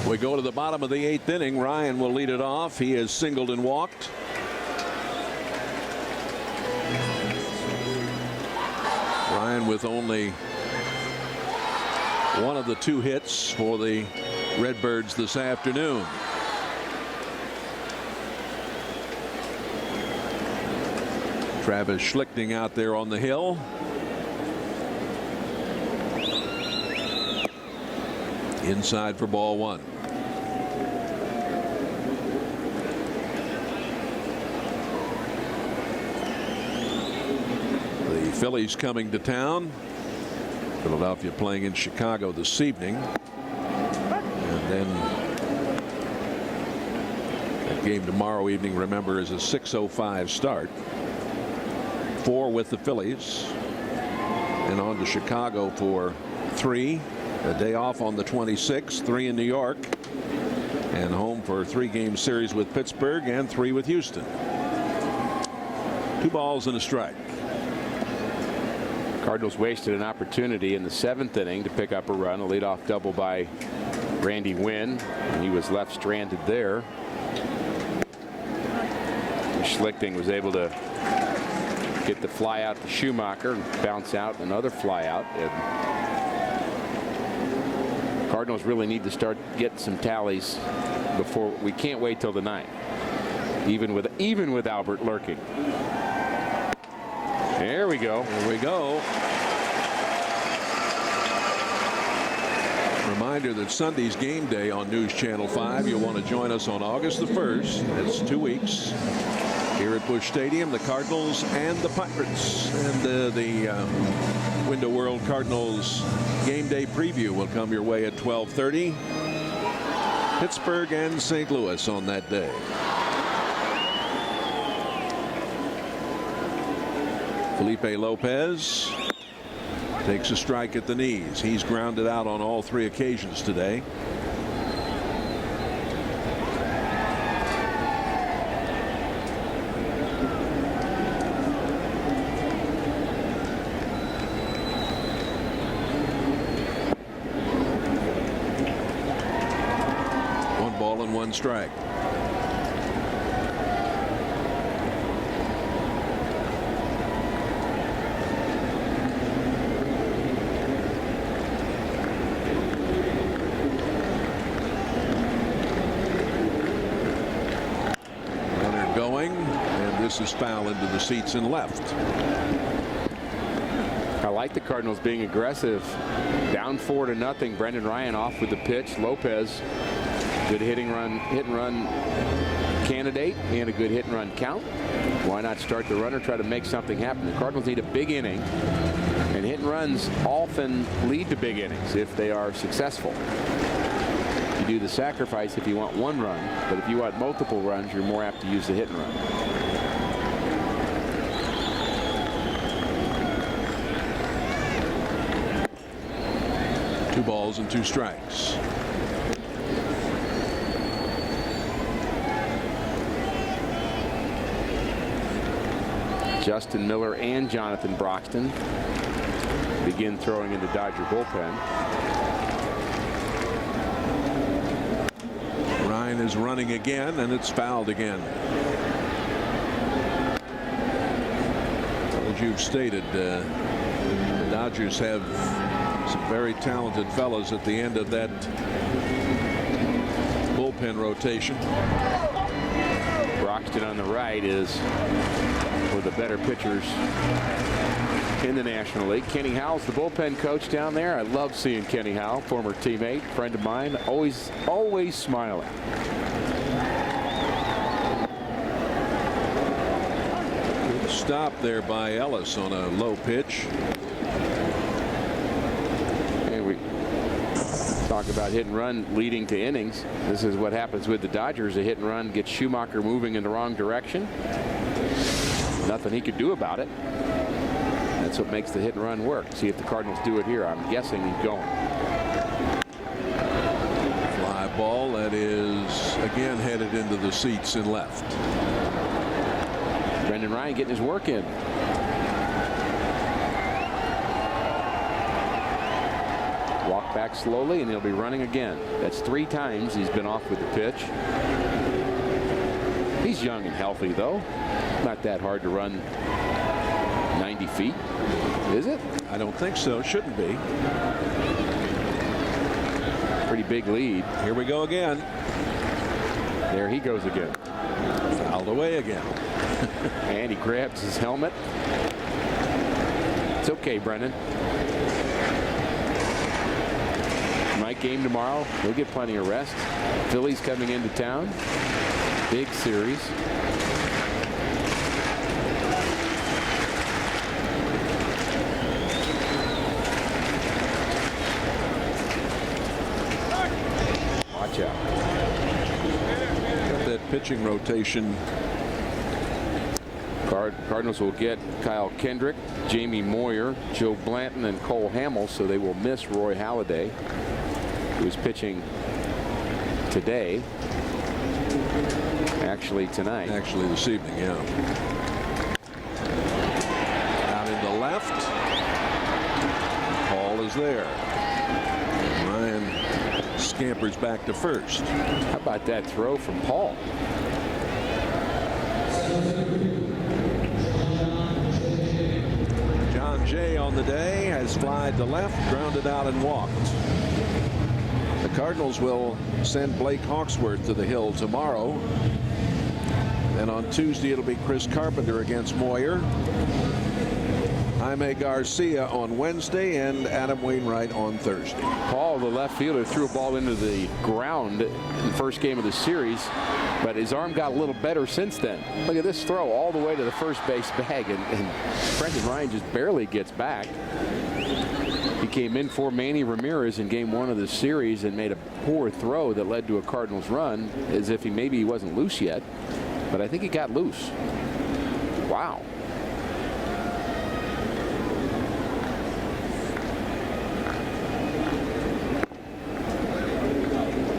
We go to the bottom of the 8th inning. Ryan will lead it off. He has singled and walked. Ryan with only one of the 2 hits for the Redbirds this afternoon. Travis Schlichting out there on the hill. Inside for ball 1. The Phillies coming to town. Philadelphia playing in Chicago this evening. And then that game tomorrow evening, remember, is a 6:05 start. 4 with the Phillies. And on to Chicago for 3. A day off on the 26th, 3 in New York, and home for a 3-game series with Pittsburgh and 3 with Houston. 2 balls and a strike. Cardinals wasted an opportunity in the 7th inning to pick up a run, a leadoff double by Randy Wynn, and he was left stranded there. Schlichting was able to get the fly out to Schumacher and bounce out another fly out. And Cardinals really need to start getting some tallies before. We can't wait till the 9th, even with Albert lurking. There we go. There we go. Reminder that Sunday's game day on News Channel 5. You'll want to join us on August the 1st. That's 2 weeks. Here at Busch Stadium, the Cardinals and the Pirates. And the Window World Cardinals game day preview will come your way at 12:30. Pittsburgh and St. Louis on that day. Felipe Lopez takes a strike at the knees. He's grounded out on all 3 occasions today. One ball and 1 strike. This is foul into the seats and left. I like the Cardinals being aggressive. Down 4-0. Brendan Ryan off with the pitch. Lopez, good hit and run candidate and a good hit and run count. Why not start the runner, try to make something happen? The Cardinals need a big inning, and hit and runs often lead to big innings if they are successful. You do the sacrifice if you want 1 run, but if you want multiple runs, you're more apt to use the hit and run. 2 balls and 2 strikes. Justin Miller and Jonathan Broxton begin throwing in the Dodger bullpen. Ryan is running again, and it's fouled again. As you've stated, the Dodgers have some very talented fellas at the end of that bullpen rotation. Broxton on the right is one of the better pitchers in the National League. Kenny Howell's the bullpen coach down there. I love seeing Kenny Howell, former teammate, friend of mine, always smiling. Good stop there by Ellis on a low pitch. Talk about hit and run leading to innings. This is what happens with the Dodgers. A hit and run gets Schumacher moving in the wrong direction. Nothing he could do about it. That's what makes the hit and run work. See if the Cardinals do it here. I'm guessing he's going. Fly ball that is again headed into the seats and left. Brendan Ryan getting his work in. Walk back slowly, and he'll be running again. That's 3 times he's been off with the pitch. He's young and healthy, though. Not that hard to run 90 feet, is it? I don't think so. Shouldn't be. Pretty big lead. Here we go again. There he goes again. Fouled away again. And he grabs his helmet. It's okay, Brendan. Night game tomorrow. He'll get plenty of rest. Phillies coming into town. Big series. Watch out. Got that pitching rotation. Cardinals will get Kyle Kendrick, Jamie Moyer, Joe Blanton, and Cole Hamels, so they will miss Roy Halladay, who's pitching today. Actually tonight. Actually this evening, yeah. Out into left. Paul is there. Ryan scampers back to first. How about that throw from Paul? John Jay on the day has flied to left, grounded out, and walked. The Cardinals will send Blake Hawksworth to the hill tomorrow. And on Tuesday, it'll be Chris Carpenter against Moyer. Jaime Garcia on Wednesday and Adam Wainwright on Thursday. Paul, the left fielder, threw a ball into the ground in the first game of the series, but his arm got a little better since then. Look at this throw all the way to the first base bag, and Brendan Ryan just barely gets back. He came in for Manny Ramirez in game 1 of the series and made a poor throw that led to a Cardinals run, as if maybe he wasn't loose yet, but I think he got loose. Wow.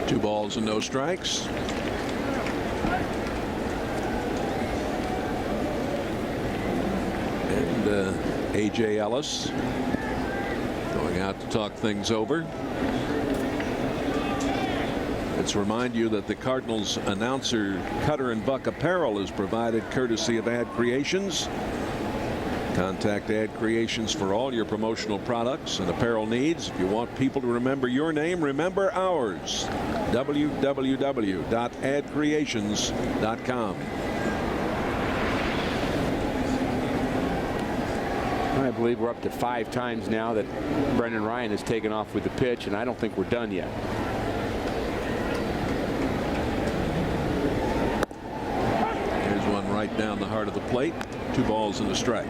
Two balls and no strikes. And A.J. Ellis going out to talk things over. Let's remind you that the Cardinals announcer Cutter and Buck apparel is provided courtesy of Ad Creations. Contact Ad Creations for all your promotional products and apparel needs. If you want people to remember your name, remember ours. www.adcreations.com. I believe we're up to 5 times now that Brendan Ryan has taken off with the pitch, and I don't think we're done yet. Here's one right down the heart of the plate. 2 balls and a strike.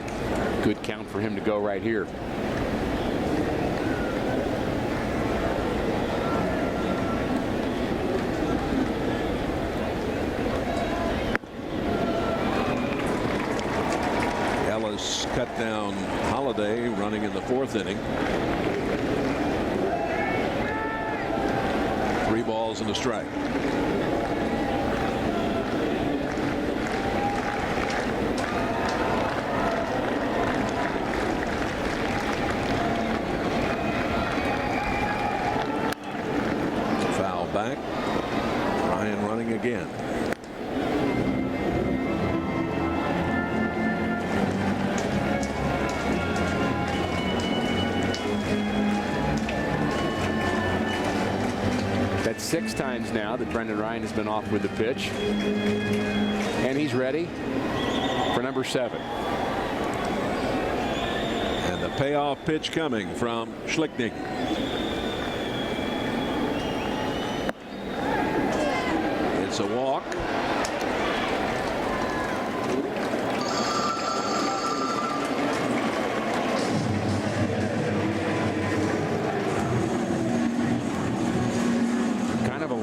Good count for him to go right here. Ellis cut down Holiday, running in the 4th inning. 3 balls and a strike. Foul back. Ryan running again. That's 6 times now that Brendan Ryan has been off with the pitch. And he's ready for number 7. And the payoff pitch coming from Schlichting. It's a walk.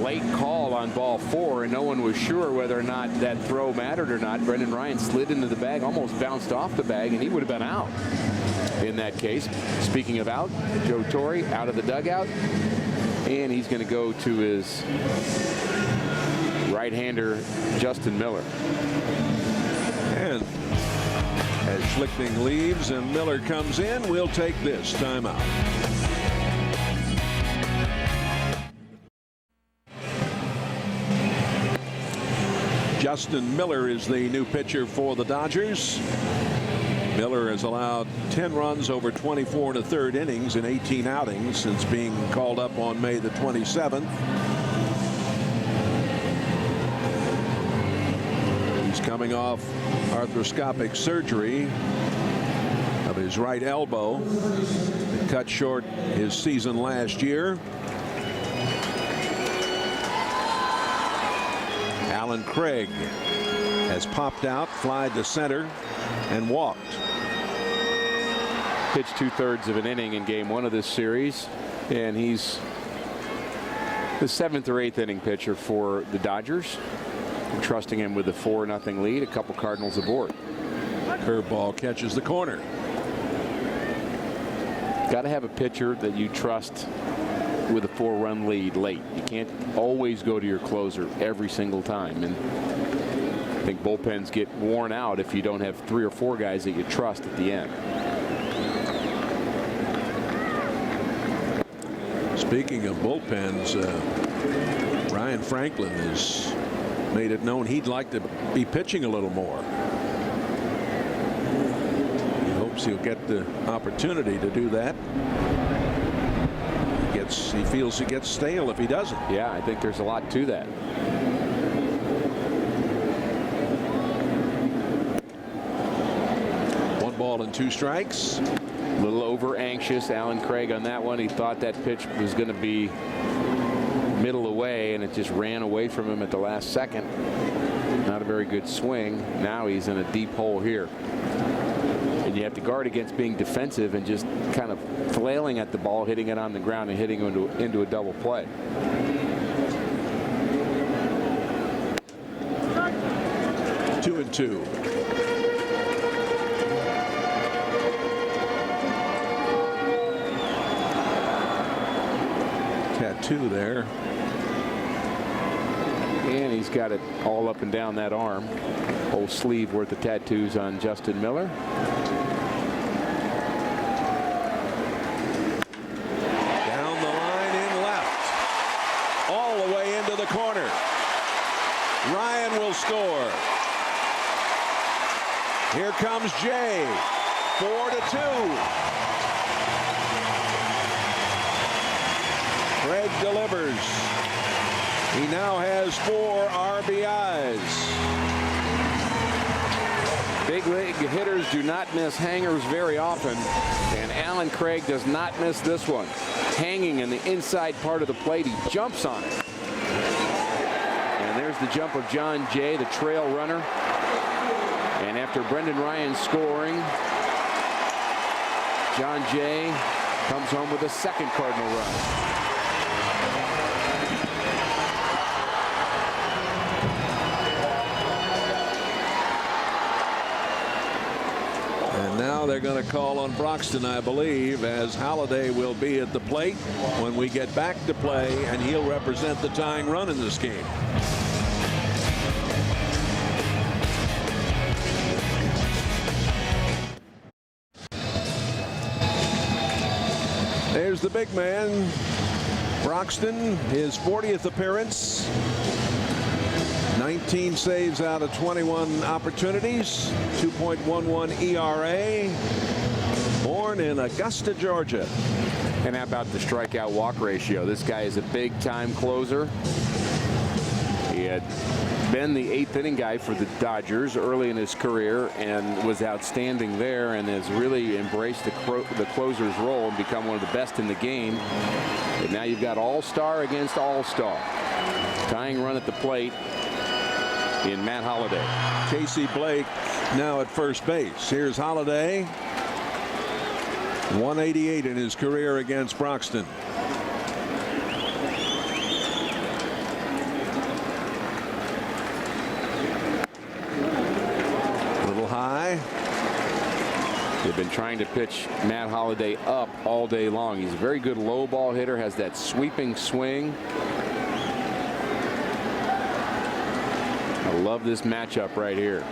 Late call on ball 4, and no one was sure whether or not that throw mattered or not. Brendan Ryan slid into the bag, almost bounced off the bag, and he would have been out in that case. Speaking of out, Joe Torre out of the dugout, and he's going to go to his right-hander, Justin Miller. And as Schlichting leaves and Miller comes in, we'll take this timeout. Justin Miller is the new pitcher for the Dodgers. Miller has allowed 10 runs over 24 1/3 innings in 18 outings since being called up on May the 27th. He's coming off arthroscopic surgery of his right elbow. It cut short his season last year. Alan Craig has popped out, flied to center, and walked. Pitched 2/3 of an inning in game 1 of this series, and he's the 7th or 8th inning pitcher for the Dodgers. I'm trusting him with a 4-0 lead. A couple Cardinals aboard. Curveball catches the corner. Got to have a pitcher that you trust with a 4-run lead late. You can't always go to your closer every single time, and I think bullpens get worn out if you don't have 3 or 4 guys that you trust at the end. Speaking of bullpens, Ryan Franklin has made it known he'd like to be pitching a little more. He hopes he'll get the opportunity to do that. He feels he gets stale if he doesn't. Yeah, I think there's a lot to that. ball and 2 strikes. A little over anxious, Alan Craig, on that one. He thought that pitch was going to be middle away, and it just ran away from him at the last second. Not a very good swing. Now he's in a deep hole here. And you have to guard against being defensive and just kind of flailing at the ball, hitting it on the ground and hitting into a double play. Two and 2. Tattoo there. And he's got it all up and down that arm. Whole sleeve worth of tattoos on Justin Miller. Down the line in left. All the way into the corner. Ryan will score. Here comes Jay. 4-2. Craig delivers. He now has 4 RBIs. Big league hitters do not miss hangers very often, and Alan Craig does not miss this one. Hanging in the inside part of the plate, he jumps on it. And there's the jump of John Jay, the trail runner. And after Brendan Ryan scoring, John Jay comes home with a second Cardinal run. Now they're going to call on Broxton, I believe, as Halladay will be at the plate when we get back to play, and he'll represent the tying run in this game. There's the big man, Broxton, his 40th appearance. 19 saves out of 21 opportunities, 2.11 ERA, born in Augusta, Georgia. And how about the strikeout walk ratio? This guy is a big time closer. He had been the 8th inning guy for the Dodgers early in his career and was outstanding there, and has really embraced the closer's role and become one of the best in the game. And now you've got all-star against all-star. Tying run at the plate in Matt Halladay. Casey Blake now at first base. Here's Halladay. 188 in his career against Broxton. A little high. They've been trying to pitch Matt Halladay up all day long. He's a very good low ball hitter, has that sweeping swing. I love this matchup right here.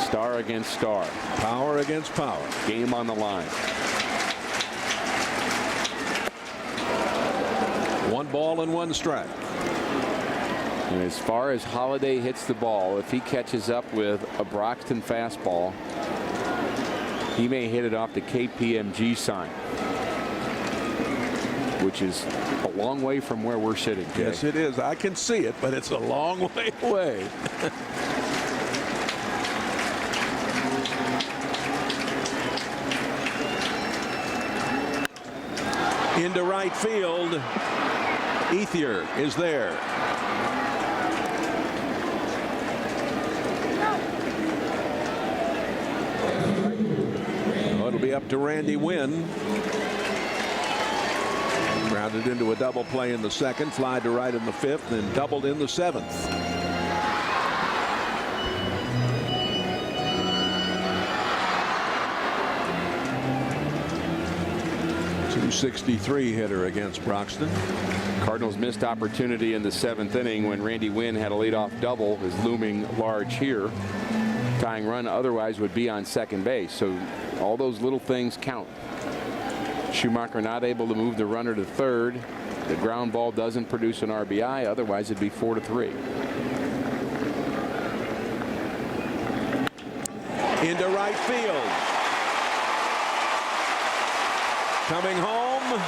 Star against star. Power against power. Game on the line. 1 ball and 1 strike. And as far as Halladay hits the ball, if he catches up with a Broxton fastball, he may hit it off the KPMG sign, which is a long way from where we're sitting today. Yes, it is. I can see it, but it's a long way away. Into right field. Ethier is there. Oh, it'll be up to Randy Wynn. Grounded into a double play in the 2nd, fly to right in the 5th, and doubled in the 7th. .263 hitter against Broxton. Cardinals missed opportunity in the 7th inning when Randy Wynn had a leadoff double, is looming large here. Tying run otherwise would be on second base, so all those little things count. Schumacher not able to move the runner to third. The ground ball doesn't produce an RBI, otherwise it'd be 4-3. Into right field. Coming home,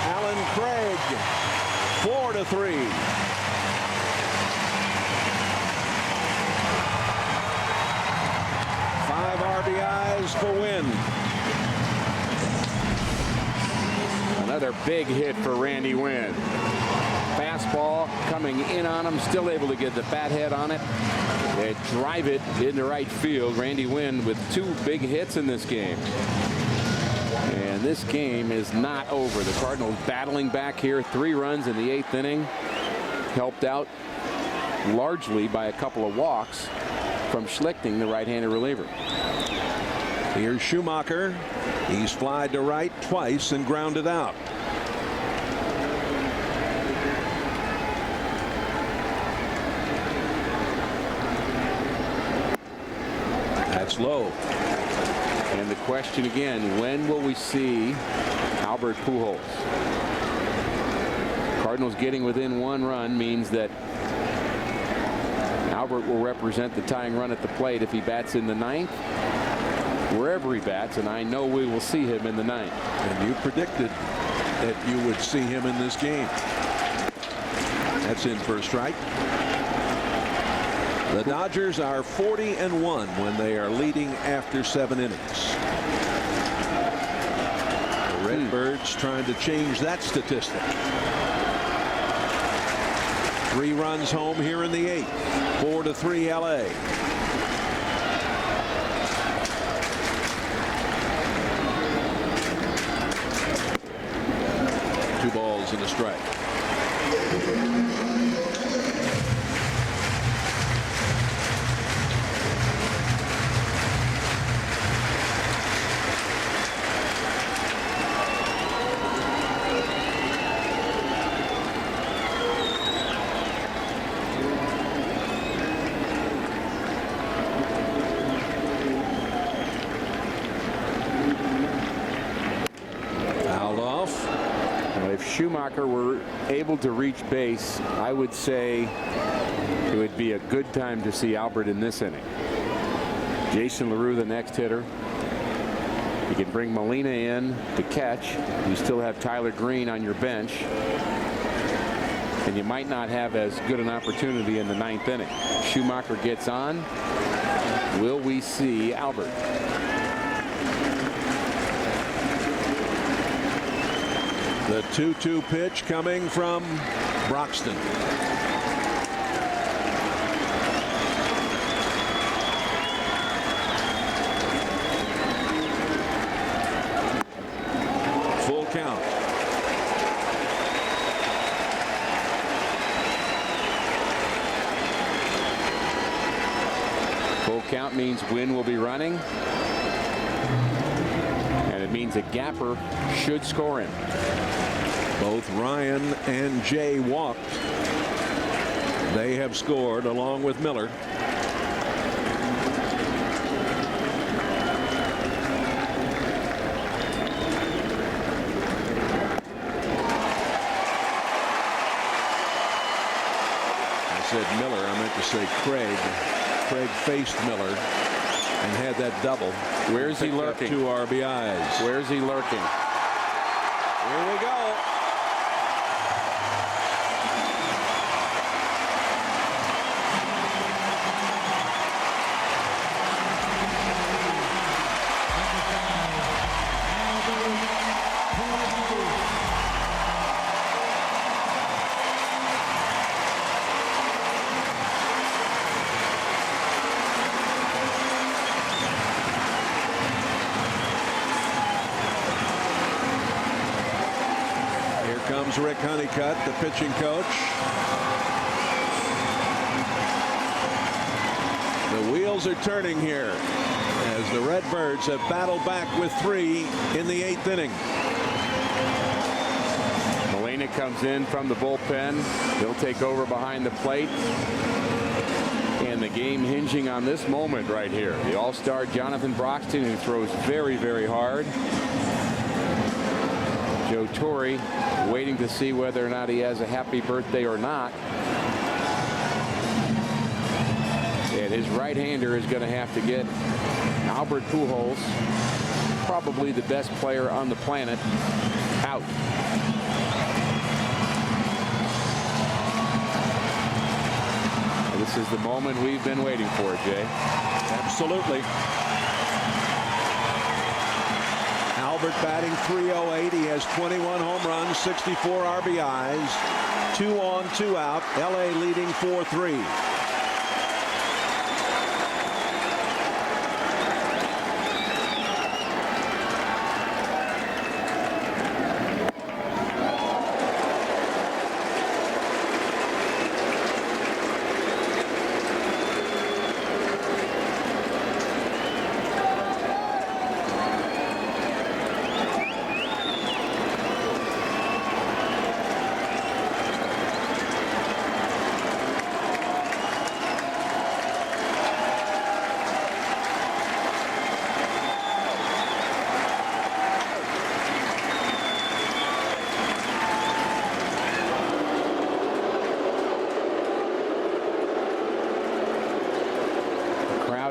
Alan Craig. 4-3. for Wynn. Another big hit for Randy Wynn. Fastball coming in on him, still able to get the bat head on it. They drive it into right field. Randy Wynn with 2 big hits in this game. And this game is not over. The Cardinals battling back here. 3 runs in the 8th inning. Helped out largely by a couple of walks from Schlichting, the right-handed reliever. Here's Schumacher. He's flied to right twice and grounded out. That's low. And the question again, when will we see Albert Pujols? Cardinals getting within 1 run means that Albert will represent the tying run at the plate if he bats in the 9th, wherever he bats, and I know we will see him in the 9th. And you predicted that you would see him in this game. That's in for a strike. The Dodgers are 40-1 when they are leading after 7 innings. The Redbirds trying to change that statistic. 3 runs home here in the 8th. 4-3 LA. Two balls and a strike. Schumacher were able to reach base, I would say it would be a good time to see Albert in this inning. Jason LaRue, the next hitter. You can bring Molina in to catch. You still have Tyler Green on your bench. And you might not have as good an opportunity in the 9th inning. Schumacher gets on. Will we see Albert? The 2-2 pitch coming from Broxton. Full count. Full count means Wynn will be running. And it means a gapper should score him. Both Ryan and Jay walked. They have scored along with Miller. I said Miller. I meant to say Craig. Craig faced Miller and had that double. Where's he lurking? 2 RBIs. Where's he lurking? Here we go. Comes Rick Honeycutt, the pitching coach. The wheels are turning here as the Redbirds have battled back with 3 in the 8th inning. Molina comes in from the bullpen. He'll take over behind the plate. And the game hinging on this moment right here. The all-star Jonathan Broxton, who throws very, very hard. Joe Torre waiting to see whether or not he has a happy birthday or not. And his right-hander is going to have to get Albert Pujols, probably the best player on the planet, out. This is the moment we've been waiting for, Jay. Absolutely. Albert batting .308. He has 21 home runs, 64 RBIs, 2 on, 2 out. LA leading 4-3.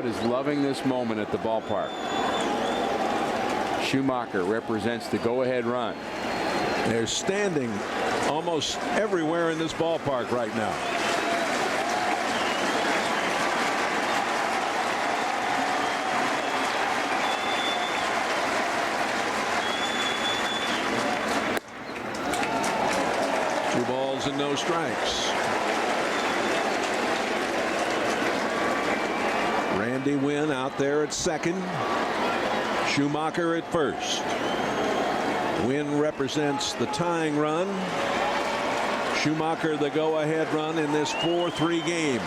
Is loving this moment at the ballpark. Schumacher represents the go-ahead run. They're standing almost everywhere in this ballpark right now. Two balls and no strikes. Randy Wynn out there at second. Schumacher at first. Wynn represents the tying run. Schumacher the go-ahead run in this 4-3 game.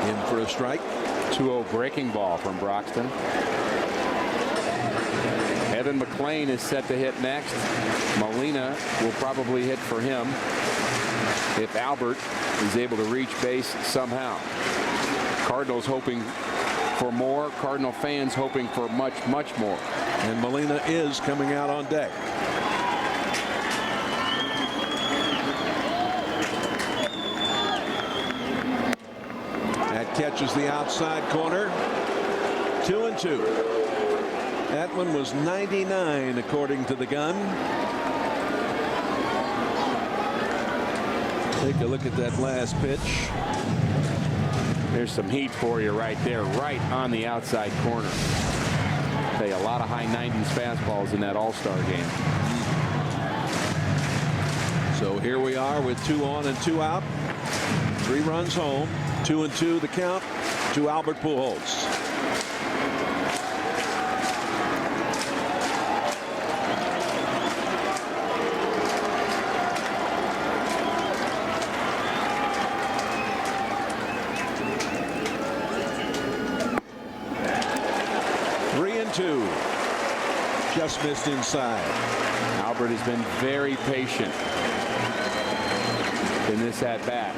In for a strike. 2-0 breaking ball from Broxton. Evan McClain is set to hit next. Molina will probably hit for him if Albert is able to reach base somehow. Cardinals hoping for more. Cardinal fans hoping for much, much more. And Molina is coming out on deck. That catches the outside corner. 2-2. That one was 99 according to the gun. Take a look at that last pitch. There's some heat for you right there, right on the outside corner. Play a lot of high 90s fastballs in that All-Star game. So here we are with 2 on and 2 out. 3 runs home. 2-2 the count to Albert Pujols. Just missed inside. Albert has been very patient in this at bat.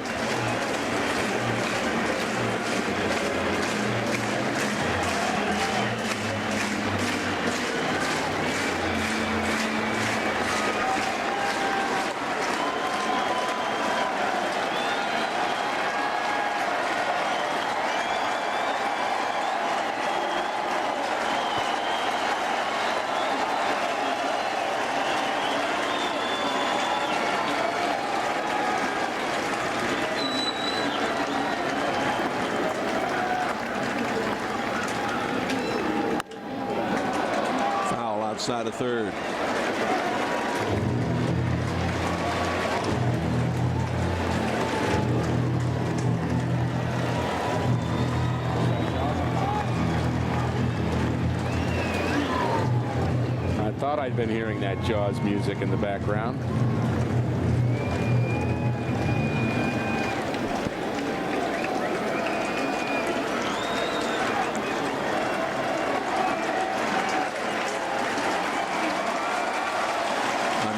Outside of third. I thought I'd been hearing that Jaws music in the background.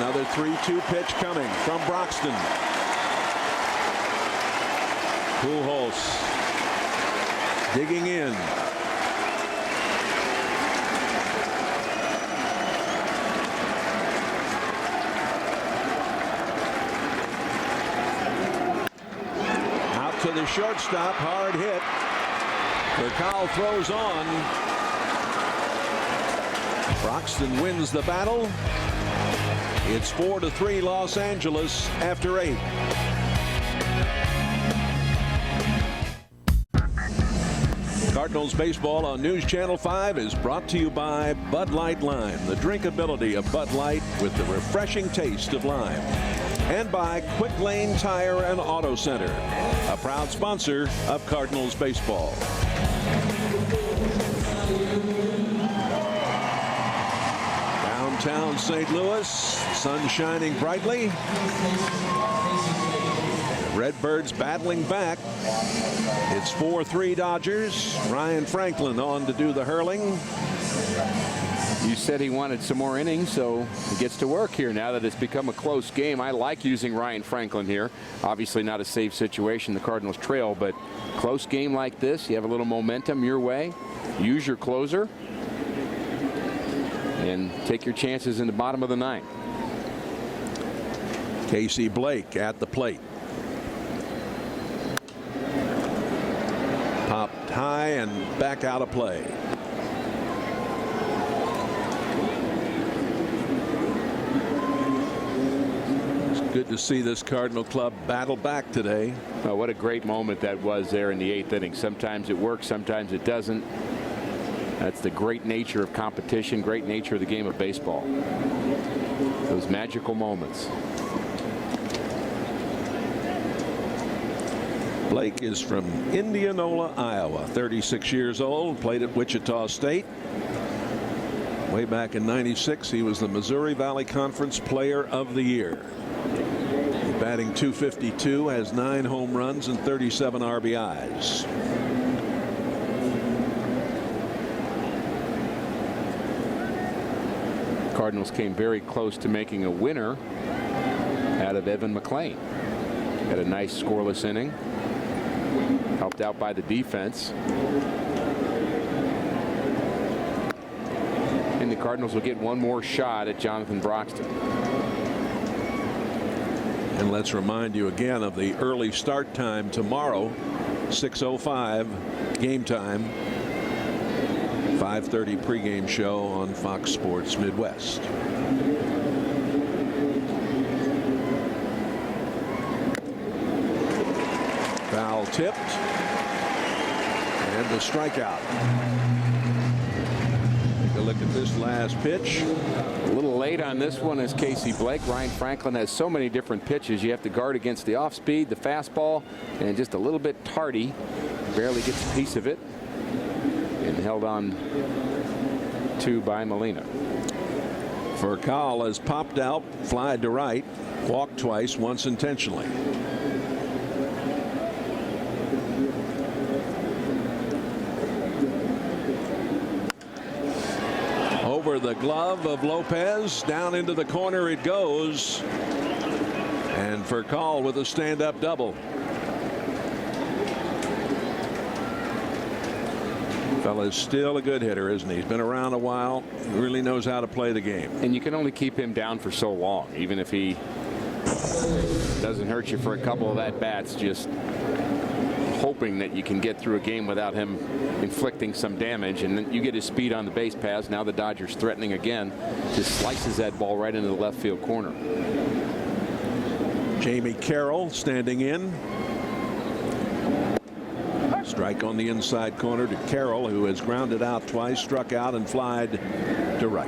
Another 3-2 pitch coming from Broxton. Pujols digging in. Out to the shortstop, hard hit. Urcal throws on. Broxton wins the battle. It's 4-3 Los Angeles after 8. Cardinals baseball on News Channel 5 is brought to you by Bud Light Lime, the drinkability of Bud Light with the refreshing taste of lime. And by Quick Lane Tire and Auto Center, a proud sponsor of Cardinals baseball. Downtown St. Louis, sun shining brightly. Redbirds battling back. It's 4-3 Dodgers. Ryan Franklin on to do the hurling. You said he wanted some more innings, so he gets to work here now that it's become a close game. I like using Ryan Franklin here. Obviously not a safe situation. The Cardinals trail, but close game like this, you have a little momentum your way. Use your closer and take your chances in the bottom of the ninth. Casey Blake at the plate. Popped high and back out of play. It's good to see this Cardinal club battle back today. Oh, what a great moment that was there in the 8th inning. Sometimes it works, sometimes it doesn't. That's the great nature of competition, great nature of the game of baseball. Those magical moments. Blake is from Indianola, Iowa, 36 years old, played at Wichita State. Way back in '96, he was the Missouri Valley Conference Player of the Year. Batting .252, has 9 home runs and 37 RBIs. Cardinals came very close to making a winner out of Evan McClain. Had a nice scoreless inning. Helped out by the defense. And the Cardinals will get one more shot at Jonathan Broxton. And let's remind you again of the early start time tomorrow, 6:05 game time. 5:30 pregame show on Fox Sports Midwest. Foul tipped. And the strikeout. Take a look at this last pitch. A little late on this one is Casey Blake. Ryan Franklin has so many different pitches. You have to guard against the off speed, the fastball, and just a little bit tardy. Barely gets a piece of it. And held on to by Molina. Furcal has popped out, flied to right, walked twice, once intentionally. Over the glove of Lopez, down into the corner it goes. And Furcal with a stand-up double. Fella's still a good hitter, isn't he? He's been around a while. He really knows how to play the game. And you can only keep him down for so long, even if he doesn't hurt you for a couple of at-bats, just hoping that you can get through a game without him inflicting some damage. And then you get his speed on the base pass. Now the Dodgers threatening again. Just slices that ball right into the left field corner. Jamie Carroll standing in. Strike on the inside corner to Carroll, who has grounded out twice, struck out and flied to right.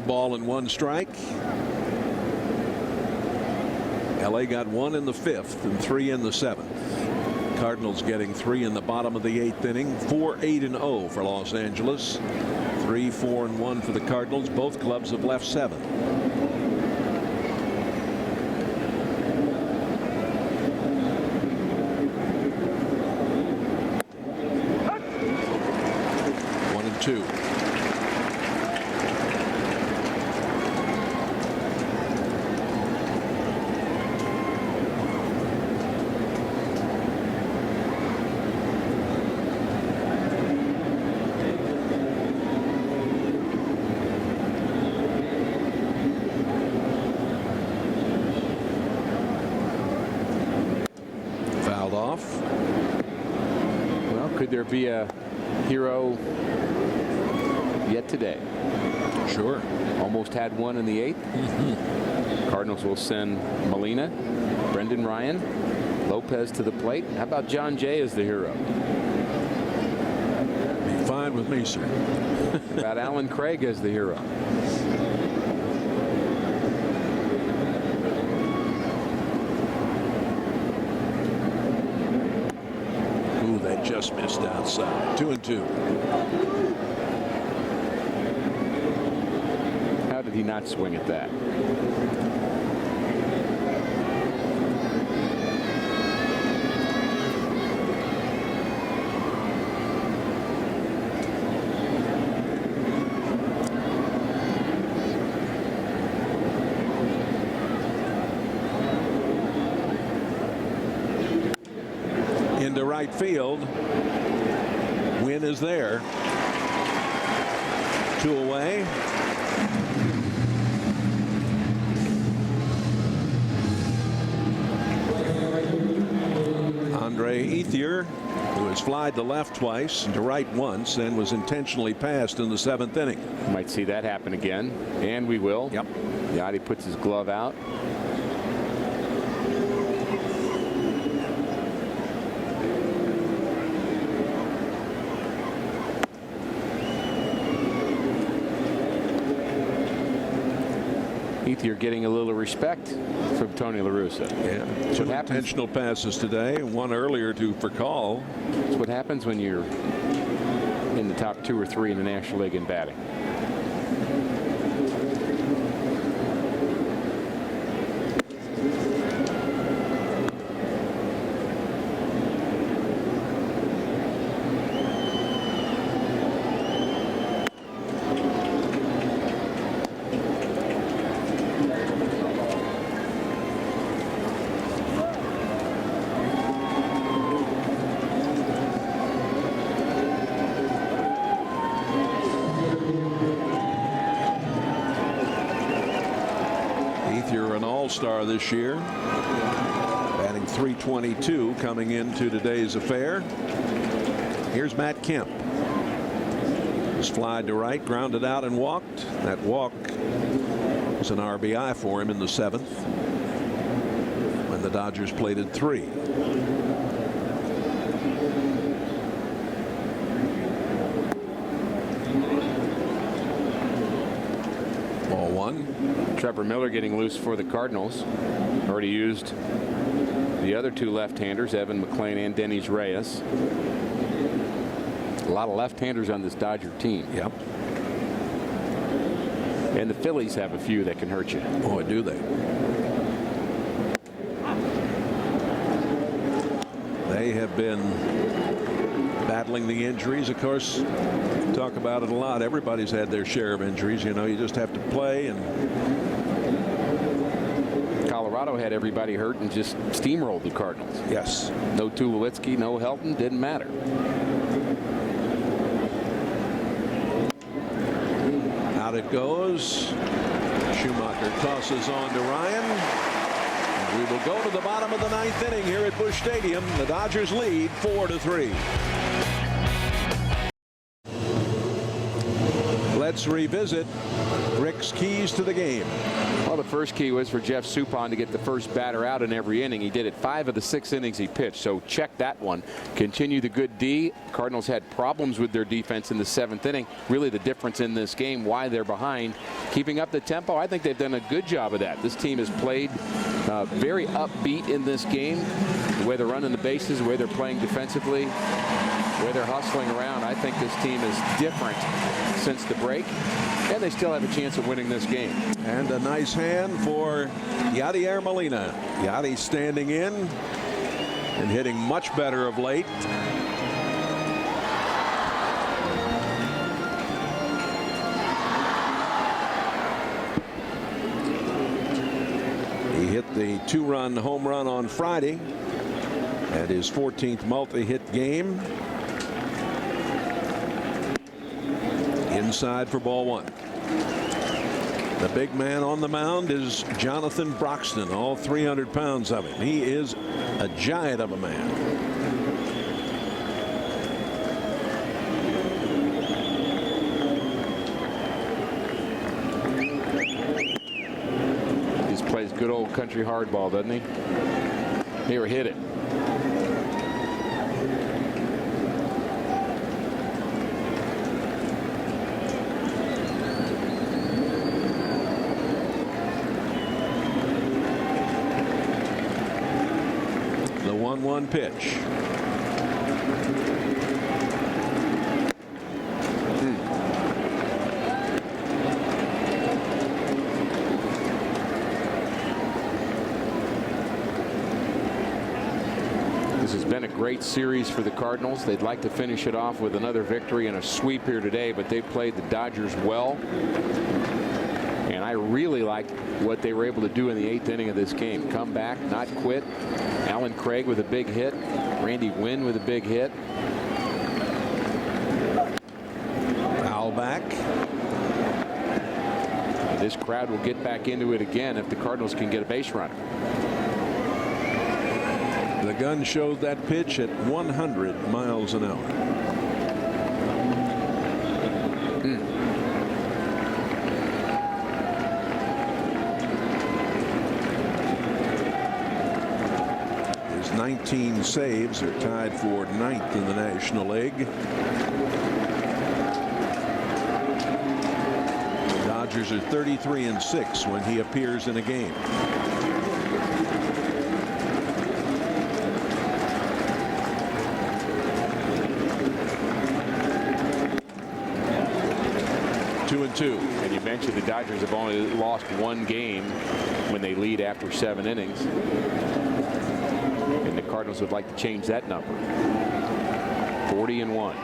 Ball and 1 strike. LA got 1 in the 5th and 3 in the 7th. Cardinals getting 3 in the bottom of the 8th inning. 4-8-0 for Los Angeles. 3-4-1 for the Cardinals. Both clubs have left 7. there be a hero yet today? Sure. Almost had one in the 8th. Cardinals will send Molina, Brendan Ryan, Lopez to the plate. How about John Jay as the hero? Be fine with me, sir. How about Alan Craig as the hero? Ooh, that just missed outside. 2-2. How did he not swing at that? Into right field. Win is there. 2 away. Andre Ethier, who has flied to left twice and to right once and was intentionally passed in the 7th inning. Might see that happen again, and we will. Yep. Yachty puts his glove out. Ethier getting a little respect from Tony La Russa. Yeah, 2 intentional passes today, 1 earlier to Furcal. That's what happens when you're in the top 2 or 3 in the National League in batting. Ethier, an all-star this year, batting .322 coming into today's affair. Here's Matt Kemp. He's flied to right, grounded out and walked. That walk was an RBI for him in the 7th when the Dodgers plated 3. Ball 1. Trevor Miller getting loose for the Cardinals. Already used the other 2 left-handers, Evan McClain and Dennis Reyes. A lot of left-handers on this Dodger team. Yep. And the Phillies have a few that can hurt you. Boy, do they. They have been battling the injuries. Of course, talk about it a lot. Everybody's had their share of injuries. You know, you just have to play. And Colorado had everybody hurt and just steamrolled the Cardinals. yes, No Tulowitzki, no Helton, didn't matter. out it goes. Schumacher tosses on to Ryan. And we will go to the bottom of the 9th inning here at Busch Stadium. The Dodgers lead 4-3. Let's revisit Rick's keys to the game. Well, the first key was for Jeff Suppan to get the first batter out in every inning. He did it 5 of the 6 innings he pitched, so check that one. Continue the good D. Cardinals had problems with their defense in the 7th inning. Really the difference in this game, why they're behind. Keeping up the tempo, I think they've done a good job of that. This team has played very upbeat in this game. The way they're running the bases, the way they're playing defensively, the way they're hustling around. I think this team is different since the break, and they still have a chance of winning this game. And a nice hand for Yadier Molina. Yadi standing in and hitting much better of late. He hit the 2-run home run on Friday at his 14th multi-hit game. Inside for ball 1. The big man on the mound is Jonathan Broxton, all 300 pounds of him. He is a giant of a man. good old country hardball, doesn't he? Here, hit it. The 1-1 pitch. This has been a great series for the Cardinals. They'd like to finish it off with another victory and a sweep here today, but they played the Dodgers well. And I really liked what they were able to do in the 8th inning of this game. Come back, not quit. Alan Craig with a big hit. Randy Wynn with a big hit. Foul back. And this crowd will get back into it again if the Cardinals can get a base runner. The gun showed that pitch at 100 miles an hour. His 19 saves are tied for 9th in the National League. The Dodgers are 33-6 when he appears in a game. And you mentioned the Dodgers have only lost 1 game when they lead after 7 innings. And the Cardinals would like to change that number. 40-1.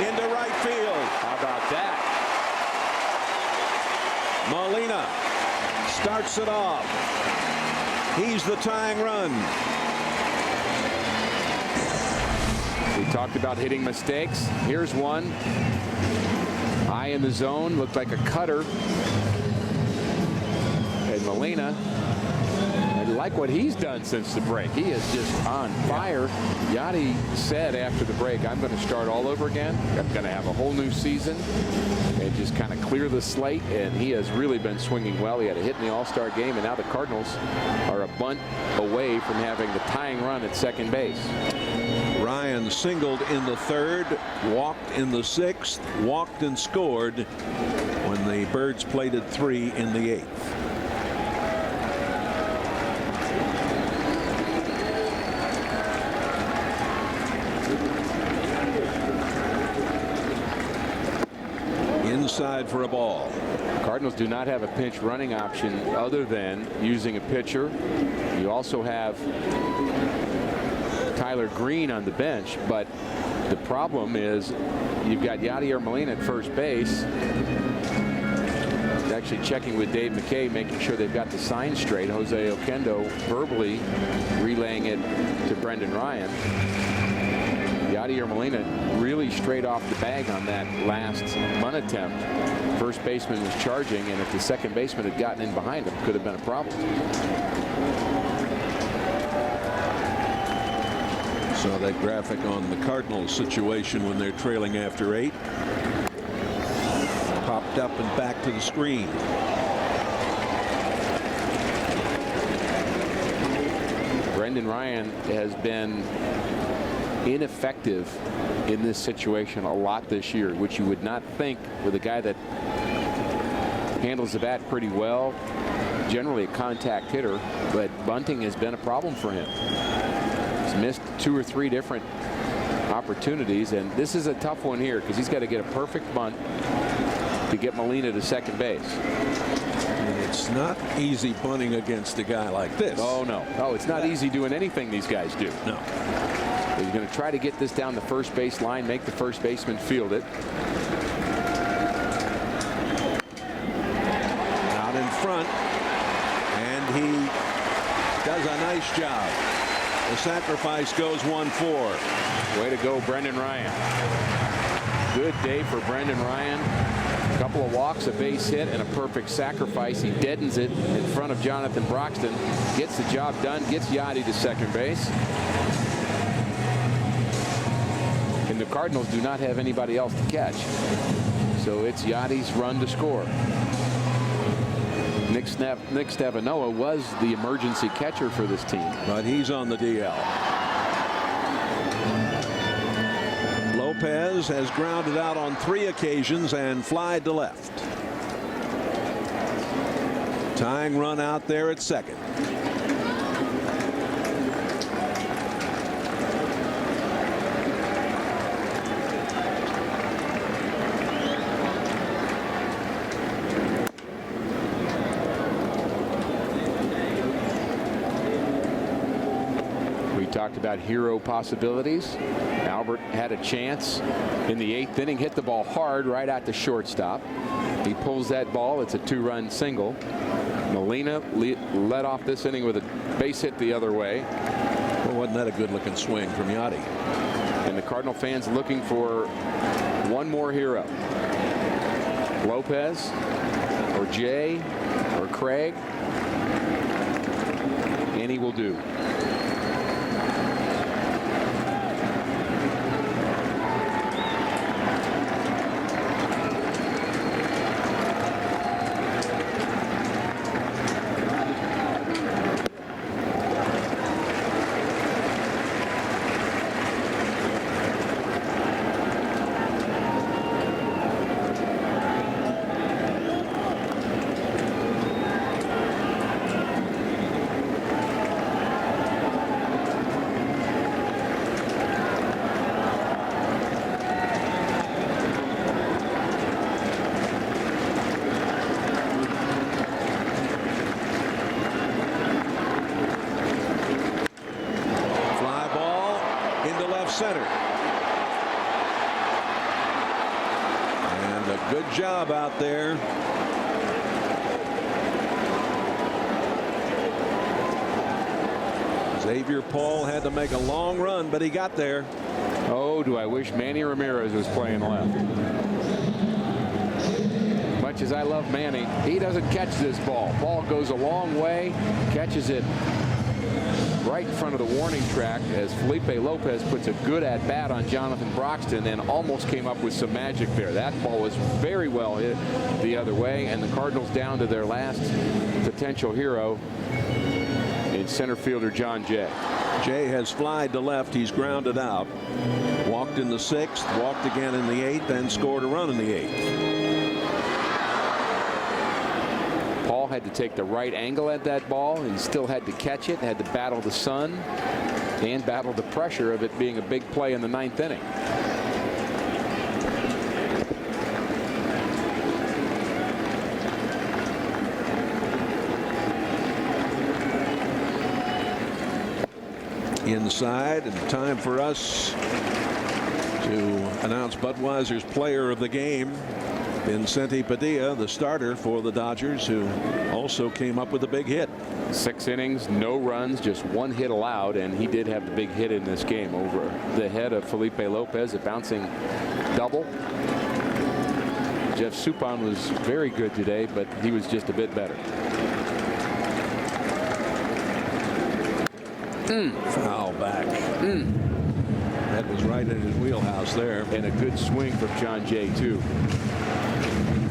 Into right field. How about that? Molina starts it off. He's the tying run. We talked about hitting mistakes. Here's one. High in the zone, looked like a cutter. And Molina, I like what he's done since the break. He is just on fire. Yachty said after the break, I'm going to start all over again. I'm going to have a whole new season and just kind of clear the slate. And he has really been swinging well. He had a hit in the All-Star game, and now the Cardinals are a bunt away from having the tying run at second base. Ryan singled in the 3rd, walked in the 6th, walked and scored when the Birds plated 3 in the 8th. Inside for a ball. Cardinals do not have a pinch running option other than using a pitcher. You also have Tyler Green on the bench, but the problem is you've got Yadier Molina at first base. Actually checking with Dave McKay, making sure they've got the sign straight. Jose Oquendo verbally relaying it to Brendan Ryan. Yadier Molina really straight off the bag on that last bunt attempt. First baseman was charging, and if the second baseman had gotten in behind him, could have been a problem. Saw that graphic on the Cardinals situation when they're trailing after 8. Popped up and back to the screen. Brendan Ryan has been ineffective in this situation a lot this year, which you would not think with a guy that handles the bat pretty well, generally a contact hitter, but bunting has been a problem for him. He's missed 2 or 3 different opportunities, and this is a tough one here because he's got to get a perfect bunt to get Molina to second base. And it's not easy bunting against a guy like this. Oh no, it's not easy doing anything these guys do. No. He's going to try to get this down the first base line, make the first baseman field it. Out in front, and he does a nice job. The sacrifice goes 1-4. Way to go, Brendan Ryan. Good day for Brendan Ryan. A couple of walks, a base hit, and a perfect sacrifice. He deadens it in front of Jonathan Broxton. Gets the job done, gets Yachty to second base. And the Cardinals do not have anybody else to catch. So it's Yachty's run to score. Nick Stavanoa was the emergency catcher for this team. But he's on the DL. Lopez has grounded out on 3 occasions and flied to left. Tying run out there at second. Talked about hero possibilities. Albert had a chance in the 8th inning, hit the ball hard right at the shortstop. He pulls that ball. It's a 2-run single. Molina led off this inning with a base hit the other way. Well, wasn't that a good looking swing from Yachty? And the Cardinal fans looking for one more hero. Lopez or Jay or Craig. Any will do. Center. And a good job out there. Xavier Paul had to make a long run, but he got there. Oh, do I wish Manny Ramirez was playing left. Much as I love Manny, he doesn't catch this ball. Ball goes a long way, catches it right in front of the warning track as Felipe Lopez puts a good at-bat on Jonathan Broxton and almost came up with some magic there. That ball was very well hit the other way, and the Cardinals down to their last potential hero in center fielder John Jay. Jay has flied to left. He's grounded out. Walked in the 6th, walked again in the 8th, and scored a run in the 8th. Paul had to take the right angle at that ball and still had to catch it, had to battle the sun and battle the pressure of it being a big play in the 9th inning. Inside, and time for us to announce Budweiser's player of the game, Vincente Padilla, the starter for the Dodgers, who also came up with a big hit. 6 innings, no runs, just 1 hit allowed, and he did have the big hit in this game over the head of Felipe Lopez, a bouncing double. Jeff Suppan was very good today, but he was just a bit better. Foul back. That was right in his wheelhouse there. And a good swing from John Jay, too.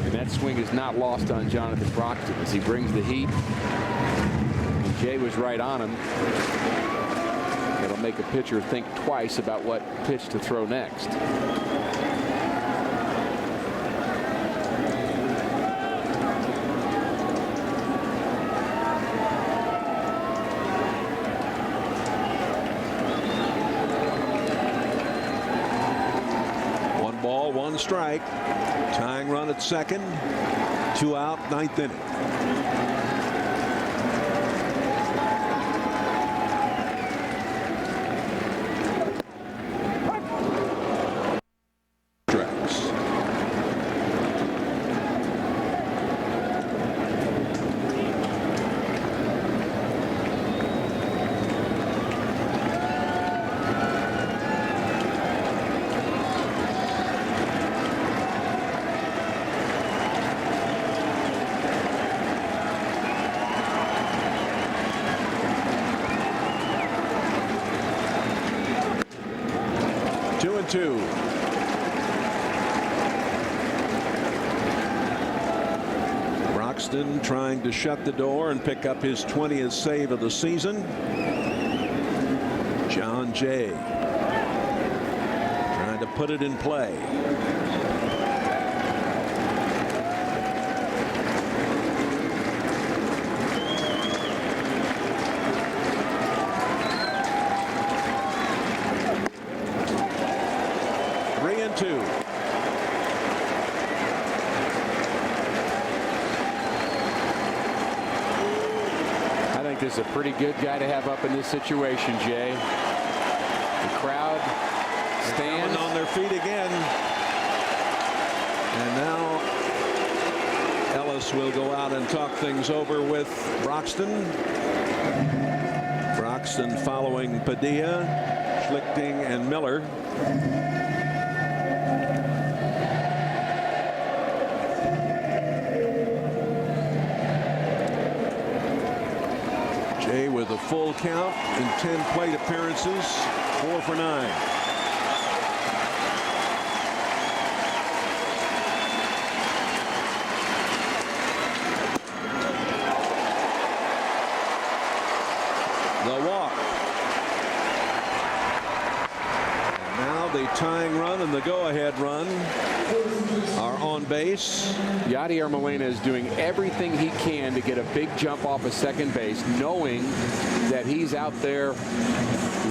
And that swing is not lost on Jonathan Broxton as he brings the heat. And Jay was right on him. It'll make a pitcher think twice about what pitch to throw next. One strike. Tying run at second. 2 out, 9th inning. 3-2. Broxton trying to shut the door and pick up his 20th save of the season. John Jay trying to put it in play. Is a pretty good guy to have up in this situation, Jay. The crowd stands on their feet again. And now Ellis will go out and talk things over with Broxton. Broxton following Padilla, Schlichting, and Miller. With a full count in 10 plate appearances, 4 for 9. The walk. And now the tying run and the go-ahead run are on base. Yadier Molina is doing everything he can to get a big jump off of second base, knowing that he's out there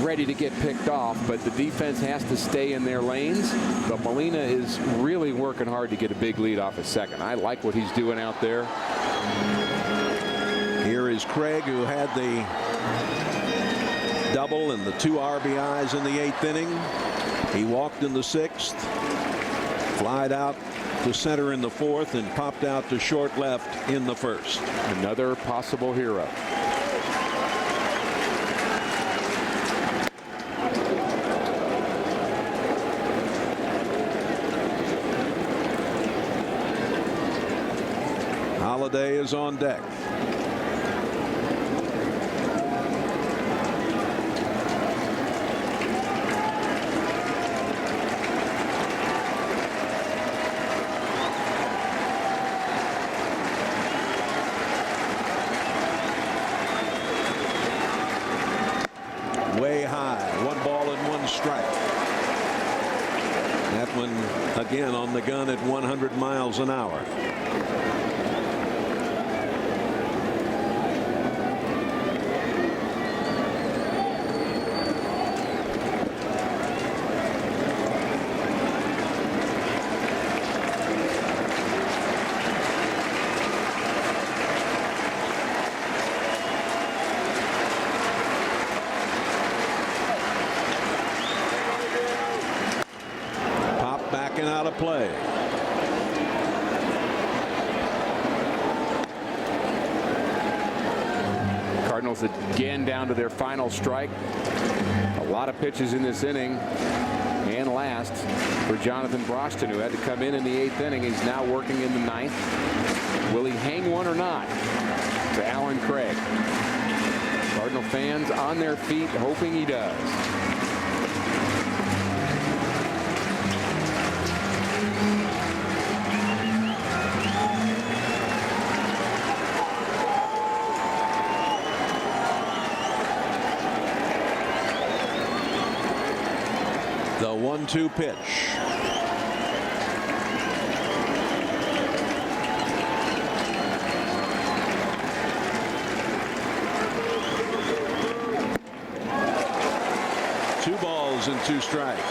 ready to get picked off, but the defense has to stay in their lanes. But Molina is really working hard to get a big lead off of second. I like what he's doing out there. Here is Craig, who had the double and the 2 RBIs in the 8th inning. He walked in the 6th, flied out to center in the 4th, and popped out to short left in the 1st. Another possible hero. Holiday is on deck. Way high, 1 ball and 1 strike. That one again on the gun at 100 miles an hour. Out of play. Cardinals again down to their final strike. A lot of pitches in this inning. And last for Jonathan Broxton, who had to come in the 8th inning. He's now working in the 9th. Will he hang one or not? To Alan Craig. Cardinal fans on their feet hoping he does. The 1-2 pitch. Two balls and 2 strikes.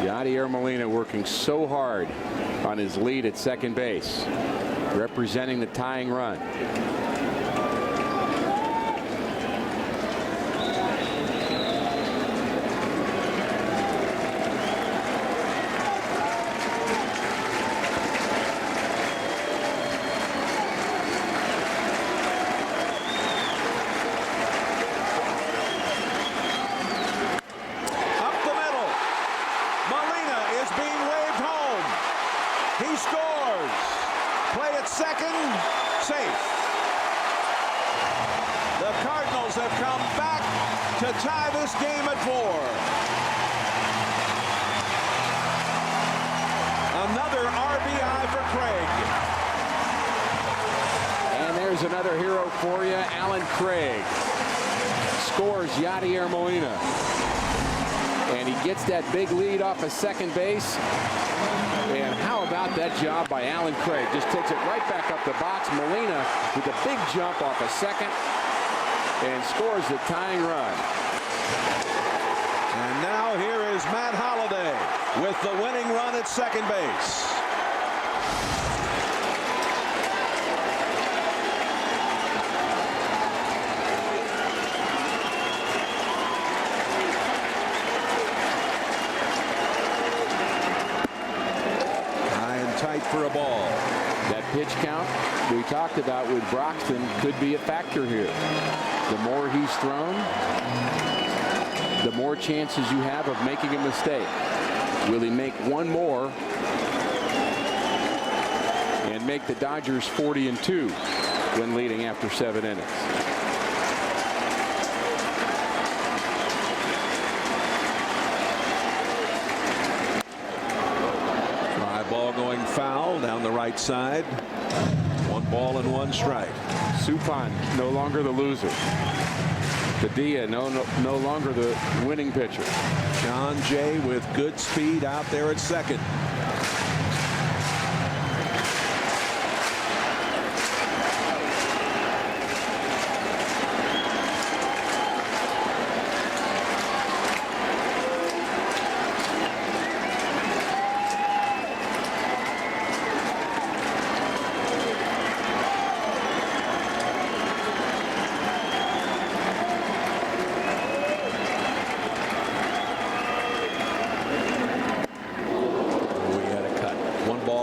Yadier Molina working so hard on his lead at second base, representing the tying run. The Cardinals have come back to tie this game at 4. Another RBI for Craig. And there's another hero for you, Alan Craig. Scores Yadier Molina. And he gets that big lead off of second base. And how about that job by Alan Craig? Just takes it right back up the box. Molina with a big jump off of second and scores the tying run. And now here is Matt Holliday with the winning run at second base. Tight for a ball. That pitch count we talked about with Broxton could be a factor here. The more he's thrown, the more chances you have of making a mistake. Will he make one more and make the Dodgers 40-2 when leading after 7 innings? Going foul down the right side. 1 ball and 1 strike. Suppan no longer the loser. Padilla no longer the winning pitcher. John Jay with good speed out there at second.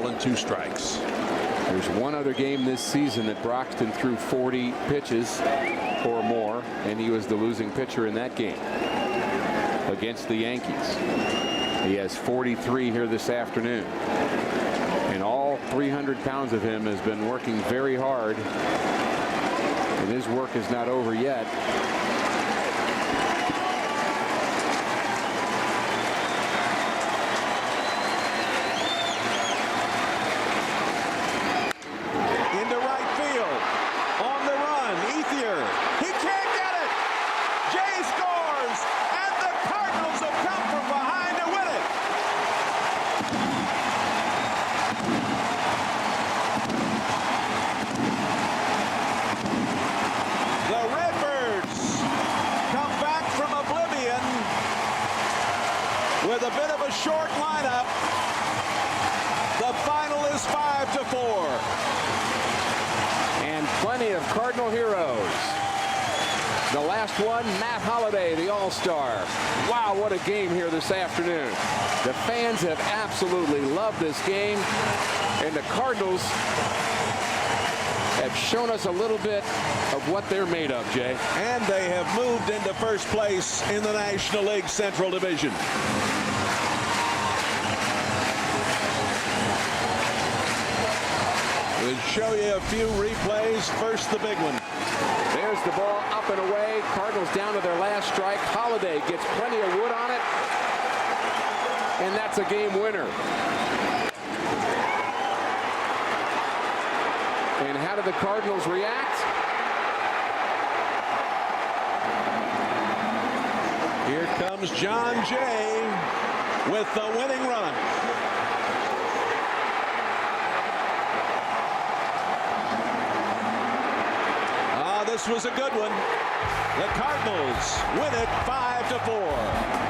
And 2 strikes. There's one other game this season that Broxton threw 40 pitches or more, and he was the losing pitcher in that game against the Yankees. He has 43 here this afternoon, and all 300 pounds of him has been working very hard, and his work is not over yet. With a bit of a short lineup, the final is 5-4. And plenty of Cardinal heroes. The last one, Matt Holliday, the All-Star. Wow, what a game here this afternoon. The fans have absolutely loved this game, and the Cardinals have shown us a little bit of what they're made of, Jay. And they have moved into first place in the National League Central Division. We'll show you a few replays. First, the big one. There's the ball up and away. Cardinals down to their last strike. Holliday gets plenty of wood on it. And that's a game winner. And how did the Cardinals react? Here comes John Jay with the winning run. This was a good one. The Cardinals win it 5-4.